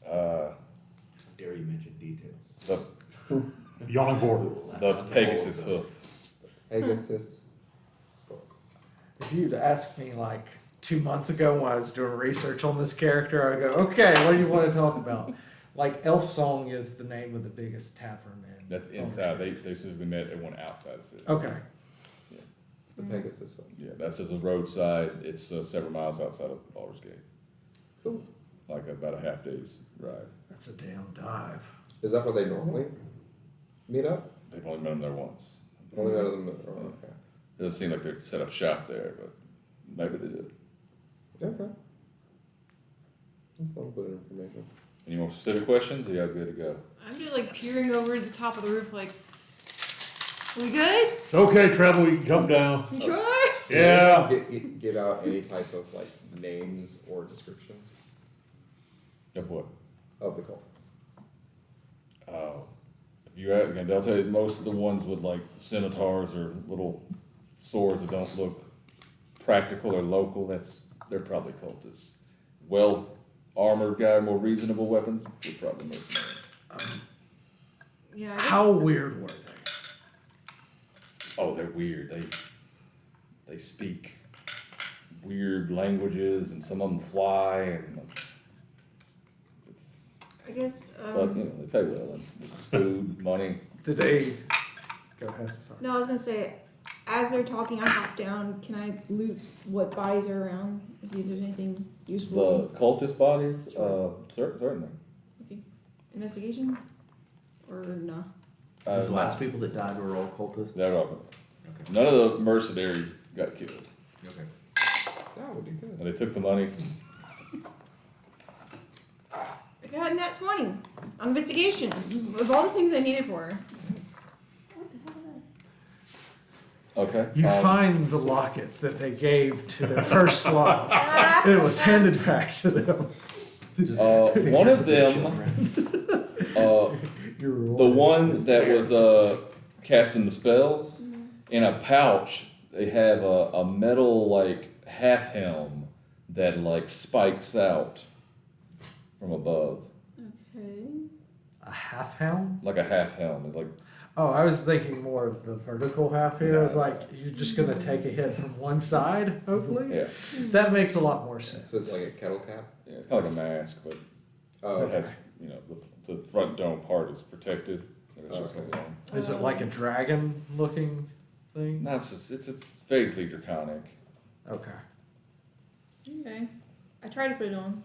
How dare you mention details? Y'all on board. The Pegasus hoof. Pegasus. If you'd asked me like 2 months ago when I was doing research on this character, I'd go, okay, what do you want to talk about? Like Elf Song is the name of the biggest tavern in. That's inside. They specifically met at one outside the city. Okay. The Pegasus one. Yeah, that's just a roadside. It's several miles outside of Baldur's Gate. Cool. Like about a half day's ride. That's a damn dive. Is that where they normally meet up? They've only met them there once. Only out of them. Oh, okay. It doesn't seem like they're set up shop there, but maybe they did. Okay. That's a little bit of information. Any more specific questions? Or y'all good to go? I'm just like peering over the top of the roof like, we good? It's okay, Treble, you can come down. You sure? Yeah. Give out any type of like names or descriptions Of what? of the cult. Oh, again, they'll tell you most of the ones with like scimitars or little swords that don't look practical or local, they're probably cultists. Well armored guy, more reasonable weapons, they're probably mercenaries. Yeah. I guess- How weird were they? Oh, they're weird. They speak weird languages, and some of them fly, and it's, I guess. but you know they pay well, and it's food, money. Did they? Go ahead. Sorry. No, I was gonna say, as they're talking, I hop down. Can I loot what bodies are around? See if there's anything The useful. cultist bodies, certainly. Investigation, or no? These last people that died were all cultists? They're all. Okay. None of the mercenaries got killed, Okay. That would be good. and they took the money. I got a nat 20 on investigation of all the things I needed for her. What the hell is that? Okay. You find the locket that they gave to their first love. It was handed back to them. One of them, the one that was casting the spells, in a pouch, they have a metal like half helm that like spikes out from above, Okay. A half helm? like a half helm. It's like Oh, I was thinking more of the vertical half here. I was like, you're just gonna take a hit from one side, hopefully. yeah, That makes a lot more sense. So it's like a kettle cap? yeah, it's kind of like a mask, but Oh, it okay. has the front dome part is protected. And it's just Okay. like, Is it like a dragon looking thing? no, it's vaguely draconic. Okay. Okay. I tried to put it on.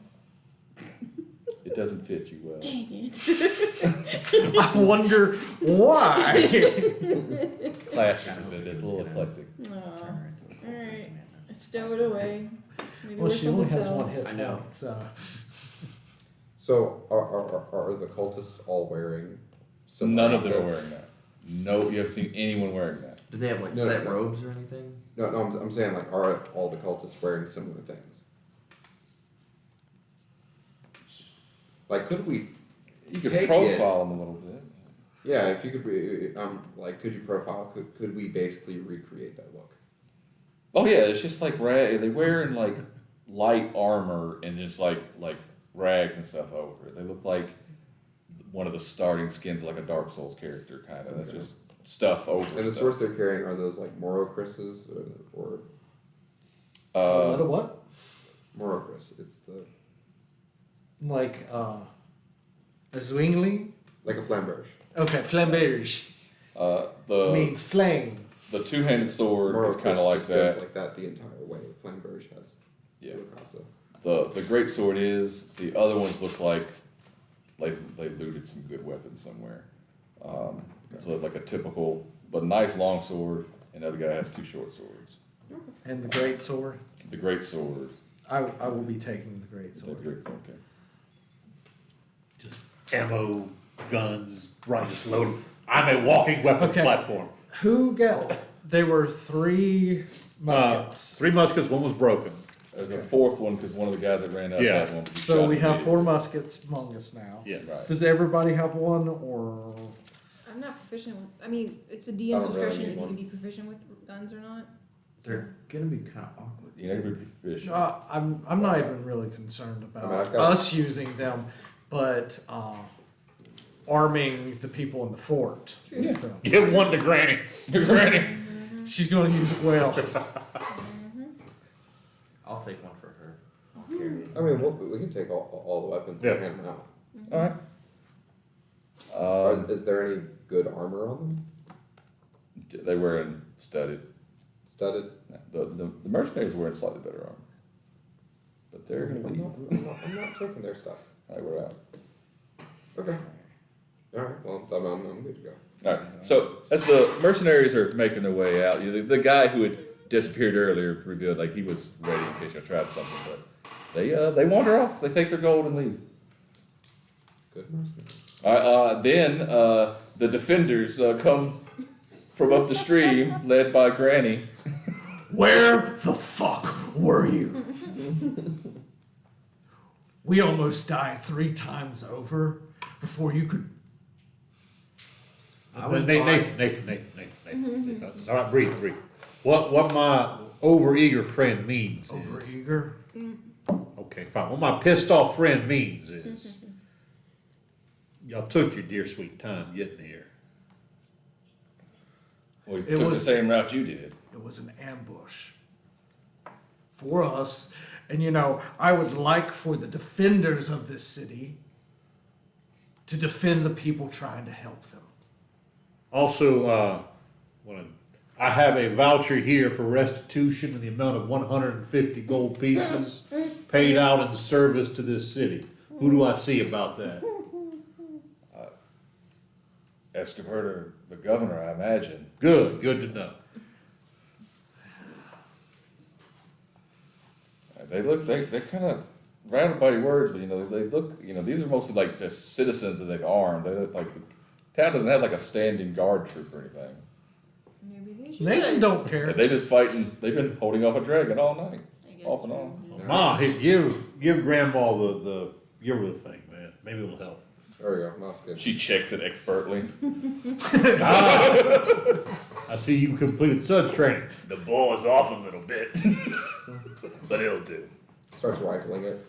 It doesn't fit you well. Dang it. I wonder why. Clashes a bit. It's a little eclectic. Aw. Alright. Alright. I stow it away. Maybe Well, we're she only has sell. one hit I know. point, so. So are the cultists all wearing similar None of them are outfits? wearing that. No, you haven't seen anyone wearing that. Do they have like No, set no. robes or anything? No, I'm saying like are all the cultists wearing similar things? Like could we? You could Take profile them a little bit. Yeah, if you could, like, could you profile? Could we basically recreate that look? Oh yeah, it's just like they're wearing like light armor and just like rags and stuff over it. They look like one of the starting skins, like a Dark Souls character, kind of. That's Okay. just stuff over. And the stuff. swords they're carrying are those like Morocris's or Little what? Morocris? It's the Like a Zwingli? like a flamberge. Okay, flamberge The means flame. the two-handed sword is kind of like just goes that. like that the entire way. Flamberge has. Yeah. Lucasa. The great sword is. The other ones look like they looted some good weapons somewhere. It's like a typical but nice long sword, and the other guy has two short swords. And the great sword. The great sword. I will be taking the great The sword. great sword. Okay. Just ammo, guns, rifles loaded. I'm a walking weapons Okay. platform. Who got? They were 3 muskets. 3 muskets, one was broken. There's a fourth one because one of the guys that ran out Yeah. had one. but he So shot we him have 4 immediately. muskets among us now. Yeah. Right. Does everybody have one, or I'm not proficient with. I mean, it's a I DM's don't really discretion need if you one. can be proficient with guns or not. They're gonna be kind of awkward. You know, be proficient. I'm not even really concerned about I mean, I've got- us using them, but arming the people in the fort with them. Give one to Granny. Granny. She's going to use it well. I'll take one for her. I'll carry it. I mean, we can take all the weapons Yeah. and hand them out. All right. Is there any good armor on them? They wearing studded. Studded? The mercenaries are wearing slightly better armor, but they're gonna I'm be. I'm not taking their stuff. All right, we're out. Okay. Alright, well, I'm good to go. All right. So as the mercenaries are making their way out, the guy who had disappeared earlier revealed like he was ready in case you tried something, but they wander off. They take their gold and leave. Good mercenaries. All right. Then the defenders come from up the stream, led by Granny. Where the fuck were you? We almost died 3 times over before you could I was Nathan. It's all right, breathe. What my overeager friend means is, overeager. okay, fine, what my pissed off friend means is, y'all took your dear sweet time getting here. We It took the was- same route you did. It was an ambush for us. And you know, I would like for the defenders of this city to defend the people trying to help them. Also, I have a voucher here for restitution in the amount of 150 gold pieces paid out in service to this city. Who do I see about that? Escobar, the governor, I imagine. Good to know. They kind of roundabout words, but they look, these are mostly like just citizens that they've armed. They look like the town doesn't have like a standing guard troop or anything. Maybe they should. Nathan don't care. They've been fighting, they've been holding off a dragon all night, I guess off and so. on. Ma, give Grandma give her the thing, man. Maybe it'll help. There we go. That's good. She checks it expertly. I see you completed such training. The ball is off a little bit, but it'll do. Starts rifling it.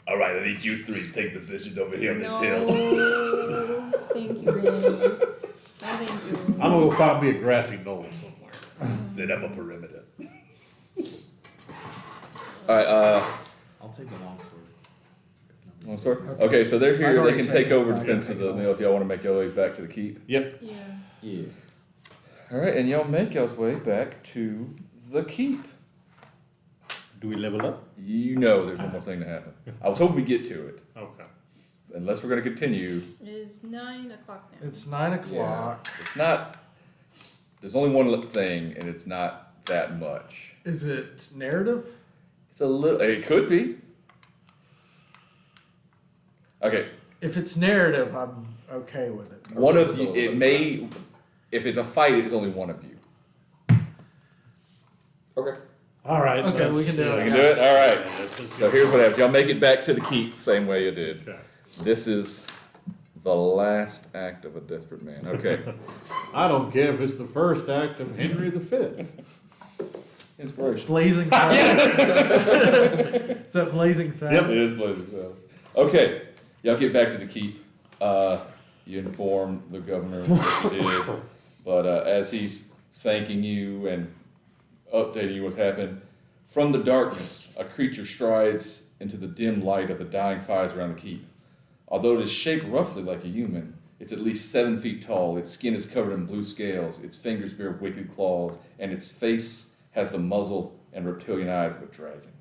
All right, I need you three to take positions over here on No, thank you, Ray. No, thank you. I'm gonna go find me a grassy knoll somewhere. Set up a perimeter. All right, I'll take a long sword. Well, sir. Okay, so they're I've here. They already can take taken over mine. defense of the mill if y'all want to make your ways back to the keep. Yep. Yeah. Yeah. All right, and y'all make y'all's way back to the keep. Do we level up? You know there's one more thing to happen. I was hoping we get to it, Okay. unless we're going to continue. It is 9 o'clock now. It's 9 o'clock. It's not. There's only one thing, and it's not that much. Is it narrative? It's a little. It could be. Okay, If it's narrative, I'm okay with it. one of you. It may. If it's a fight, it's only one of you. Okay. All right. Okay, we can do We it. can do it. All right. Let's So here's what happens. Y'all make it back to the keep, same way you did. Okay. This is the last act of a desperate man. Okay. I don't care if it's the first act of Henry V. Inspiration. Blazing Saddles. Is that Blazing Saddles? It is Blazing Saddles. Okay. Y'all get back to the keep. You inform the governor what you did. But as he's thanking you and updating you what's happened, from the darkness, a creature strides into the dim light of the dying fires around the keep. Although it is shaped roughly like a human, it's at least 7 feet tall, its skin is covered in blue scales, its fingers bear wicked claws, and its face has the muzzle and reptilian eyes of a dragon.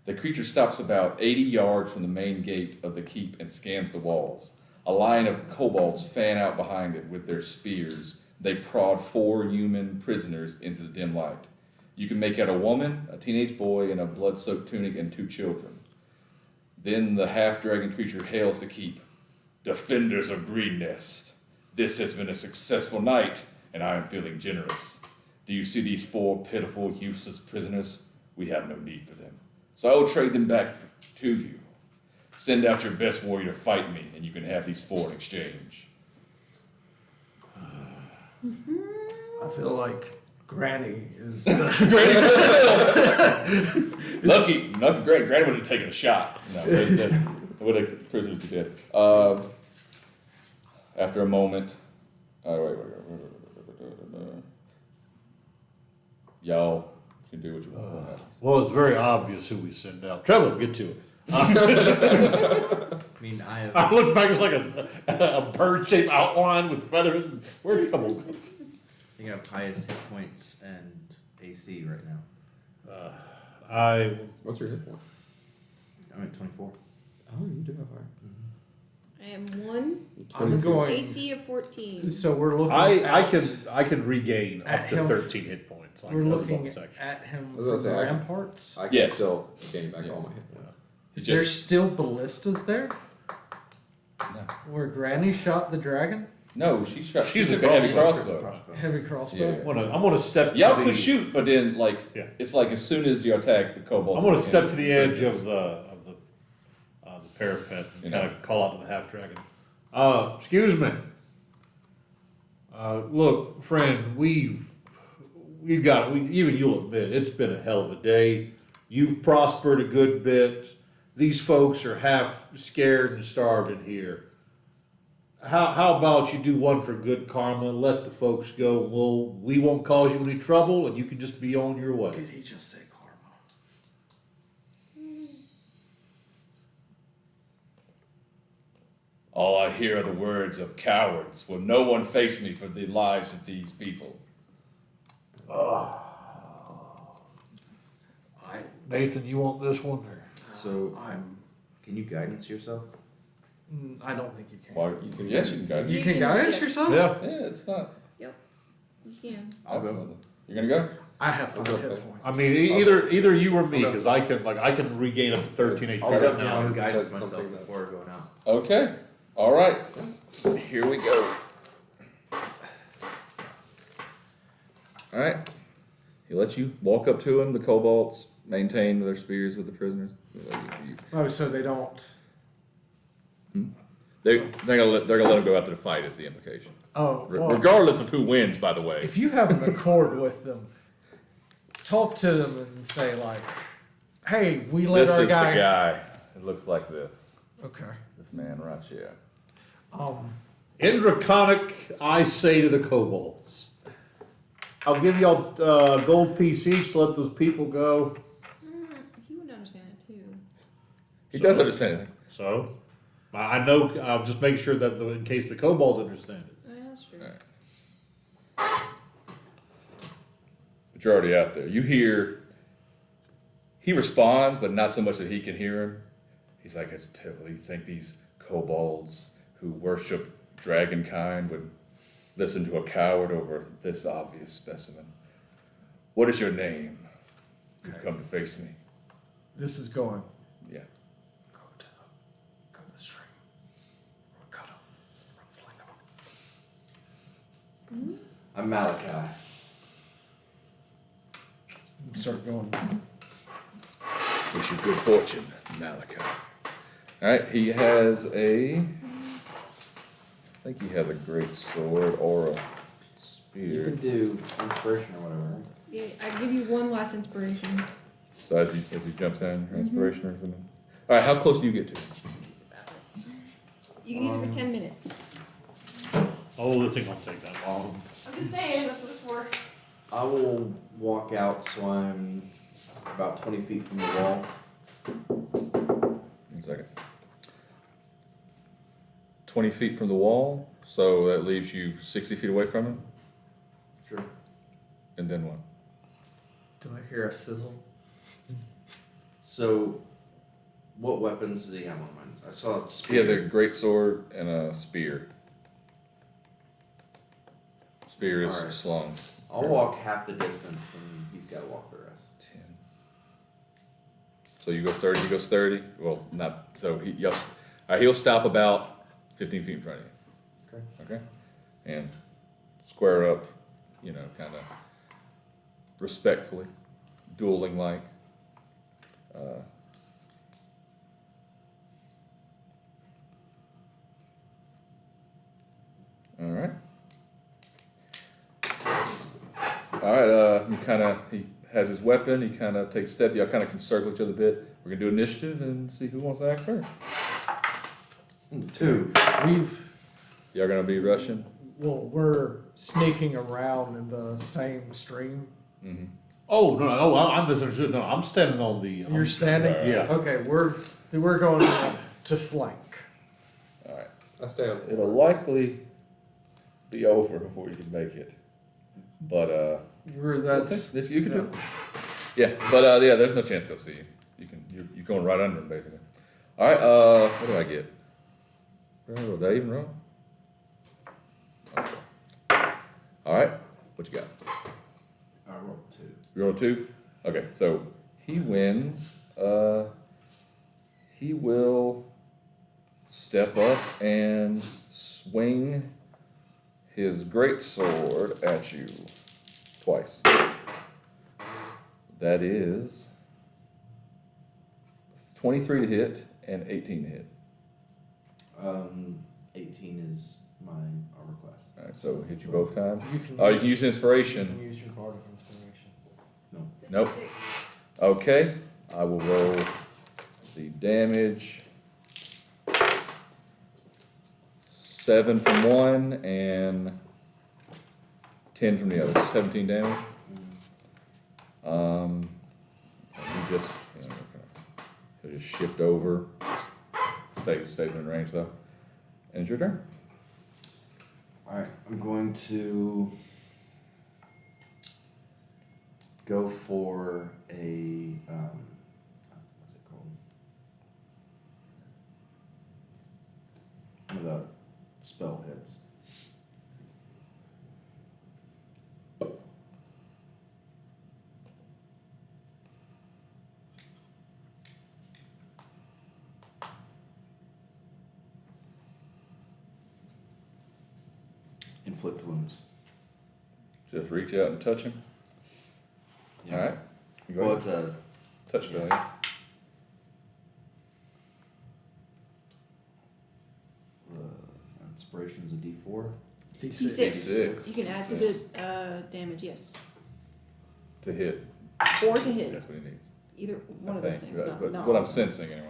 The creature stops about 80 yards from the main gate of the keep and scans the walls. A line of kobolds fan out behind it with their spears. They prod 4 human prisoners into the dim light. You can make out a woman, a teenage boy in a blood-soaked tunic, and 2 children. Then the half-dragon creature hails the keep. Defenders of Green Nest, this has been a successful night, and I am feeling generous. Do you see these 4 pitiful, useless prisoners? We have no need for them. So I will trade them back to you. Send out your best warrior to fight me, and you can have these 4 in exchange. I feel like Granny is. Lucky, Granny would have taken a shot. No, that would have prisoners be dead. After a moment, wait. Y'all can do what you want. What happens? Well, it's very obvious who we send out. Trevor, get to it. I mean, I have. I look back, it's like a bird-shaped outline with feathers. And we're in trouble. I think I have highest hit points and AC right now. What's your hit point? I'm at 24. Oh, you do have higher. I am 1. I'm going. AC of 14. So we're looking. I at, can regain At up to him- 13 hit points. Like We're as a looking bonus action. at him I was gonna from say, the I can- ramparts. I can Yes. still gain back all my hit points. Is You there just- still ballistas there? No. Where Granny shot the dragon? No, she's a She's a heavy crossbow. crossbow. Heavy crossbow. Yeah. I'm gonna step. Y'all to could the, shoot, but then Yeah. it's like as soon as you attack the kobold. I'm gonna step to the edge of the parapet and You kind know. of call out to the half dragon. Excuse me. Look, friend, we've got, even you'll admit, it's been a hell of a day. You've prospered a good bit. These folks are half scared and starved in here. How about you do one for good karma, let the folks go, we won't cause you any trouble, and you can just be on your way. Did he just say karma? All I hear are the words of cowards. Will no one face me for the lives of these people? Nathan, you want this one? Or? So, can you guidance yourself? I don't think you can. Why, you can, yes, you can go. You can guidance yes. yourself? Yeah. Yeah, it's not. You can. I'll go. Absolutely. You're gonna go? I have 5 I'll hit go. points. I mean, either you or me, because I can regain up to 13 HP. I'll right jump now. down and Said guidance something myself that- before going out. Okay. All right. Here we go. All right. He lets you walk up to him. The kobolds maintain their spears with the prisoners. Oh, so they don't. They're gonna let him go after the fight. Is the implication? Oh, well, Regardless of who wins, by the way. if you have an accord with them, talk to them and say like, "Hey, we let This our is guy." the guy. It looks like this. Okay. This man right here. In Draconic, I say to the kobolds, I'll give y'all gold piece each to let those people go. He would understand it too. He does understand it. So, I know, I'll just make sure that in case the kobolds understand it. Oh, yeah, that's true. But you're already out there. You hear. He responds, but not so much that he can hear him. He's like, it's pitiful. You think these kobolds who worship dragonkind would listen to a coward over this obvious specimen? What is your name? You've come to face me. This is going. Yeah. Go to the stream. Cut him. Flank him. I'm Malachi. Start going. Wish you good fortune, Malachi. Alright, he has I think he has a great sword or a You spear. can do inspiration or whatever, right? Yeah, I give you one last inspiration. So as he jumps down, your inspiration or something. Alright, how close do you get to him? You can use it for 10 minutes. Oh, this ain't gonna take that long. I'm just saying, that's what it's for. I will walk out so I'm about 20 feet from the wall. 1 second. 20 feet from the wall, so that leaves you 60 feet away from him, Sure. and then what? Do I hear a sizzle? So, what weapons do he have on mine? I saw a He spear. has a great sword and a spear. Spear is Alright. slung. I'll walk half the distance and he's got to walk the rest. 10. So you go 30, he goes 30. Well, not so he'll stop about 15 feet in front of you. Okay. Okay? And square up, kind of respectfully, dueling like. All right. All right, he has his weapon, he kind of takes a step, y'all kind of can circle each other a bit. We're going to do initiative and see who wants to act first. 2. Y'all going to be rushing? We're sneaking around in the same stream. Mm-hmm. Oh, no, I misunderstood. No, I'm standing on the... You're standing? Yeah. Okay, we're going to flank. All right. I stay on. It'll likely be over before you can make it. But, That's you can do it. Yeah, but, there's no chance they'll see you. You're going right under them, basically. All right, what did I get? Did I even roll? Okay. All right, what you got? I rolled 2. You rolled 2? Okay, so he wins. He will step up and swing his great sword at you twice. That is 23 to hit and 18 to hit. 18 is my armor class. Alright, so hit you both times. You can Oh, you can use You inspiration. can use your bardic inspiration. Nope. Okay, I will roll the damage. 7 from one and 10 from the other. So 17 damage. You just he'll just shift over. Stays in range though. And it's your turn. Alright, I'm going to go for a, what's it called? One of the spell hits. Inflict wounds. Just reach out and touch him. Yeah. Alright. Go Well, ahead. it's a Touch spell, yeah. inspiration's a D4. D6. D6. You can add to the damage, yes. To hit. Or to hit. That's what he needs. Either one I of those think. things. But not what all. I'm sensing anyway.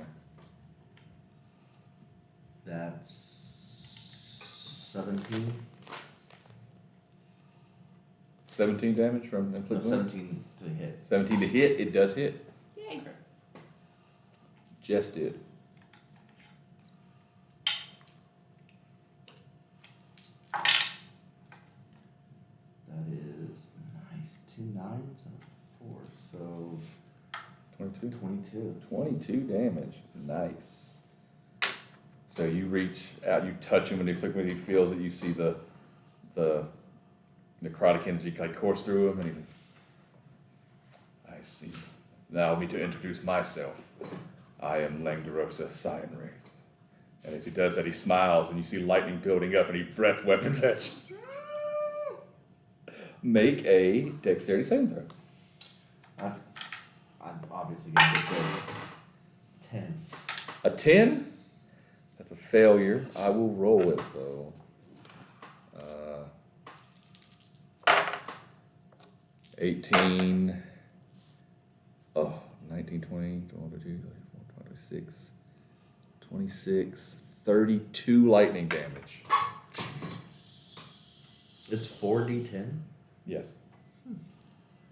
That's 17. 17 damage from No, inflict wounds? 17 to hit. 17 to hit, it does hit. Yay. Just did. That is nice. 2 9s and a 4, so 22? 22. 22 damage. Nice. So you reach out, you touch him, and you flick when he feels that you see the necrotic energy like course through him, and he says, I see. Now me to introduce myself. I am Langdarosa Cyan Wraith. And as he does that, he smiles, and you see lightning building up, and he breath weapons at you. Make a dexterity saving throw. That's, I'm obviously going to get 10. A 10? That's a failure. I will roll it though. 18. Oh, 19, 20, 22, 24, 26, 26, 32 lightning damage. It's 4d10? Yes.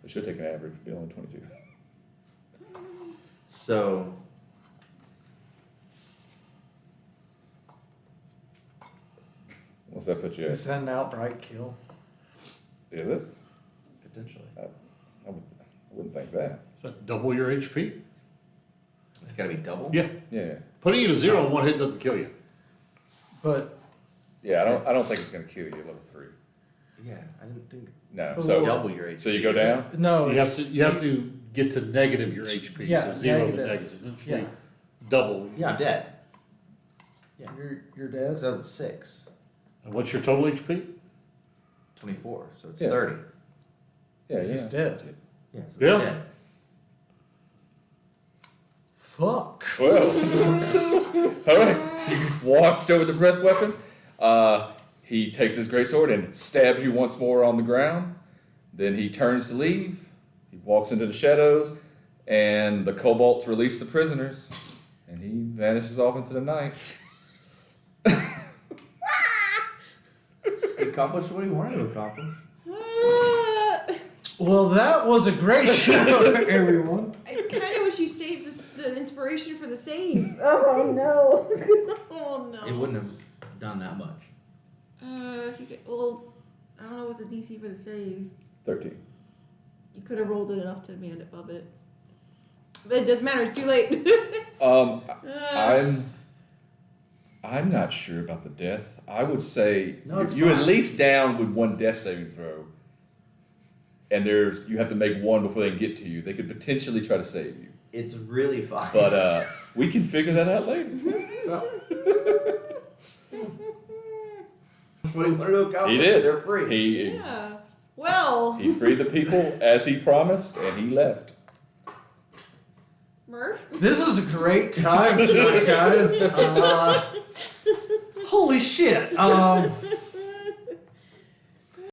It should take an average, be only 22. So, What's that put you Is at? that an outright kill? Is it? potentially. I wouldn't think that. So double your HP? It's got to be double? Yeah. Yeah. Putting you to 0 in one hit doesn't kill you. But Yeah, I don't think it's gonna kill you at level 3. Yeah, I didn't think. No. But So Double your HP. so you go down? no, You have to get to negative your HP. Yeah, so 0 to negative. negative. Essentially Yeah. double. Yeah, I'm dead. You're dead. Because I was at 6. And what's your total HP? 24, so it's Yeah. 30. Yeah, He's dead. Yeah, so Yeah. it's dead. Fuck. Well, all right. You washed over the breath weapon. He takes his greatsword and stabs you once more on the ground. Then he turns to leave. He walks into the shadows, and the kobolds release the prisoners, and he vanishes off into the night. He accomplished what he wanted to accomplish. Well, that was a great show, everyone. I kind of wish you saved the inspiration for the save. Oh no. Oh no. It wouldn't have done that much. If you could, well, I don't know what the DC for the save. 13. You could have rolled it enough to land above it. But it doesn't matter. It's too late. I'm not sure about the death. I would say No, it's you at fine. least down with one death saving throw, and you have to make one before they can get to you. They could potentially try to save you, It's really fine. but we can figure that out later. That's what he wanted to accomplish. He did. They're free. Yeah. Well, He freed the people as he promised, and he left. Murph. This was a great time tonight, guys. Holy shit.